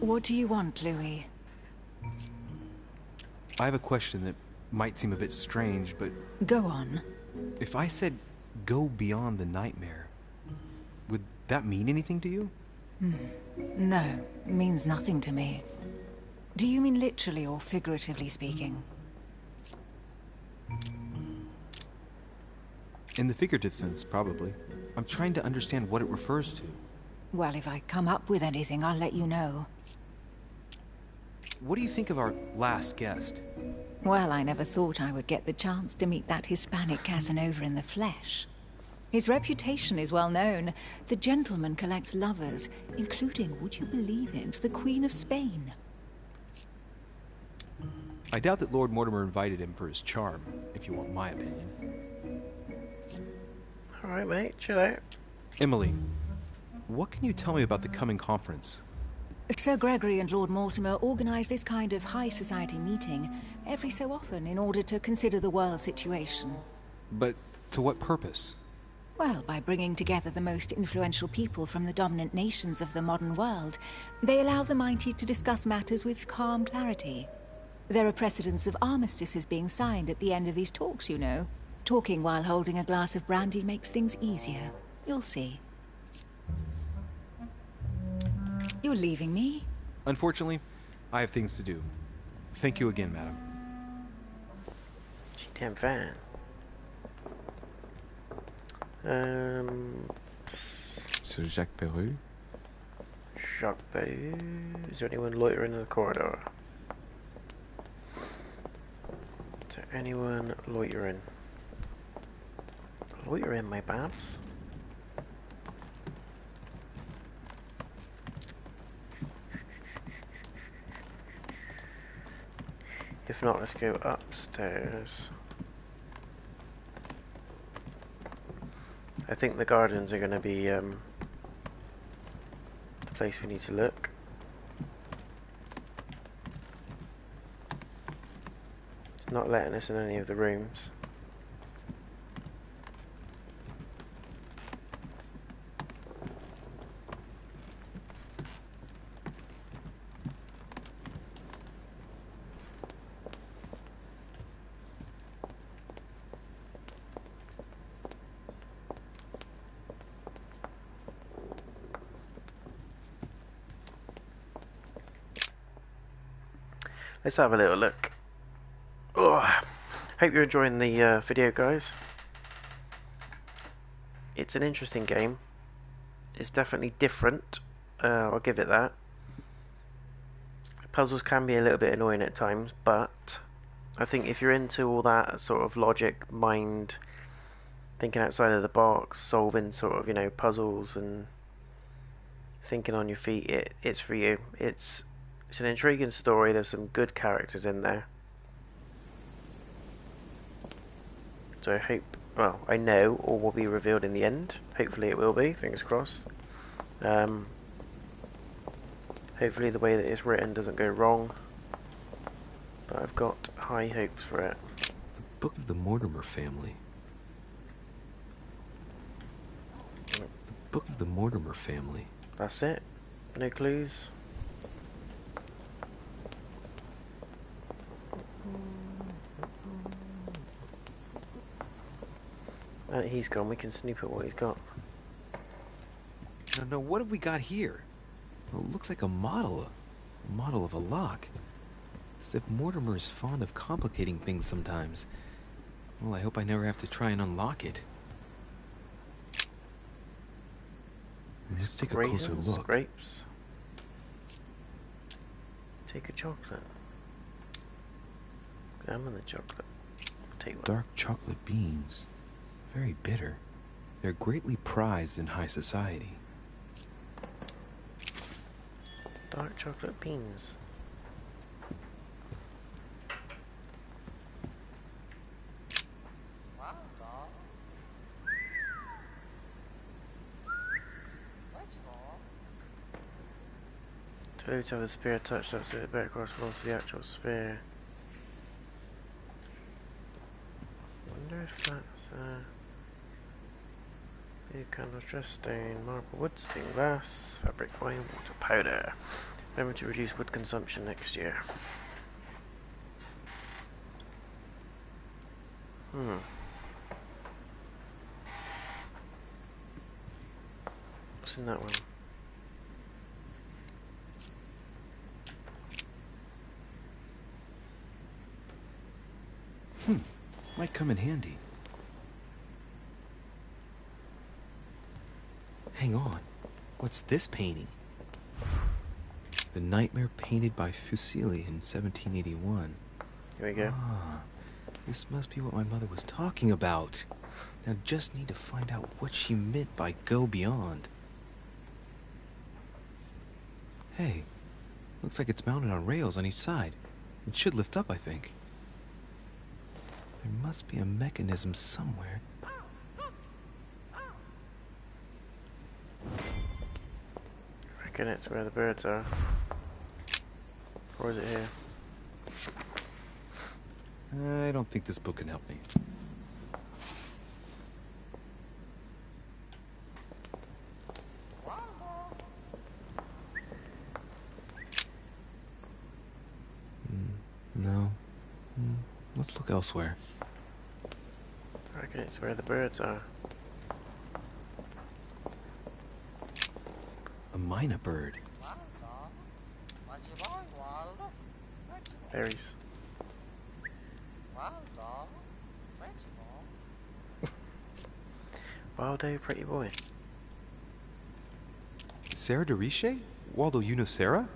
What do you want, Louis? I have a question that might seem a bit strange, but... Go on. If I said go beyond the nightmare, would that mean anything to you? No, means nothing to me. Do you mean literally or figuratively speaking? In the figurative sense, probably. I'm trying to understand what it refers to. Well, if I come up with anything, I'll let you know. What do you think of our last guest? Well, I never thought I would get the chance to meet that Hispanic Casanova in the flesh. His reputation is well known. The gentleman collects lovers, including, would you believe it, the Queen of Spain. I doubt that Lord Mortimer invited him for his charm, if you want my opinion. Alright, mate, chill out. Emily, what can you tell me about the coming conference? Sir Gregory and Lord Mortimer organize this kind of high society meeting every so often in order to consider the world situation. But to what purpose? Well, by bringing together the most influential people from the dominant nations of the modern world, they allow the mighty to discuss matters with calm clarity. There are precedents of armistices being signed at the end of these talks, you know. Talking while holding a glass of brandy makes things easier. You'll see. You're leaving me? Unfortunately, I have things to do. Thank you again, madam. She damn fine. Sir Jacques Peru. Jacques Peru. Is there anyone loitering in the corridor? Is there anyone loitering? Loitering, my babs? If not, let's go upstairs. I think the gardens are going to be the place we need to look. It's not letting us in any of the rooms. Let's have a little look. Oh, hope you're enjoying the video, guys. It's an interesting game. It's definitely different. I'll give it that. Puzzles can be a little bit annoying at times, but I think if you're into all that sort of logic, mind, thinking outside of the box, solving sort of, you know, puzzles and thinking on your feet, it's for you. It's an intriguing story. There's some good characters in there. which I hope, well, I know or will be revealed in the end. Hopefully it will be, fingers crossed. Hopefully the way that it's written doesn't go wrong. But I've got high hopes for it. The Book of the Mortimer Family. The Book of the Mortimer Family. That's it? No clues? He's gone. We can snoop at what he's got. No, what have we got here? Well, it looks like a model of a lock. As if Mortimer is fond of complicating things sometimes. Well, I hope I never have to try and unlock it. Let's take a closer look. Grapes. Take a chocolate. Examine the chocolate. Take one. Dark chocolate beans. Very bitter. They're greatly prized in high society. Dark chocolate beans. To have the spear touched up so it better corresponds to the actual spear. Wonder if that's big candles, dress stone, marble, wood, stained glass, fabric, wine, water, powder. Remember to reduce wood consumption next year. What's in that one? Might come in handy. Hang on. What's this painting? The Nightmare painted by Fuseli in 1781. Here we go. Ah, this must be what my mother was talking about. Now just need to find out what she meant by go beyond. Hey, looks like it's mounted on rails on each side. It should lift up, I think. There must be a mechanism somewhere. I reckon it's where the birds are. Or is it here? I don't think this book can help me. No. Let's look elsewhere. I reckon it's where the birds are. A mynah bird. Berries. Waldo, pretty boy. Sarah Deriche? Waldo, you know Sarah?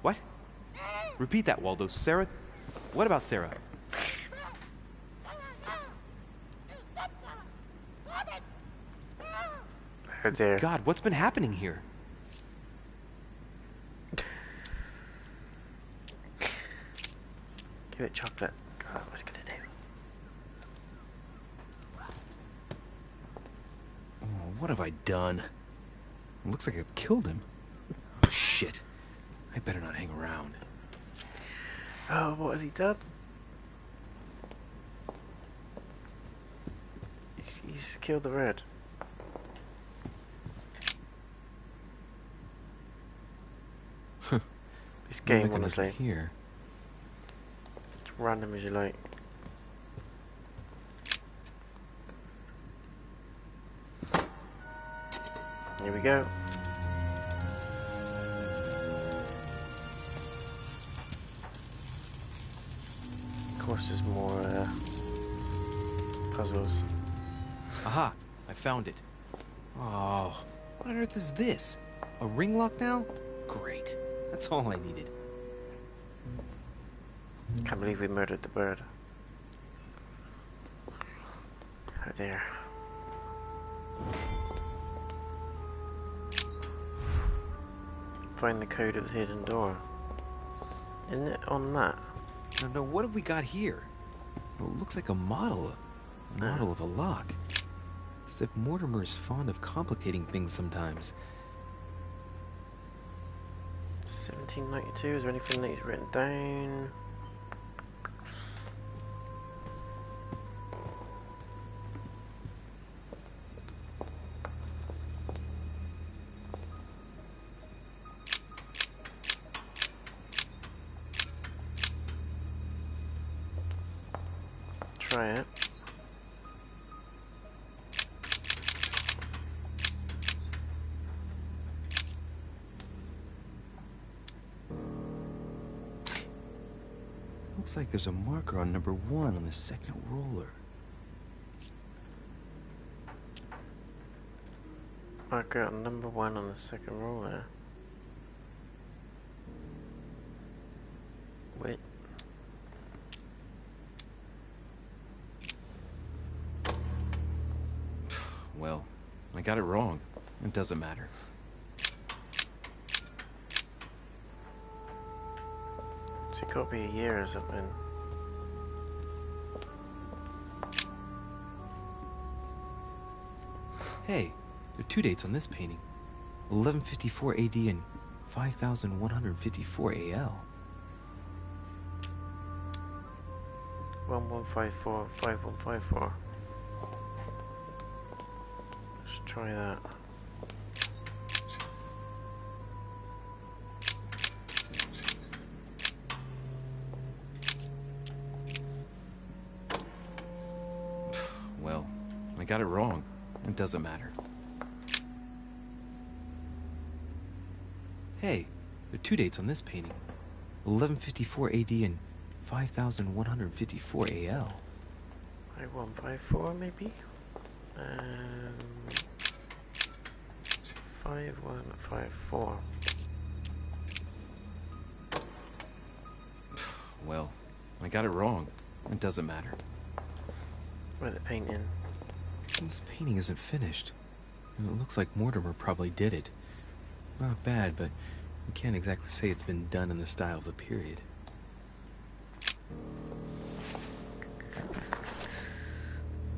What? Repeat that, Waldo. Sarah? What about Sarah? Oh dear. God, what's been happening here? Give it chocolate. God, what's it gonna do? Oh, what have I done? It looks like I've killed him. Oh, shit. I better not hang around. Oh, what has he done? He's killed the bird. This game, honestly. Here. It's random as you like. Here we go. Of course, there's more puzzles. Aha! I found it. Oh, what on earth is this? A ring lock now? Great. That's all I needed. Can't believe we murdered the bird. Oh dear. Find the code of the hidden door. Isn't it on that? No, what have we got here? Well, it looks like a model. A model of a lock. It's as if Mortimer is fond of complicating things sometimes. 1792, is there anything that he's written down? Try it. Looks like there's a marker on number 1 on the second roller. Marker on number 1 on the second roller. Wait. Well, I got it wrong. It doesn't matter. So it could be a year or something. Hey, there are 2 dates on this painting. 1154 AD and 5154 AL. 1154, 5154. Let's try that. Well, I got it wrong. It doesn't matter. Hey, there are 2 dates on this painting. 1154 AD and 5154 AL. 5154 maybe? 5154. Well, I got it wrong. It doesn't matter. Where's the painting? This painting isn't finished. And it looks like Mortimer probably did it. Not bad, but we can't exactly say it's been done in the style of the period.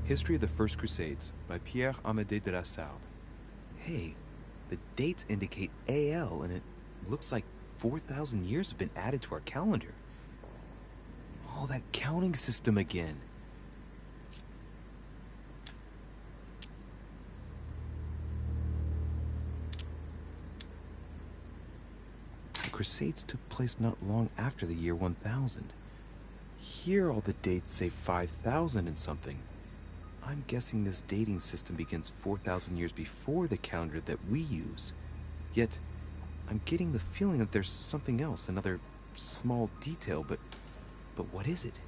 History of the First Crusades by Pierre Amédée de la Sarde. Hey, the dates indicate AL, and it looks like 4,000 years have been added to our calendar. Oh, that counting system again. The Crusades took place not long after the year 1000. Here all the dates say 5,000 and something. I'm guessing this dating system begins 4,000 years before the calendar that we use. Yet, I'm getting the feeling that there's something else, another small detail, but what is it?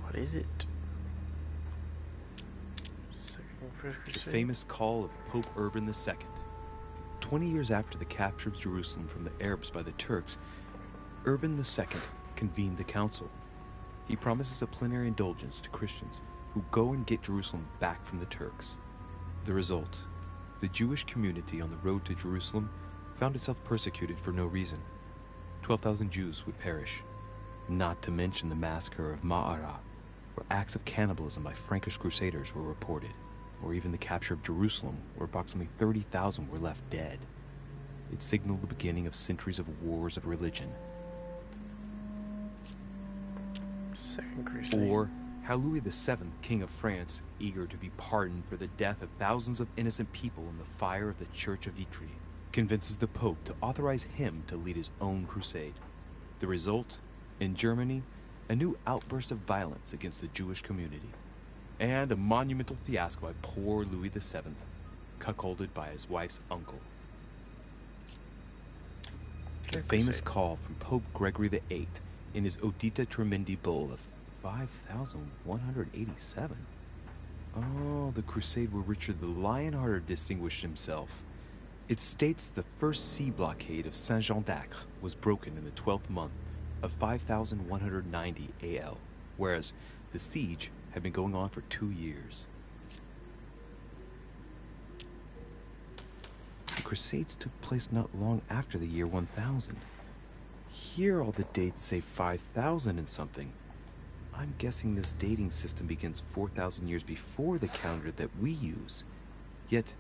What is it? The famous call of Pope Urban II. 20 years after the capture of Jerusalem from the Arabs by the Turks, Urban II convened the council. He promises a plenary indulgence to Christians who go and get Jerusalem back from the Turks. The result, the Jewish community on the road to Jerusalem found itself persecuted for no reason. 12,000 Jews would perish, not to mention the massacre of Ma'ara, where acts of cannibalism by Frankish crusaders were reported, or even the capture of Jerusalem, where approximately 30,000 were left dead. It signaled the beginning of centuries of wars of religion. Second Crusade. Or how Louis VII, King of France, eager to be pardoned for the death of thousands of innocent people in the fire of the Church of Vitry, convinces the Pope to authorize him to lead his own crusade. The result, in Germany, a new outburst of violence against the Jewish community, and a monumental fiasco by poor Louis VII, cuckolded by his wife's uncle. The famous call from Pope Gregory VIII in his Audita Tremendi Bull of 5,187. Oh, the crusade where Richard the Lionhearted distinguished himself. It states the first sea blockade of Saint-Jean d'Acre was broken in the 12th month of 5,190 AL, whereas the siege had been going on for 2 years. The Crusades took place not long after the year 1000. Here all the dates say 5,000 and something. I'm guessing this dating system begins 4,000 years before the calendar that we use. Yet,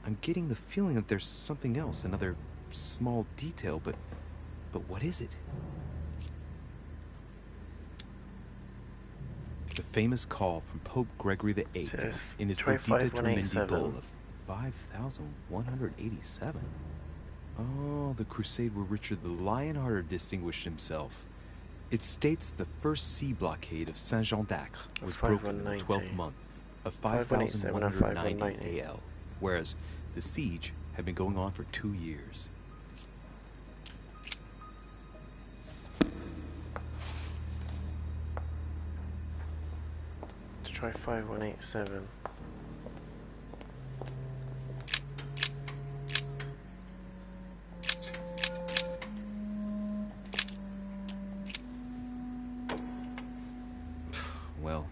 I'm getting the feeling that there's something else, another small detail, but what is it? The famous call from Pope Gregory VIII in his Edita Tremendi Bull of 5,187. Oh, the crusade where Richard the Lionhearted distinguished himself. It states the first sea blockade of Saint-Jean d'Acre was broken in the 12th month of 5,190 AL, whereas the siege had been going on for 2 years. Let's try 5187. Well,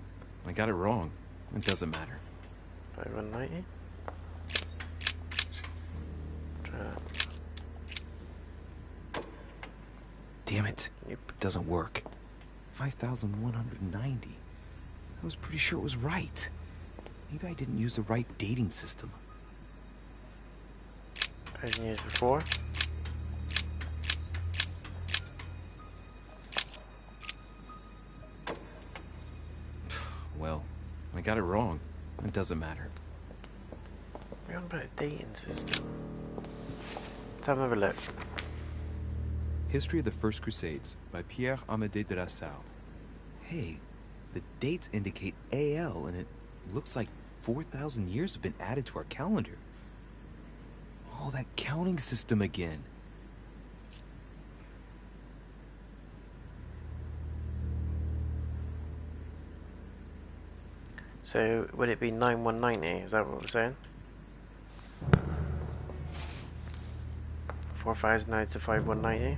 I got it wrong. It doesn't matter. 5190. Damn it. Yep. It doesn't work. 5,190. I was pretty sure it was right. Maybe I didn't use the right dating system. 1,000 years before. Well, I got it wrong. It doesn't matter. We're on about a dating system. Let's have another look. History of the First Crusades by Pierre-Amédée de la Salle. Hey, the dates indicate AL, and it looks like 4,000 years have been added to our calendar. Oh, that counting system again. So, would it be 9190? Is that what we're saying? 4,000 to 5,190?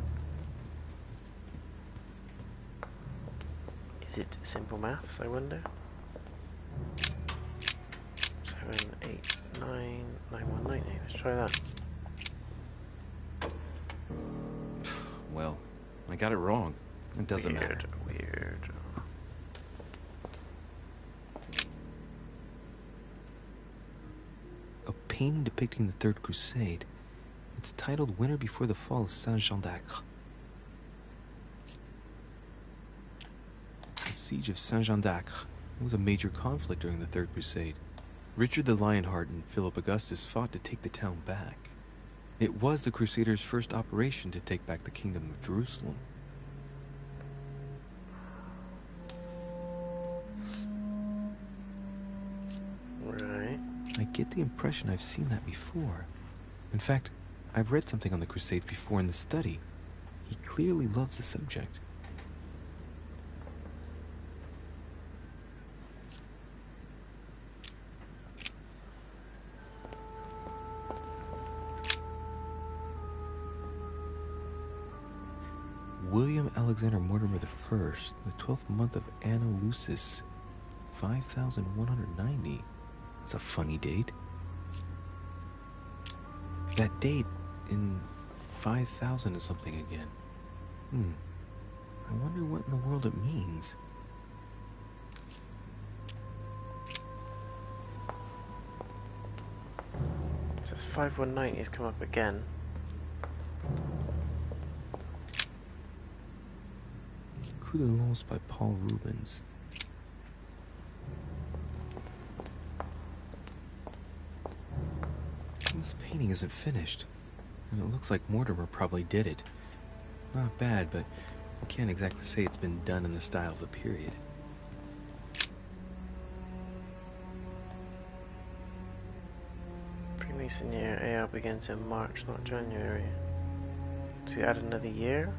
Is it simple maths, I wonder? 7, 8, 9, 9190. Let's try that. Well, I got it wrong. It doesn't matter. Weird. A painting depicting the Third Crusade. It's titled Winter Before the Fall of Saint-Jean d'Acre. The Siege of Saint-Jean d'Acre was a major conflict during the Third Crusade. Richard the Lionhearted and Philip Augustus fought to take the town back. It was the Crusaders' first operation to take back the Kingdom of Jerusalem. Right. I get the impression I've seen that before. In fact, I've read something on the Crusades before in the study. He clearly loves the subject. William Alexander Mortimer I, the 12th month of Anno Lucis, 5,190. That's a funny date. That date in 5,000 is something again. I wonder what in the world it means. It says 5,190 has come up again. Coup de Lance by Paul Rubens. This painting isn't finished, and it looks like Mortimer probably did it. Not bad, but you can't exactly say it's been done in the style of the period. Freemason year AL begins in March, not January. So you add another year?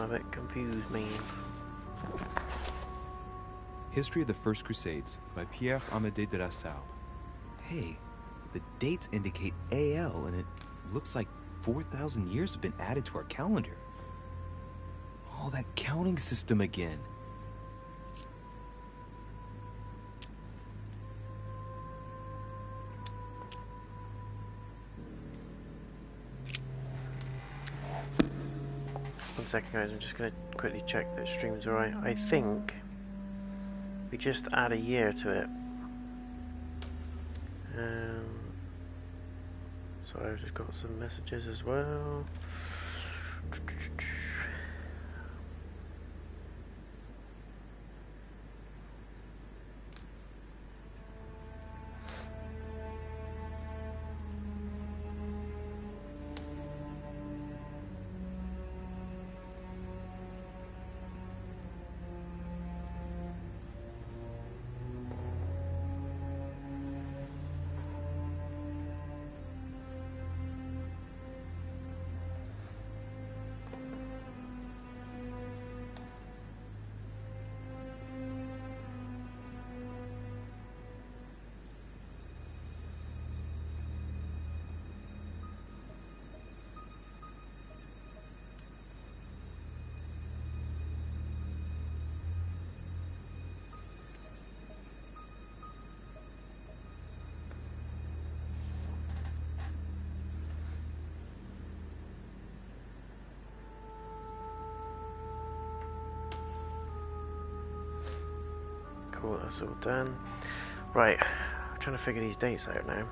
I'm a bit confused, man. History of the First Crusades by Pierre-Amédée de la Salle. Hey, the dates indicate AL, and it looks like 4,000 years have been added to our calendar. Oh, that counting system again. One second, guys. I'm just going to quickly check that stream's alright. I think we just add a year to it. So I've just got some messages as well. Cool, that's all done. Right, I'm trying to figure these dates out now.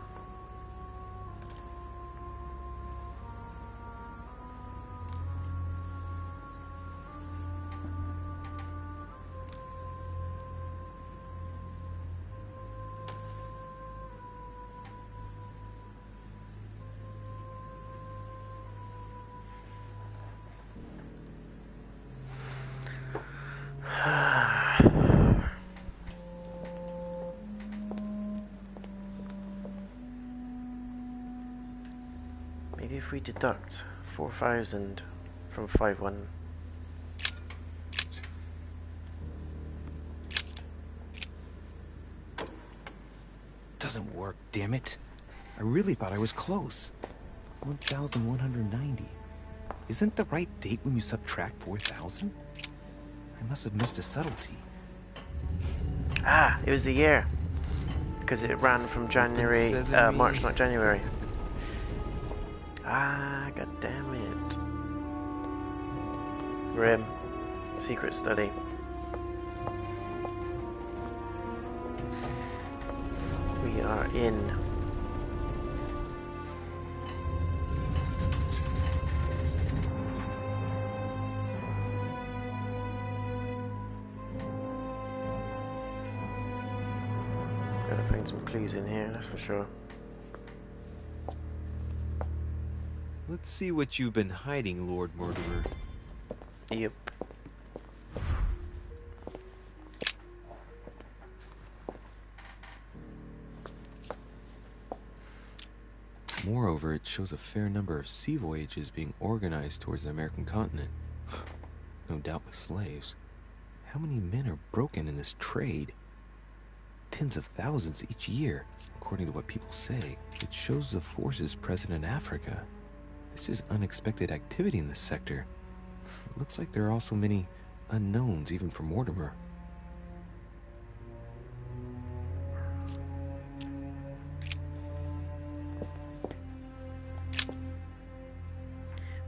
Maybe if we deduct 4,000 from 5,1. Doesn't work, damn it. I really thought I was close. 1,190. Isn't the right date when you subtract 4,000? I must have missed a subtlety. Ah, it was the year. Because it ran from January, March, not January. Ah, god damn it. Rim. Secret study. We are in. Gotta find some clues in here, that's for sure. Let's see what you've been hiding, Lord Murderer. Yep. Moreover, it shows a fair number of sea voyages being organized towards the American continent. No doubt with slaves. How many men are broken in this trade? Tens of thousands each year, according to what people say. It shows the forces present in Africa. This is unexpected activity in this sector. It looks like there are also many unknowns, even for Mortimer.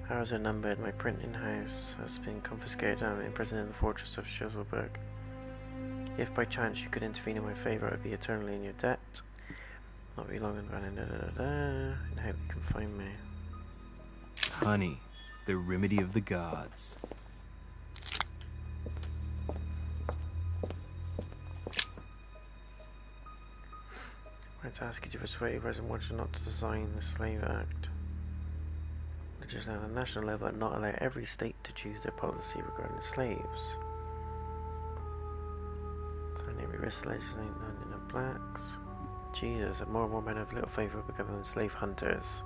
Hours are numbered. My printing house has been confiscated. I'm imprisoned in the fortress of Schusselberg. If by chance you could intervene in my favor, I would be eternally in your debt. Not be long and I hope you can find me. Honey, the remedy of the gods. I want to ask you to persuade President Washington not to sign the Slave Act. Legislate on a national level and not allow every state to choose their policy regarding slaves. Sign every risk legislating on the blacks. Jesus, and more men have little favour becoming slave hunters.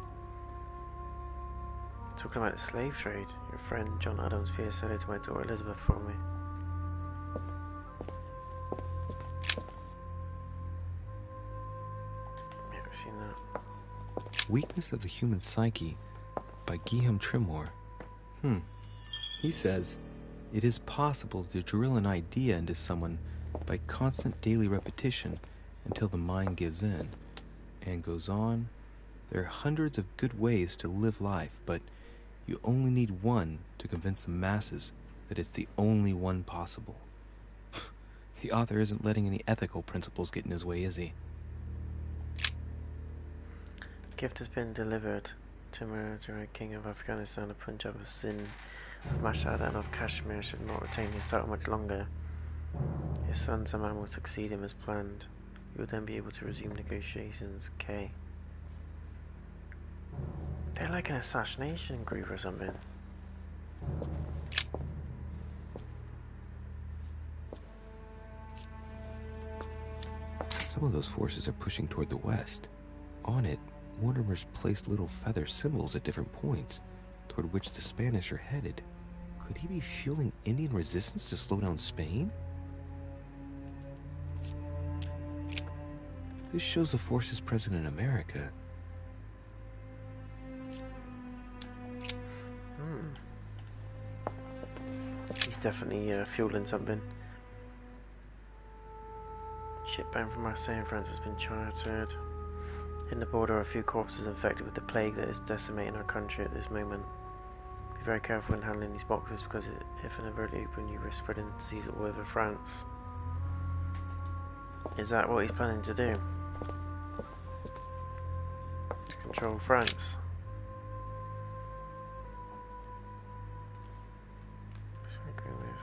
Talking about the slave trade, your friend John Adams PSL'd to my daughter Elizabeth for me. Yeah, I've seen that. Weakness of the human psyche, by Guillaume Tremor. He says, it is possible to drill an idea into someone by constant daily repetition until the mind gives in. And goes on, there are hundreds of good ways to live life, but you only need one to convince the masses that it's the only one possible. The author isn't letting any ethical principles get in his way, is he? Gift has been delivered. Timur, King of Afghanistan, of Punjab, of Sindh, of Mashhad and of Kashmir should not retain his title much longer. His son Zaman will succeed him as planned. You will then be able to resume negotiations. K. They're like an assassination group or something. Some of those forces are pushing toward the west. On it, Mortimer's placed little feather symbols at different points, toward which the Spanish are headed. Could he be fueling Indian resistance to slow down Spain? This shows the forces present in America. He's definitely fueling something. Ship bound from Marseille in France has been chartered. In the border are a few corpses infected with the plague that is decimating our country at this moment. Be very careful when handling these boxes because if inadvertently open you risk spreading the disease all over France. Is that what he's planning to do? To control France?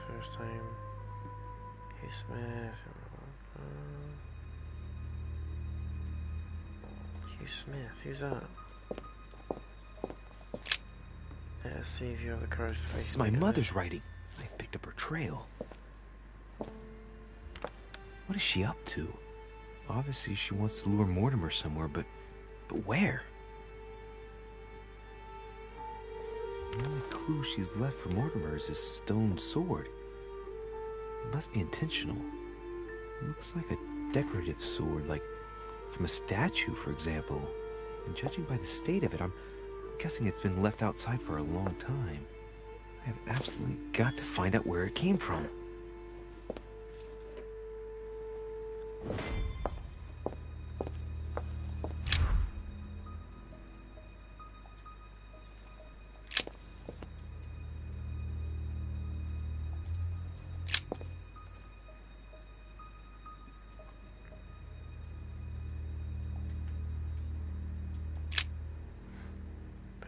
First time. Hugh Smith. Hugh Smith, who's that? Let's see if you have the courage to face. This is my mother's writing. I've picked up her trail. What is she up to? Obviously she wants to lure Mortimer somewhere, but where? The only clue she's left for Mortimer is this stone sword. It must be intentional. It looks like a decorative sword, like from a statue, for example. And judging by the state of it, I'm guessing it's been left outside for a long time. I have absolutely got to find out where it came from.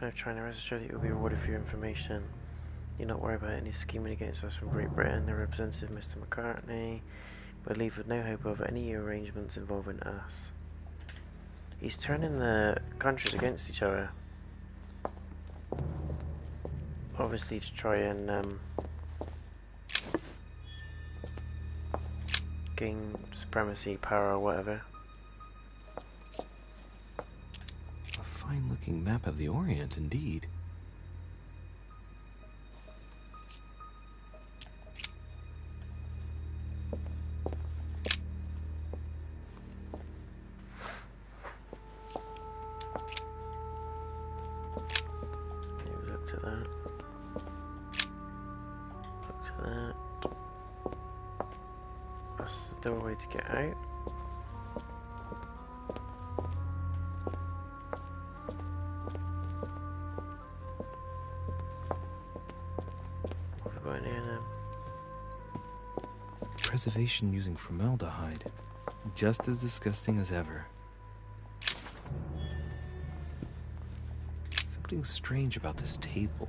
Of China rest assured that you will be rewarded for your information. Do not worry about any scheming against us from Great Britain. Their representative, Mr. McCartney, but leave with no hope of any arrangements involving us. He's turning the countries against each other. Obviously to try and gain supremacy, power, or whatever. Fine-looking map of the Orient, indeed. Look to that. Look to that. That's the doorway to get out. Preservation using formaldehyde. Just as disgusting as ever. Something strange about this table.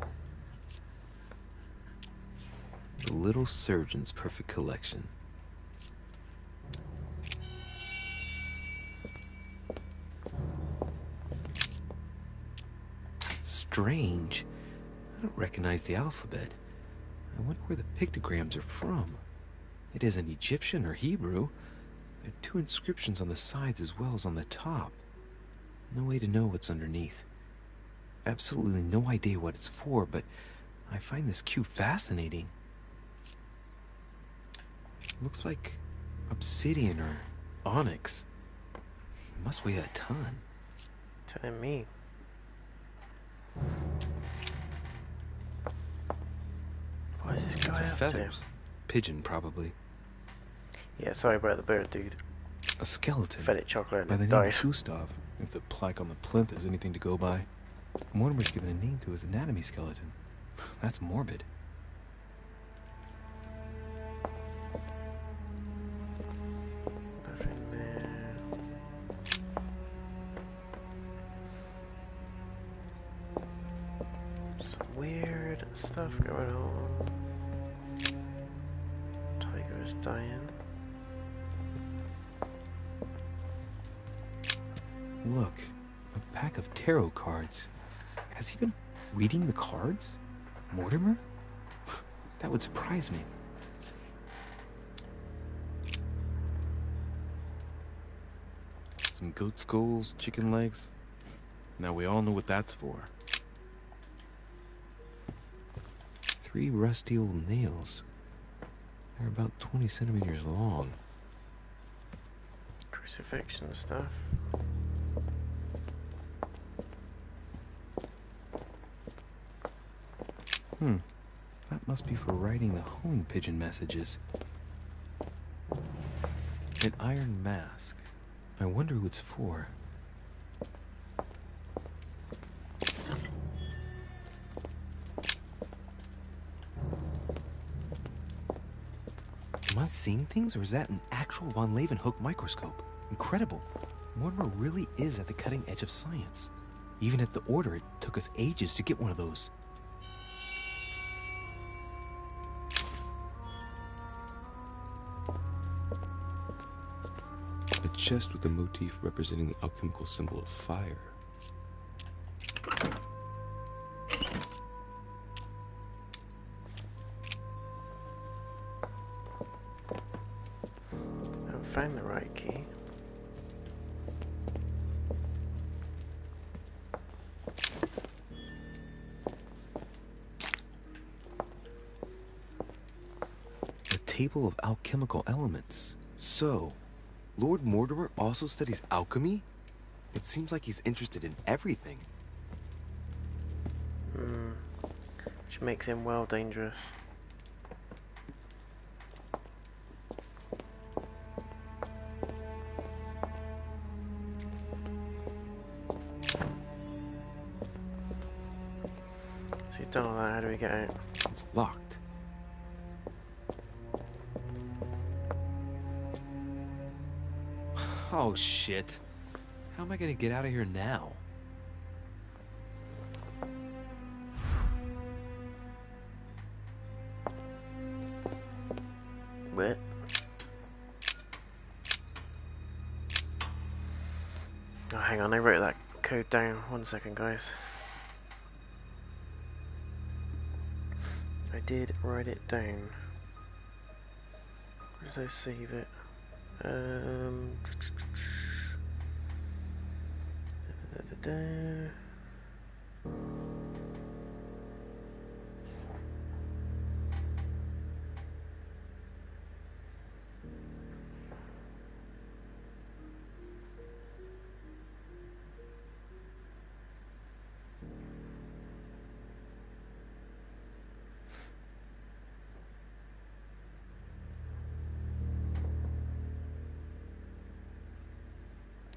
The little surgeon's perfect collection. Strange. I don't recognize the alphabet. I wonder where the pictograms are from. It isn't Egyptian or Hebrew. There are two inscriptions on the sides as well as on the top. No way to know what's underneath. Absolutely no idea what it's for, but I find this cube fascinating. Looks like obsidian or onyx. It must weigh a ton. Telling me. What's this guy up to? Feathers. Pigeon, probably. Yeah, sorry about the bird, dude. A skeleton. Fed it chocolate by and the it name died. of Gustav, if the plaque on the plinth is anything to go by. Mortimer's given a name to his anatomy skeleton. That's morbid. Nothing there. Some weird stuff going on. Tiger is dying. Look, a pack of tarot cards. Has he been reading the cards? Mortimer? That would surprise me. Some goat skulls, chicken legs. Now we all know what that's for. 3 rusty old nails. They're about 20 centimeters long. Crucifixion stuff. That must be for writing the homing pigeon messages. An iron mask. I wonder who it's for. Am I seeing things, or is that an actual von Leeuwenhoek microscope? Incredible. Mortimer really is at the cutting edge of science. Even at the Order, it took us ages to get one of those. A chest with a motif representing the alchemical symbol of fire. I haven't found the right key. A table of alchemical elements. So, Lord Mortimer also studies alchemy? It seems like he's interested in everything. Which makes him well dangerous. So you've done all that, how do we get out? It's locked. Oh, shit. How am I gonna get out of here now? What? Oh, hang on, I wrote that code down. 1 second, guys. I did write it down. Where did I save it?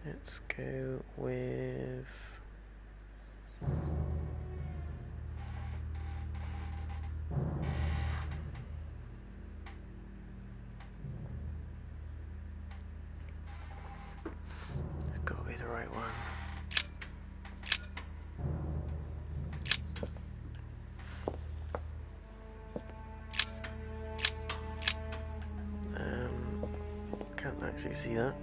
Let's go with it's gotta be the right one. Can't actually see that.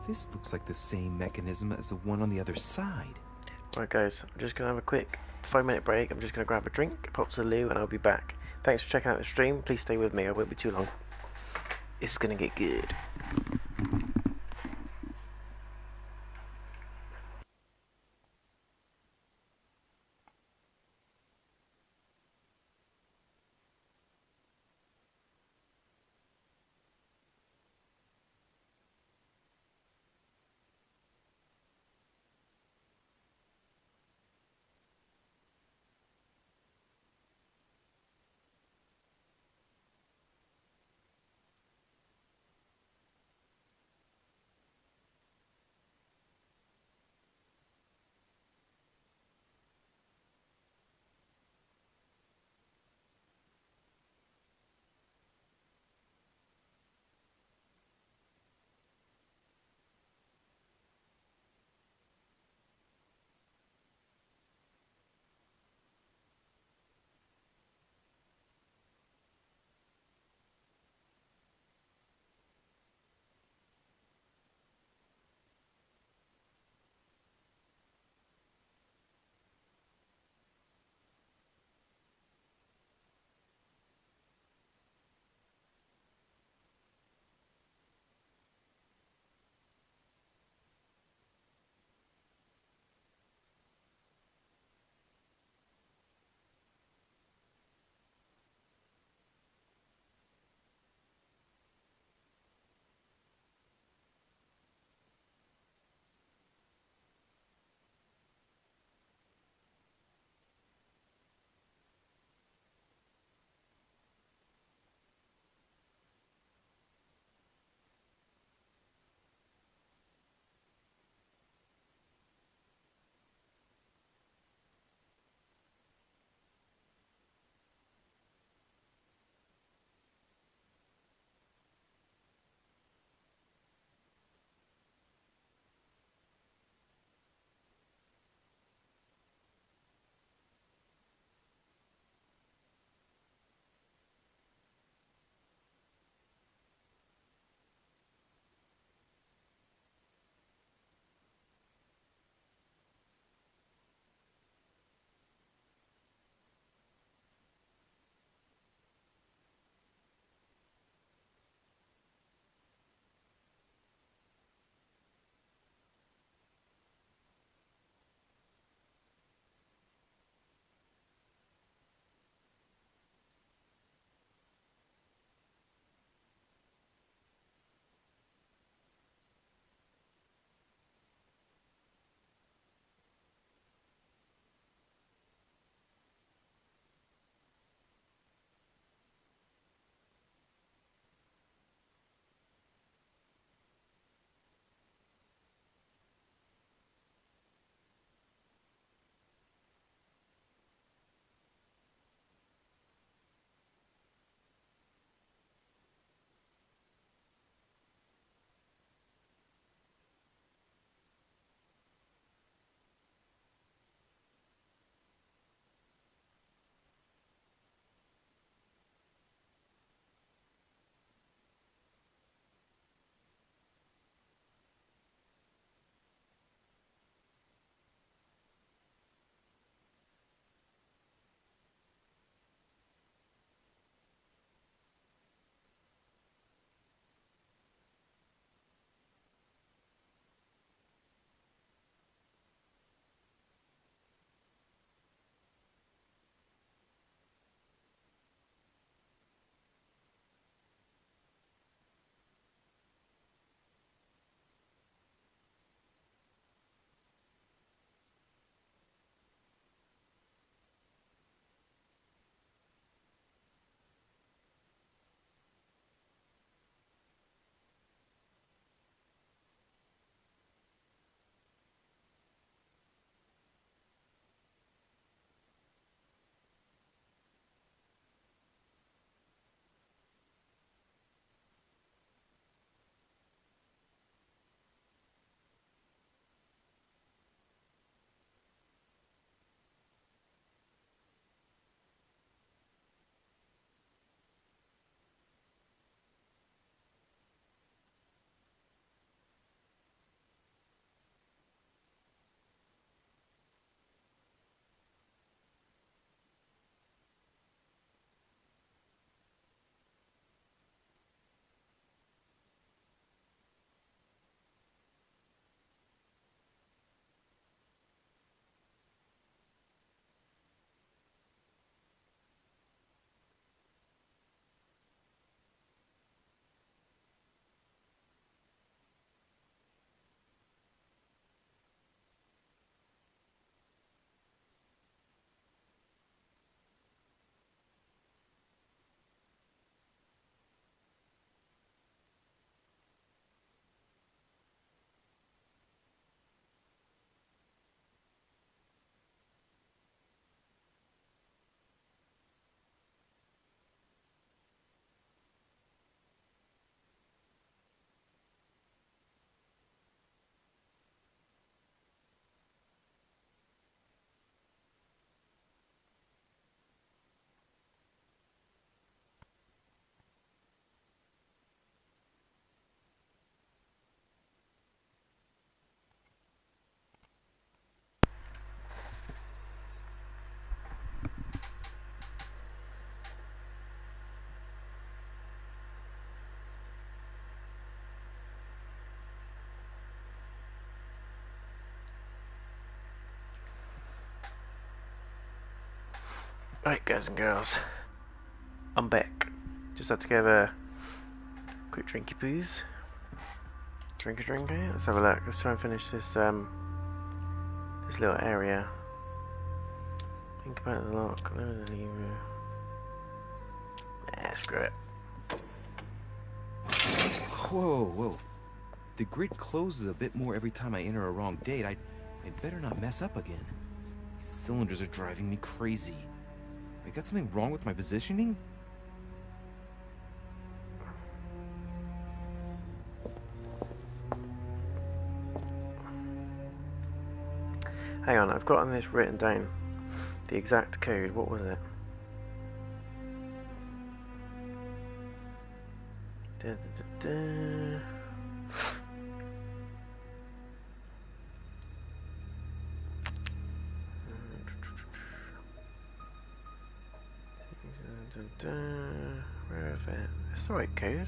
This looks like the same mechanism as the one on the other side. Right, guys, I'm just gonna have a quick 5-minute break. I'm just gonna grab a drink, pop to the loo, and I'll be back. Thanks for checking out the stream. Please stay with me. I won't be too long. It's gonna get good. Right, guys and girls, I'm back. Just had to give a quick drinky poos. Drinky. Let's have a look. Let's try and finish this this little area. Think about the lock. Nah, screw it. Whoa. The grid closes a bit more every time I enter a wrong date. I'd better not mess up again. These cylinders are driving me crazy. I got something wrong with my positioning? Hang on, I've got on this written down. The exact code. What was it? Where is it? It's the right code.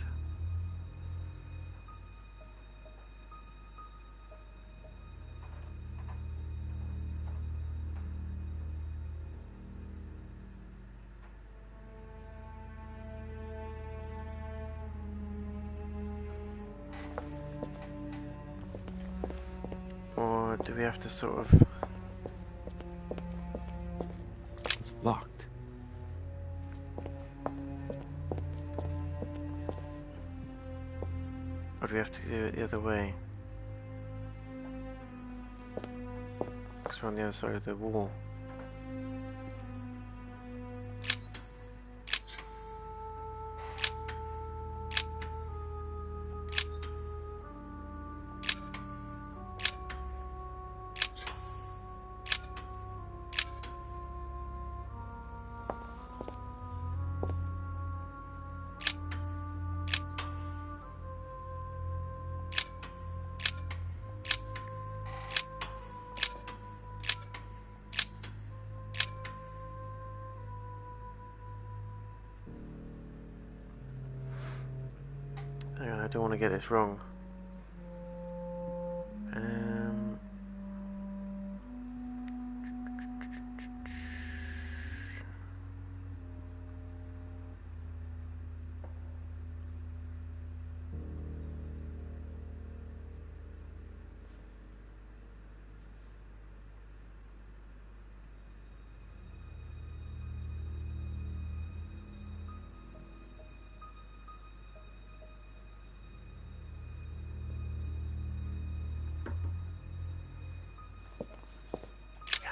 Or do we have to sort of... It's locked. Or do we have to do it the other way? Because we're on the other side of the wall. I don't want to get this wrong.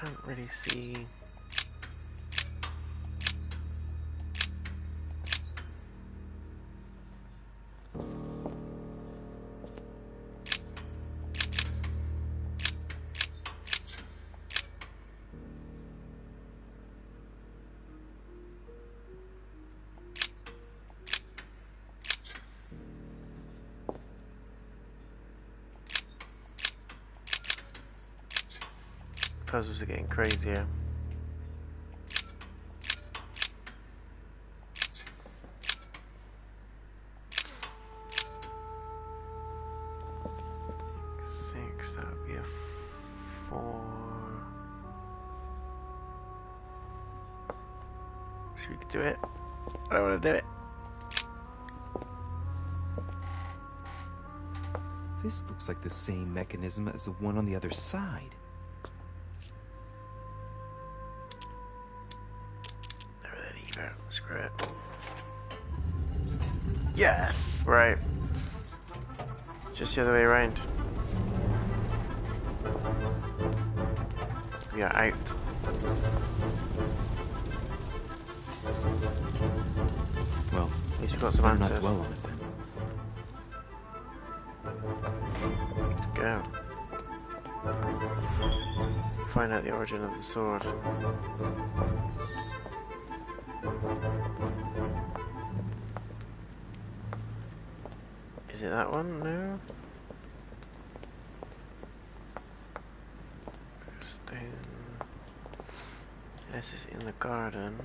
Can't really see. Puzzles are getting crazier. Six, that would be a 4. So we could do it. I don't want to do it. This looks like the same mechanism as the one on the other side. Screw it. Yes! Right. Just the other way around. We are out. Well, at least we've got some answers. Not dwell on it then. Let's go. Find out the origin of the sword. Is it that one? No. Stone. This is in the garden.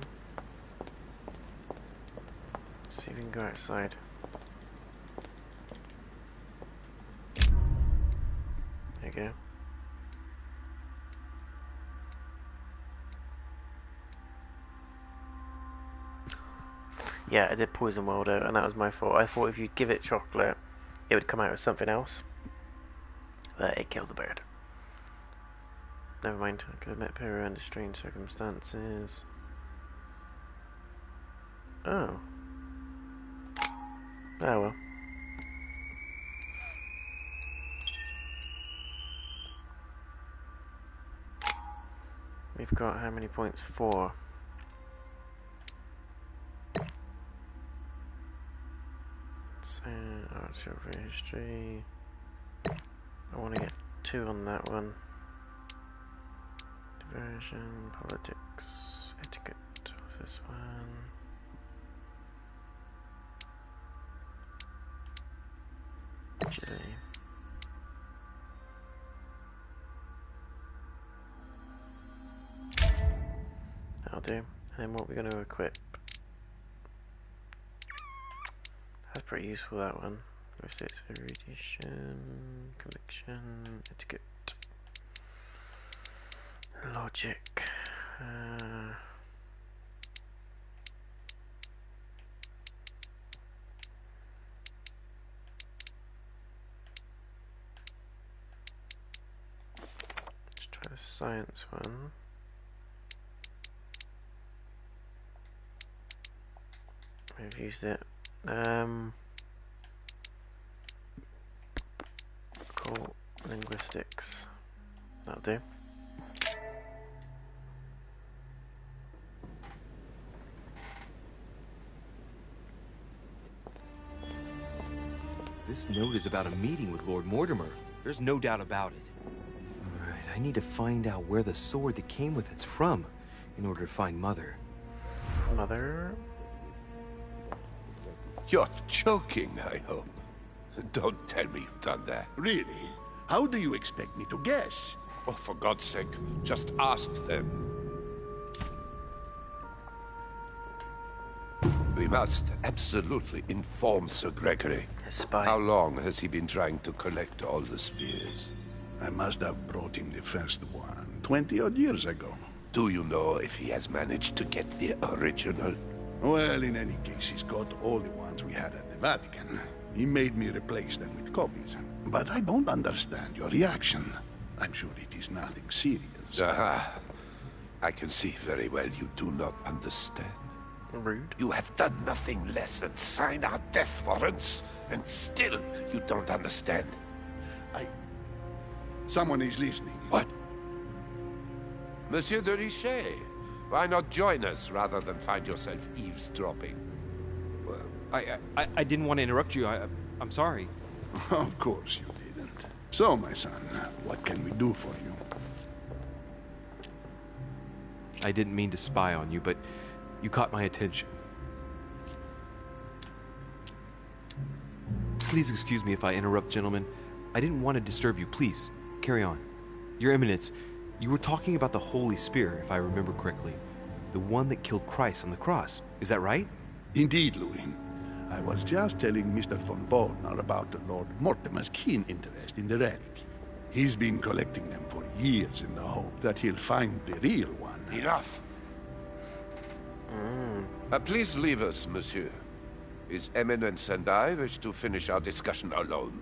Let's see if we can go outside. There you go. Yeah, I did poison Waldo, and that was my fault. I thought if you give it chocolate, it would come out with something else. But it killed the bird. Never mind, I could have met Peru under strange circumstances. Oh. Oh well. We've got how many points? 4. So, arts over history. I want to get 2 on that one. Diversion, politics, etiquette. What's this one? Chile. That'll do. And then what we're going to equip. That's pretty useful, that one. Linguistics, erudition, conviction, etiquette, logic. Let's try the science one. We've used it. Cool. Linguistics. That'll do. This note is about a meeting with Lord Mortimer. There's no doubt about it. Alright, I need to find out where the sword that came with it's from in order to find Mother. Mother? You're joking, I hope. Don't tell me you've done that. Really? How do you expect me to guess? Oh, for God's sake, just ask them. We must absolutely inform Sir Gregory. Spy. How long has he been trying to collect all the spears? I must have brought him the first one 20-odd years ago. Do you know if he has managed to get the original? Well, in any case, he's got all the ones we had at the Vatican. He made me replace them with copies. But I don't understand your reaction. I'm sure it is nothing serious. Aha. I can see very well you do not understand. Rude. You have done nothing less than sign our death warrants, and still you don't understand. Someone is listening. What? Monsieur de Richet, why not join us rather than find yourself eavesdropping? I didn't want to interrupt you. I'm sorry. Of course you didn't. So, my son, what can we do for you? I didn't mean to spy on you, but you caught my attention. Please excuse me if I interrupt, gentlemen. I didn't want to disturb you. Please, carry on. Your Eminence, you were talking about the Holy Spear, if I remember correctly. The one that killed Christ on the cross. Is that right? Indeed, Louis. I was just telling Mr. von Waldner about Lord Mortimer's keen interest in the relic. He's been collecting them for years in the hope that he'll find the real one. Enough! Please leave us, monsieur. His Eminence and I wish to finish our discussion alone.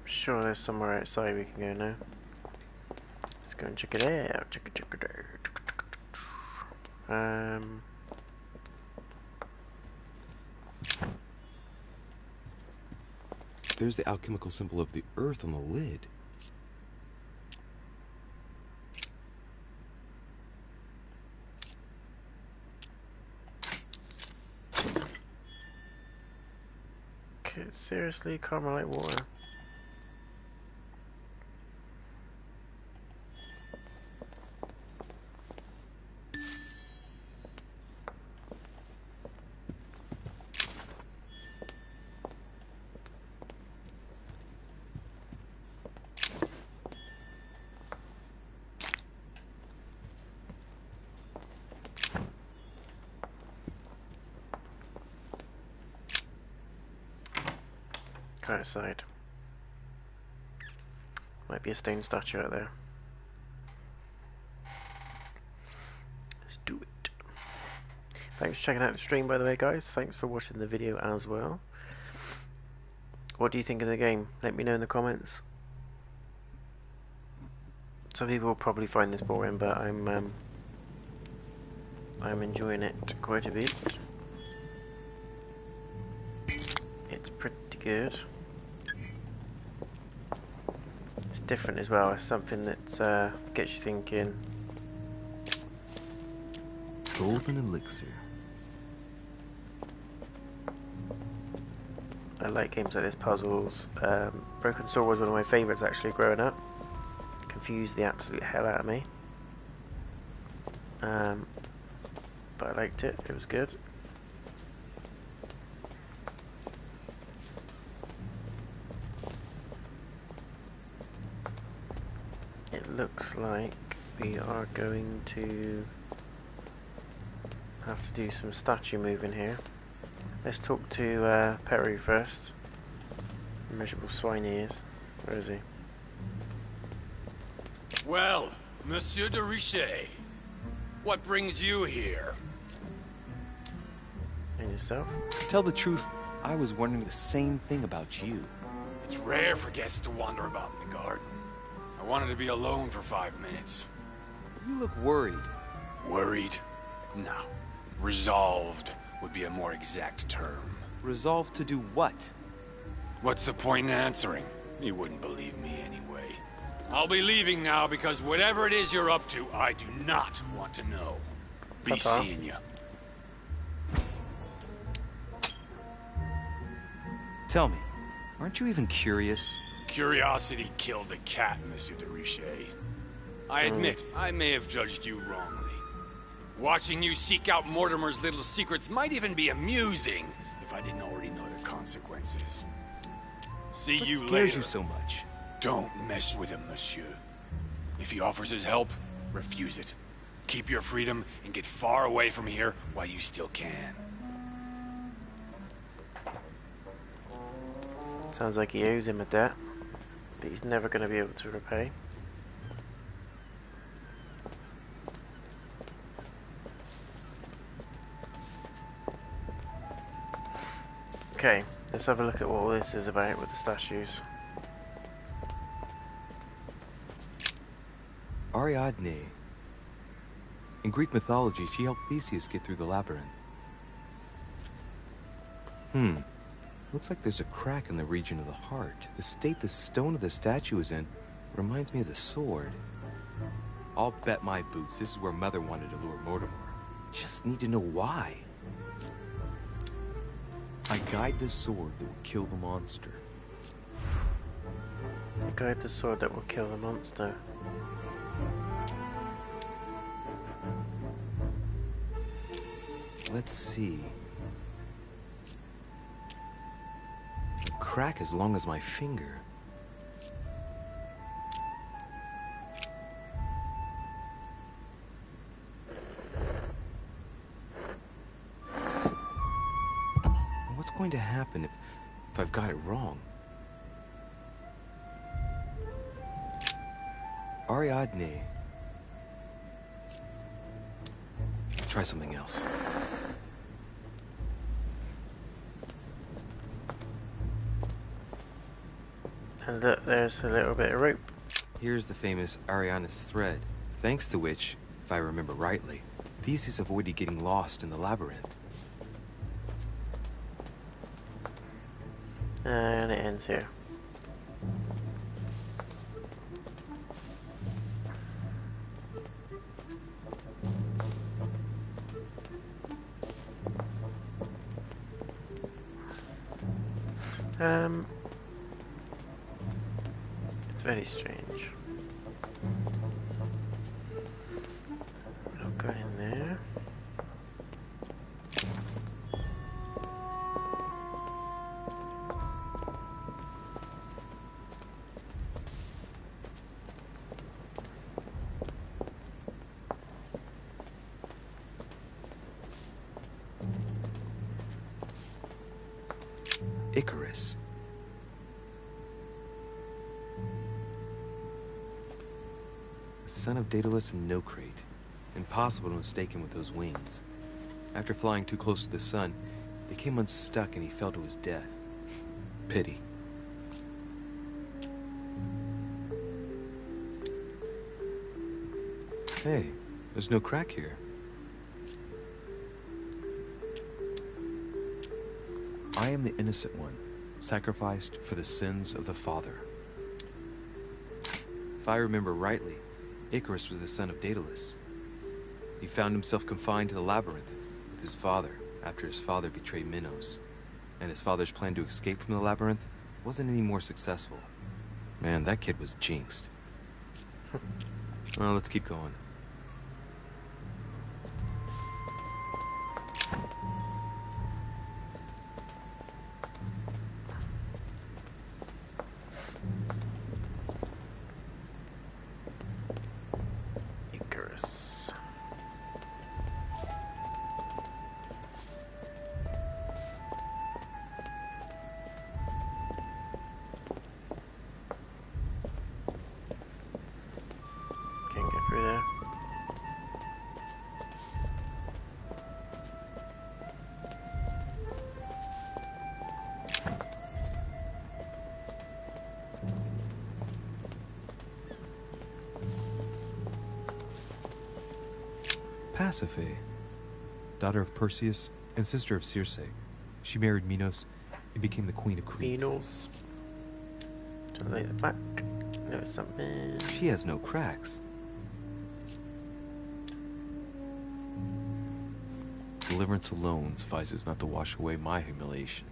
Sure, there's somewhere outside we can go now. Let's go and check it out. Check it out. There's the alchemical symbol of the earth on the lid. Okay, seriously, Carmelite water. go outside. Might be a stone statue out there. Let's do it. Thanks for checking out the stream, by the way, guys. Thanks for watching the video as well. What do you think of the game? Let me know in the comments. Some people will probably find this boring, but I'm enjoying it quite a bit. It's pretty good. It's different as well. It's something that gets you thinking. Golden elixir. I like games like this, puzzles. Broken Sword was one of my favourites actually growing up. Confused the absolute hell out of me. But I liked it. It was good. It looks like we are going to have to do some statue moving here. Let's talk to Peru first. Miserable swine he is. Where is he? Well, Monsieur de Richet, what brings you here? And yourself? To tell the truth, I was wondering the same thing about you. It's rare for guests to wander about in the garden. I wanted to be alone for 5 minutes. You look worried. Worried? No. Resolved would be a more exact term. Resolved to do what? What's the point in answering? You wouldn't believe me anyway. I'll be leaving now because whatever it is you're up to, I do not want to know. Be seeing you. Tell me, aren't you even curious? Curiosity killed a cat, Monsieur de Richet. I admit, I may have judged you wrongly. Watching you seek out Mortimer's little secrets might even be amusing if I didn't already know the consequences. See you later. What scares you so much? Don't mess with him, monsieur. If he offers his help, refuse it. Keep your freedom and get far away from here while you still can. Sounds like he owes him a debt that he's never going to be able to repay. Okay, let's have a look at what all this is about with the statues. Ariadne. In Greek mythology, she helped Theseus get through the labyrinth. Looks like there's a crack in the region of the heart. The state the stone of the statue is in reminds me of the sword. I'll bet my boots this is where Mother wanted to lure Mortimer. Just need to know why. I guide the sword that will kill the monster. You guide the sword that will kill the monster. Let's see. A crack as long as my finger. What's going to happen if I've got it wrong? Ariadne. Try something else. And look, there's a little bit of rope. Here's the famous Ariadne's thread, thanks to which, if I remember rightly, Theseus avoided getting lost in the labyrinth. And it ends here. It's very strange. I'll go in there. Icarus. son of Daedalus and Nocrate. Impossible to mistake him with those wings. After flying too close to the sun, they came unstuck and he fell to his death. Pity. Hey, there's no crack here. I am the innocent one, sacrificed for the sins of the father. If I remember rightly, Icarus was the son of Daedalus. He found himself confined to the labyrinth with his father after his father betrayed Minos. And his father's plan to escape from the labyrinth wasn't any more successful. Man, that kid was jinxed. Well, let's keep going. Icarus. Can't get through there. Pasiphae, daughter of Perseus and sister of Circe. She married Minos and became the queen of Crete. Minos. To lay the back. No, something. She has no cracks. Deliverance alone suffices not to wash away my humiliation.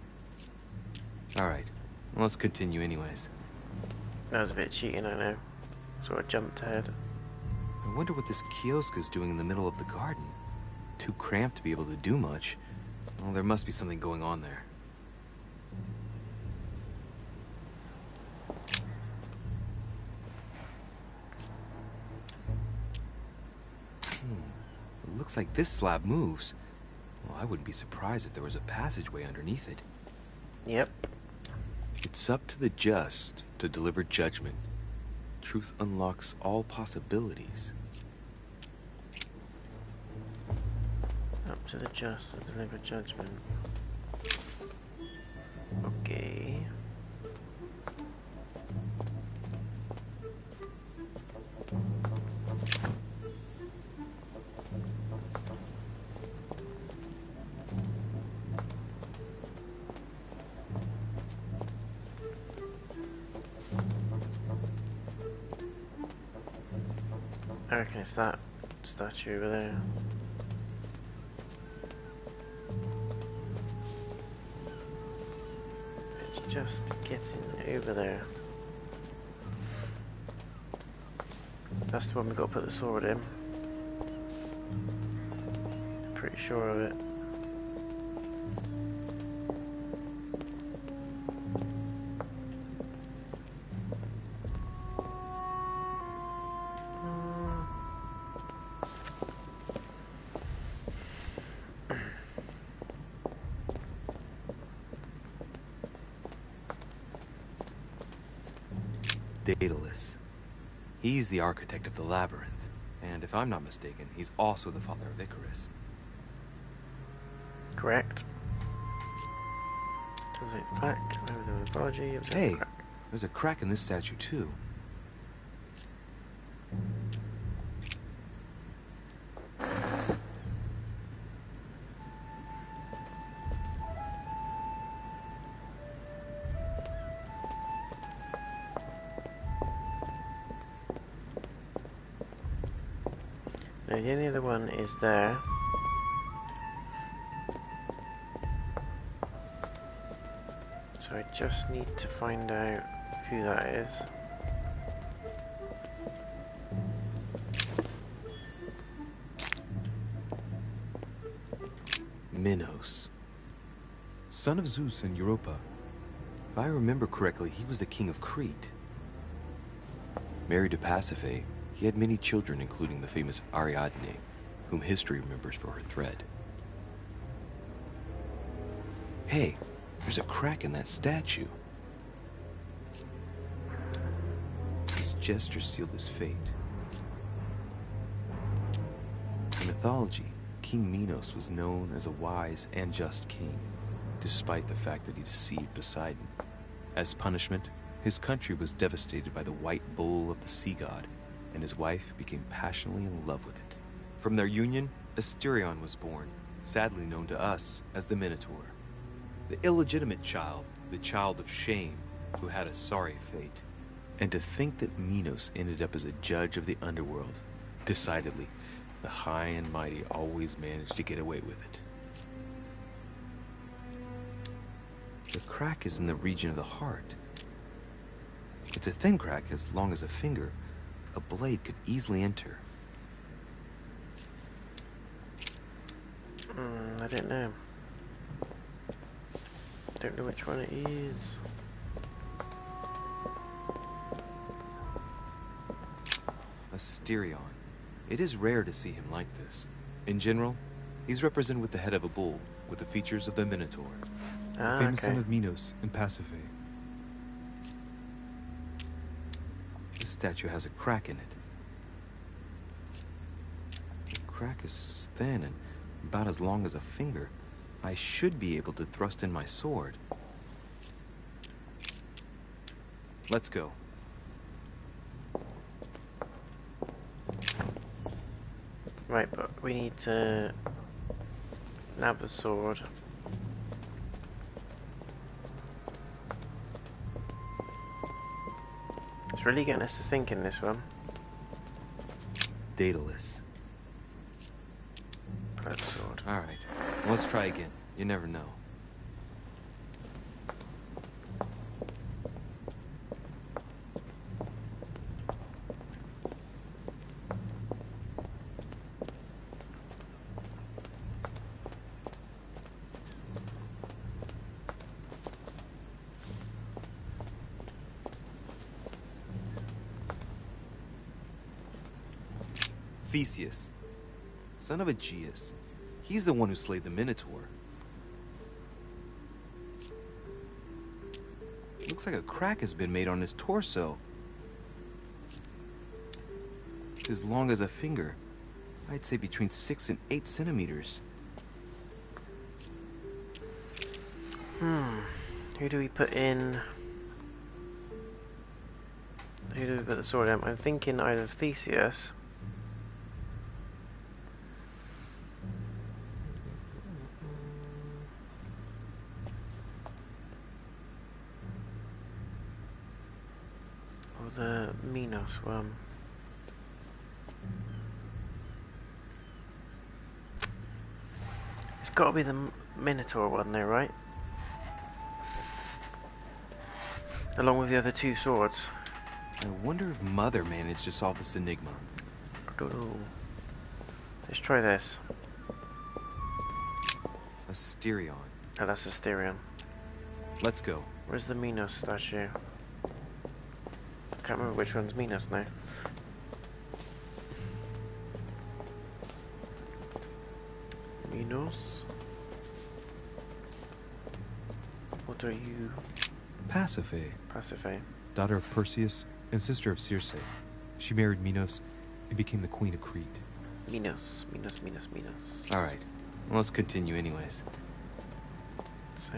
Alright, well, let's continue anyways. That was a bit cheating, I know. Sort of jumped ahead. I wonder what this kiosk is doing in the middle of the garden. Too cramped to be able to do much. Well, there must be something going on there. It looks like this slab moves. Well, I wouldn't be surprised if there was a passageway underneath it. Yep. It's up to the just to deliver judgment. Truth unlocks all possibilities. Up to the just to deliver judgment. Okay. I reckon it's that statue over there. It's just getting over there. That's the one we got to put the sword in. Pretty sure of it. Daedalus. He's the architect of the labyrinth, and if I'm not mistaken, he's also the father of Icarus. Correct. Apology. Hey, there's a crack in this statue too. No, the only other one is there. So I just need to find out who that is. Minos. Son of Zeus and Europa. If I remember correctly, he was the king of Crete. Married to Pasiphae, he had many children, including the famous Ariadne, whom history remembers for her thread. Hey, there's a crack in that statue. His gesture sealed his fate. mythology, King Minos was known as a wise and just king, despite the fact that he deceived Poseidon. As punishment, his country was devastated by the white bull of the sea god, and his wife became passionately in love with it. From their union, Asterion was born, sadly known to us as the Minotaur. The illegitimate child, the child of shame, who had a sorry fate. And to think that Minos ended up as a judge of the underworld. Decidedly, the high and mighty always managed to get away with it. The crack is in the region of the heart. It's a thin crack as long as a finger. A blade could easily enter. I don't know. Don't know which one it is. Asterion. It is rare to see him like this. In general, he's represented with the head of a bull, with the features of the Minotaur. The famous son of Minos and Pasiphae. This statue has a crack in it. The crack is thin and about as long as a finger. I should be able to thrust in my sword. Let's go. Right, but we need to nab the sword. It's really getting us to think in this one. Daedalus. Blood sword. Alright, well, let's try again. You never know. Theseus, son of Aegeus. He's the one who slayed the Minotaur. Looks like a crack has been made on his torso. It's as long as a finger. I'd say between 6 and 8 centimeters. Who do we put in? Who do we put the sword in? I'm thinking either Theseus. Or the Minos one. It's got to be the Minotaur one there, right? Along with the other two swords. I wonder if Mother managed to solve this enigma. I don't know. Let's try this. Asterion. Oh, that's Asterion. Let's go. Where's the Minos statue? I can't remember which one's Minos now. Minos? What are you? Pasiphae. Pasiphae. Daughter of Perseus and sister of Circe. She married Minos and became the queen of Crete. Minos. Alright, well, let's continue anyways. So...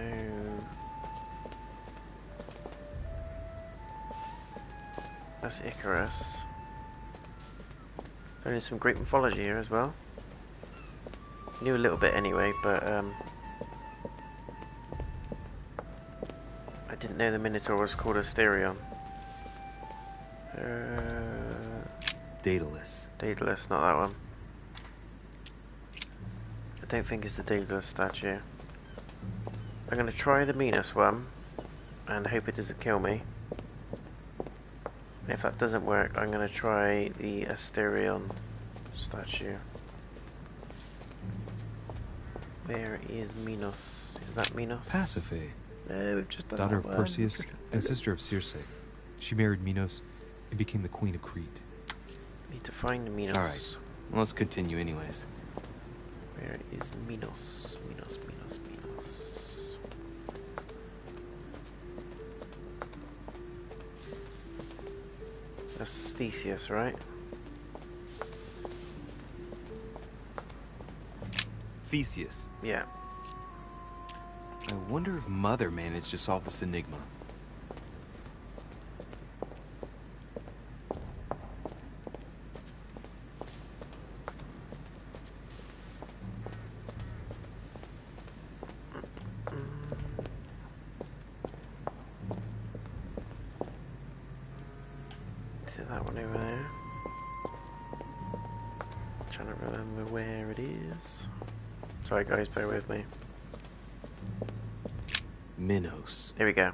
that's Icarus. There's some Greek mythology here as well. Knew a little bit anyway, but I didn't know the Minotaur was called Asterion. Daedalus. Daedalus, not that one. I don't think it's the Daedalus statue. I'm going to try the Minos one and hope it doesn't kill me. If that doesn't work, I'm going to try the Asterion statue. Where is Minos? Is that Minos? Pasiphae. No, we've just done Daughter that of one. Perseus and sister of Circe. She married Minos and became the queen of Crete. Need to find Minos. Alright, well, let's continue anyways. Where is Minos? Minos. That's Theseus, right? Theseus. Yeah. I wonder if Mother managed to solve this enigma. Is it that one over there? Trying to remember where it is. Sorry guys, bear with me. Minos. Here we go.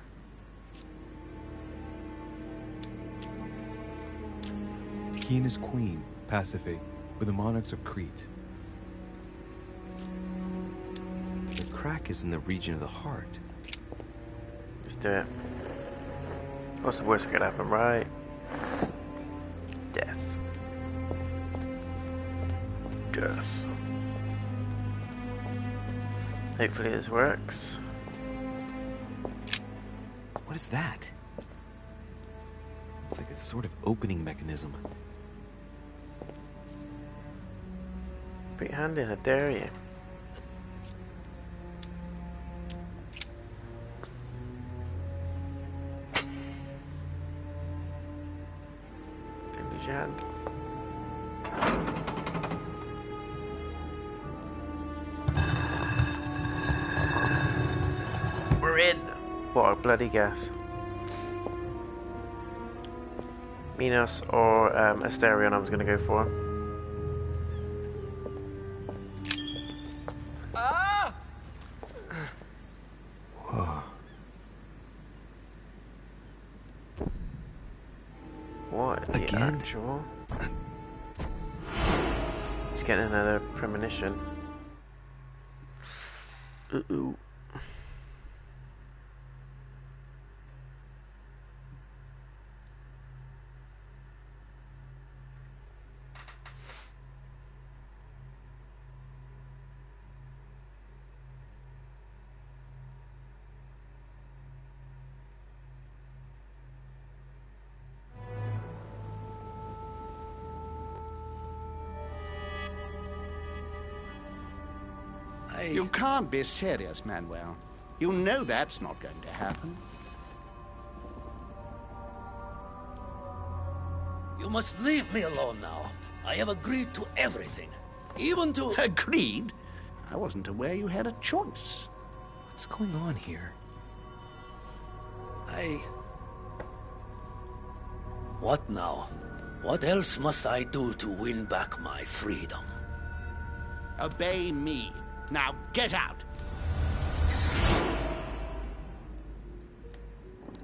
He and his queen, Pasiphae, were the monarchs of Crete. The crack is in the region of the heart. Let's do it. What's the worst that could happen, right? Death. Death. Hopefully this works. What is that? It's like a sort of opening mechanism. Put your hand in, I dare you. Don't lose your hand. We're in! What a bloody guess. Minos or Asterion I was going to go for. Ah! Whoa. What the Again? actual? He's getting another premonition. Uh-oh. You can't be serious, Manuel. You know that's not going to happen. You must leave me alone now. I have agreed to everything. Even to... Agreed? I wasn't aware you had a choice. What's going on here? What now? What else must I do to win back my freedom? Obey me. Now get out.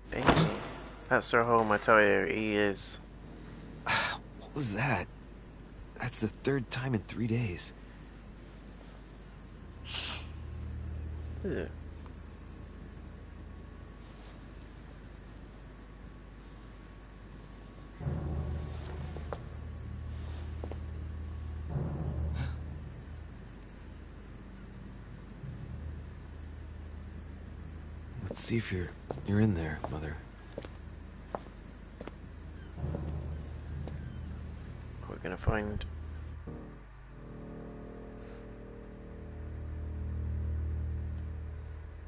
Thank you. That's Sir Holm, I tell you, he is... What was that? That's the third time in 3 days. Ugh. Let's see if you're in there, Mother. We're gonna find...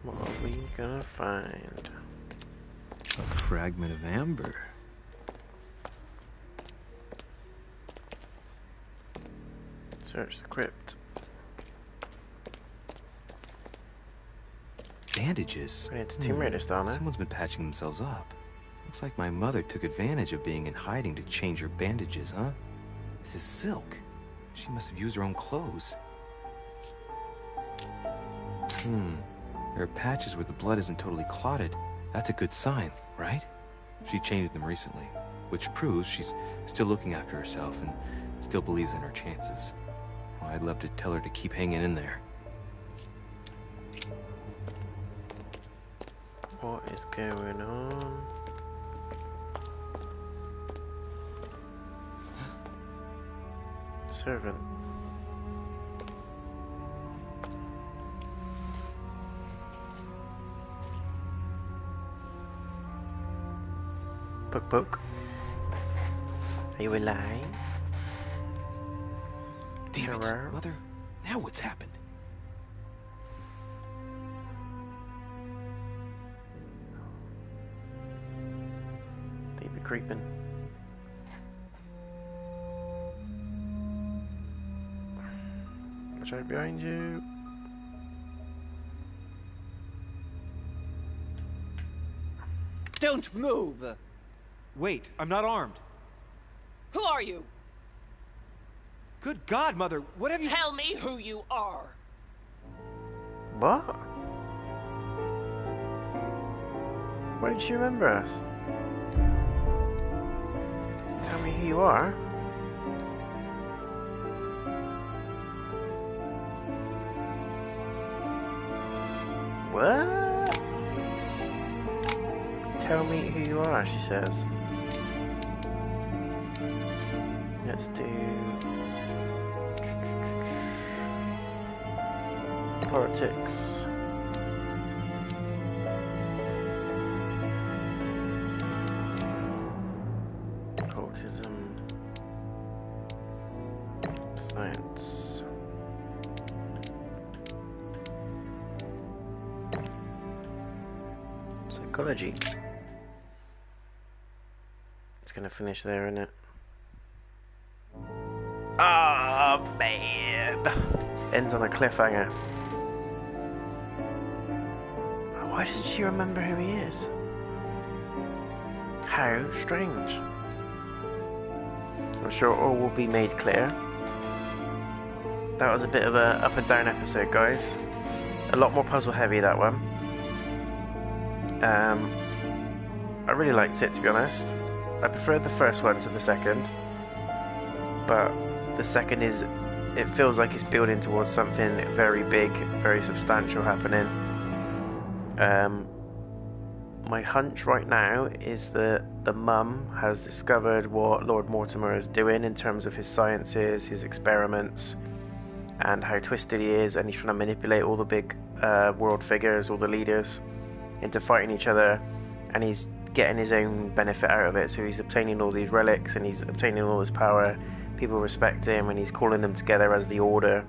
What are we gonna find? A fragment of amber. Search the crypt. Bandages. It's Tomb Raider style now. Someone's been patching themselves up. Looks like my mother took advantage of being in hiding to change her bandages, huh? This is silk. She must have used her own clothes. There are patches where the blood isn't totally clotted. That's a good sign, right? She changed them recently, which proves she's still looking after herself and still believes in her chances. Well, I'd love to tell her to keep hanging in there. What is going on? Servant. Poke poke. Are you alive? Damn it, Mother. Now what's happened? creeping. Watch out behind you. Don't move! Wait, I'm not armed. Who are you? Good God, Mother, what have you... Tell me who you are! What? Why did you remember us? Tell me who you are. What? Tell me who you are, she says. Let's do... politics. Autism. Science. Psychology. It's gonna finish there, isn't it? Ah, oh, man. Ends on a cliffhanger. Why doesn't she remember who he is? How strange. I'm sure all will be made clear. That was a bit of a up and down episode, guys. A lot more puzzle heavy, that one. I really liked it, to be honest. I preferred the first one to the second. But the second is... it feels like it's building towards something very big, very substantial happening. My hunch right now is that the mum has discovered what Lord Mortimer is doing in terms of his sciences, his experiments, and how twisted he is, and he's trying to manipulate all the big world figures, all the leaders, into fighting each other, and he's getting his own benefit out of it. So he's obtaining all these relics, and he's obtaining all this power. People respect him, and he's calling them together as the Order,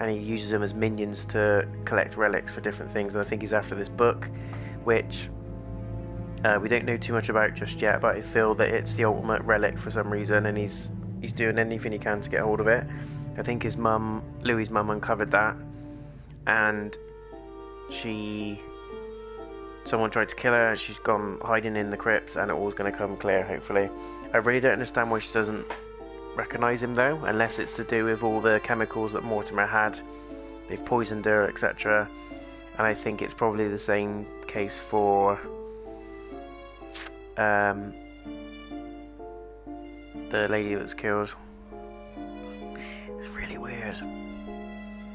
and he uses them as minions to collect relics for different things. And I think he's after this book, which we don't know too much about just yet, but I feel that it's the ultimate relic for some reason, and he's doing anything he can to get hold of it. I think his mum, Louis's mum, uncovered that, and someone tried to kill her, and she's gone hiding in the crypt, and it all's going to come clear, hopefully. I really don't understand why she doesn't recognise him, though, unless it's to do with all the chemicals that Mortimer had. They've poisoned her, etc. And I think it's probably the same case for the lady that's killed. It's really weird.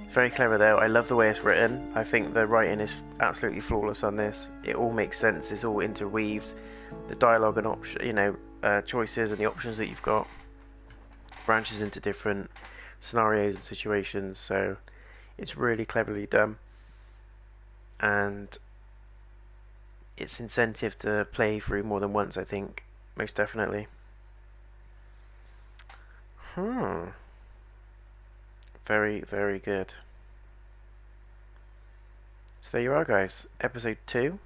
It's very clever, though. I love the way it's written. I think the writing is absolutely flawless on this. It all makes sense. It's all interweaved. The dialogue and choices and the options that you've got branches into different scenarios and situations. So it's really cleverly done, and it's incentive to play through more than once, I think, most definitely. Very, very good. So there you are, guys. Episode 2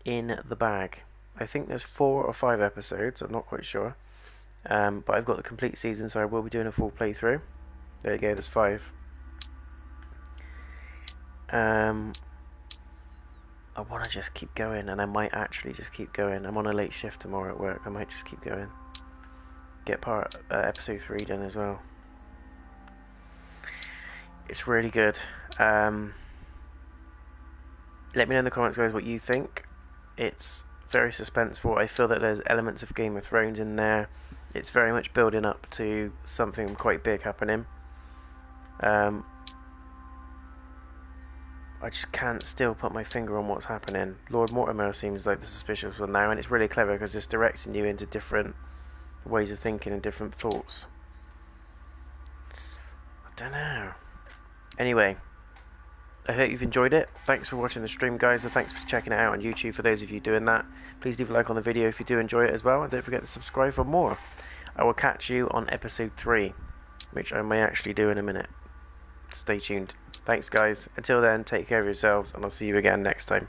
in the bag. I think there's 4 or 5 episodes, I'm not quite sure. But I've got the complete season, so I will be doing a full playthrough. There you go, there's 5. I want to just keep going, and I might actually just keep going. I'm on a late shift tomorrow at work. I might just keep going. Get episode 3 done as well. It's really good. Let me know in the comments, guys, what you think. It's very suspenseful. I feel that there's elements of Game of Thrones in there. It's very much building up to something quite big happening. I just can't still put my finger on what's happening. Lord Mortimer seems like the suspicious one now, and it's really clever because it's directing you into different ways of thinking and different thoughts. I don't know. Anyway, I hope you've enjoyed it. Thanks for watching the stream, guys, and thanks for checking it out on YouTube for those of you doing that. Please leave a like on the video if you do enjoy it as well, and don't forget to subscribe for more. I will catch you on episode 3, which I may actually do in a minute. Stay tuned. Thanks, guys. Until then, take care of yourselves, and I'll see you again next time.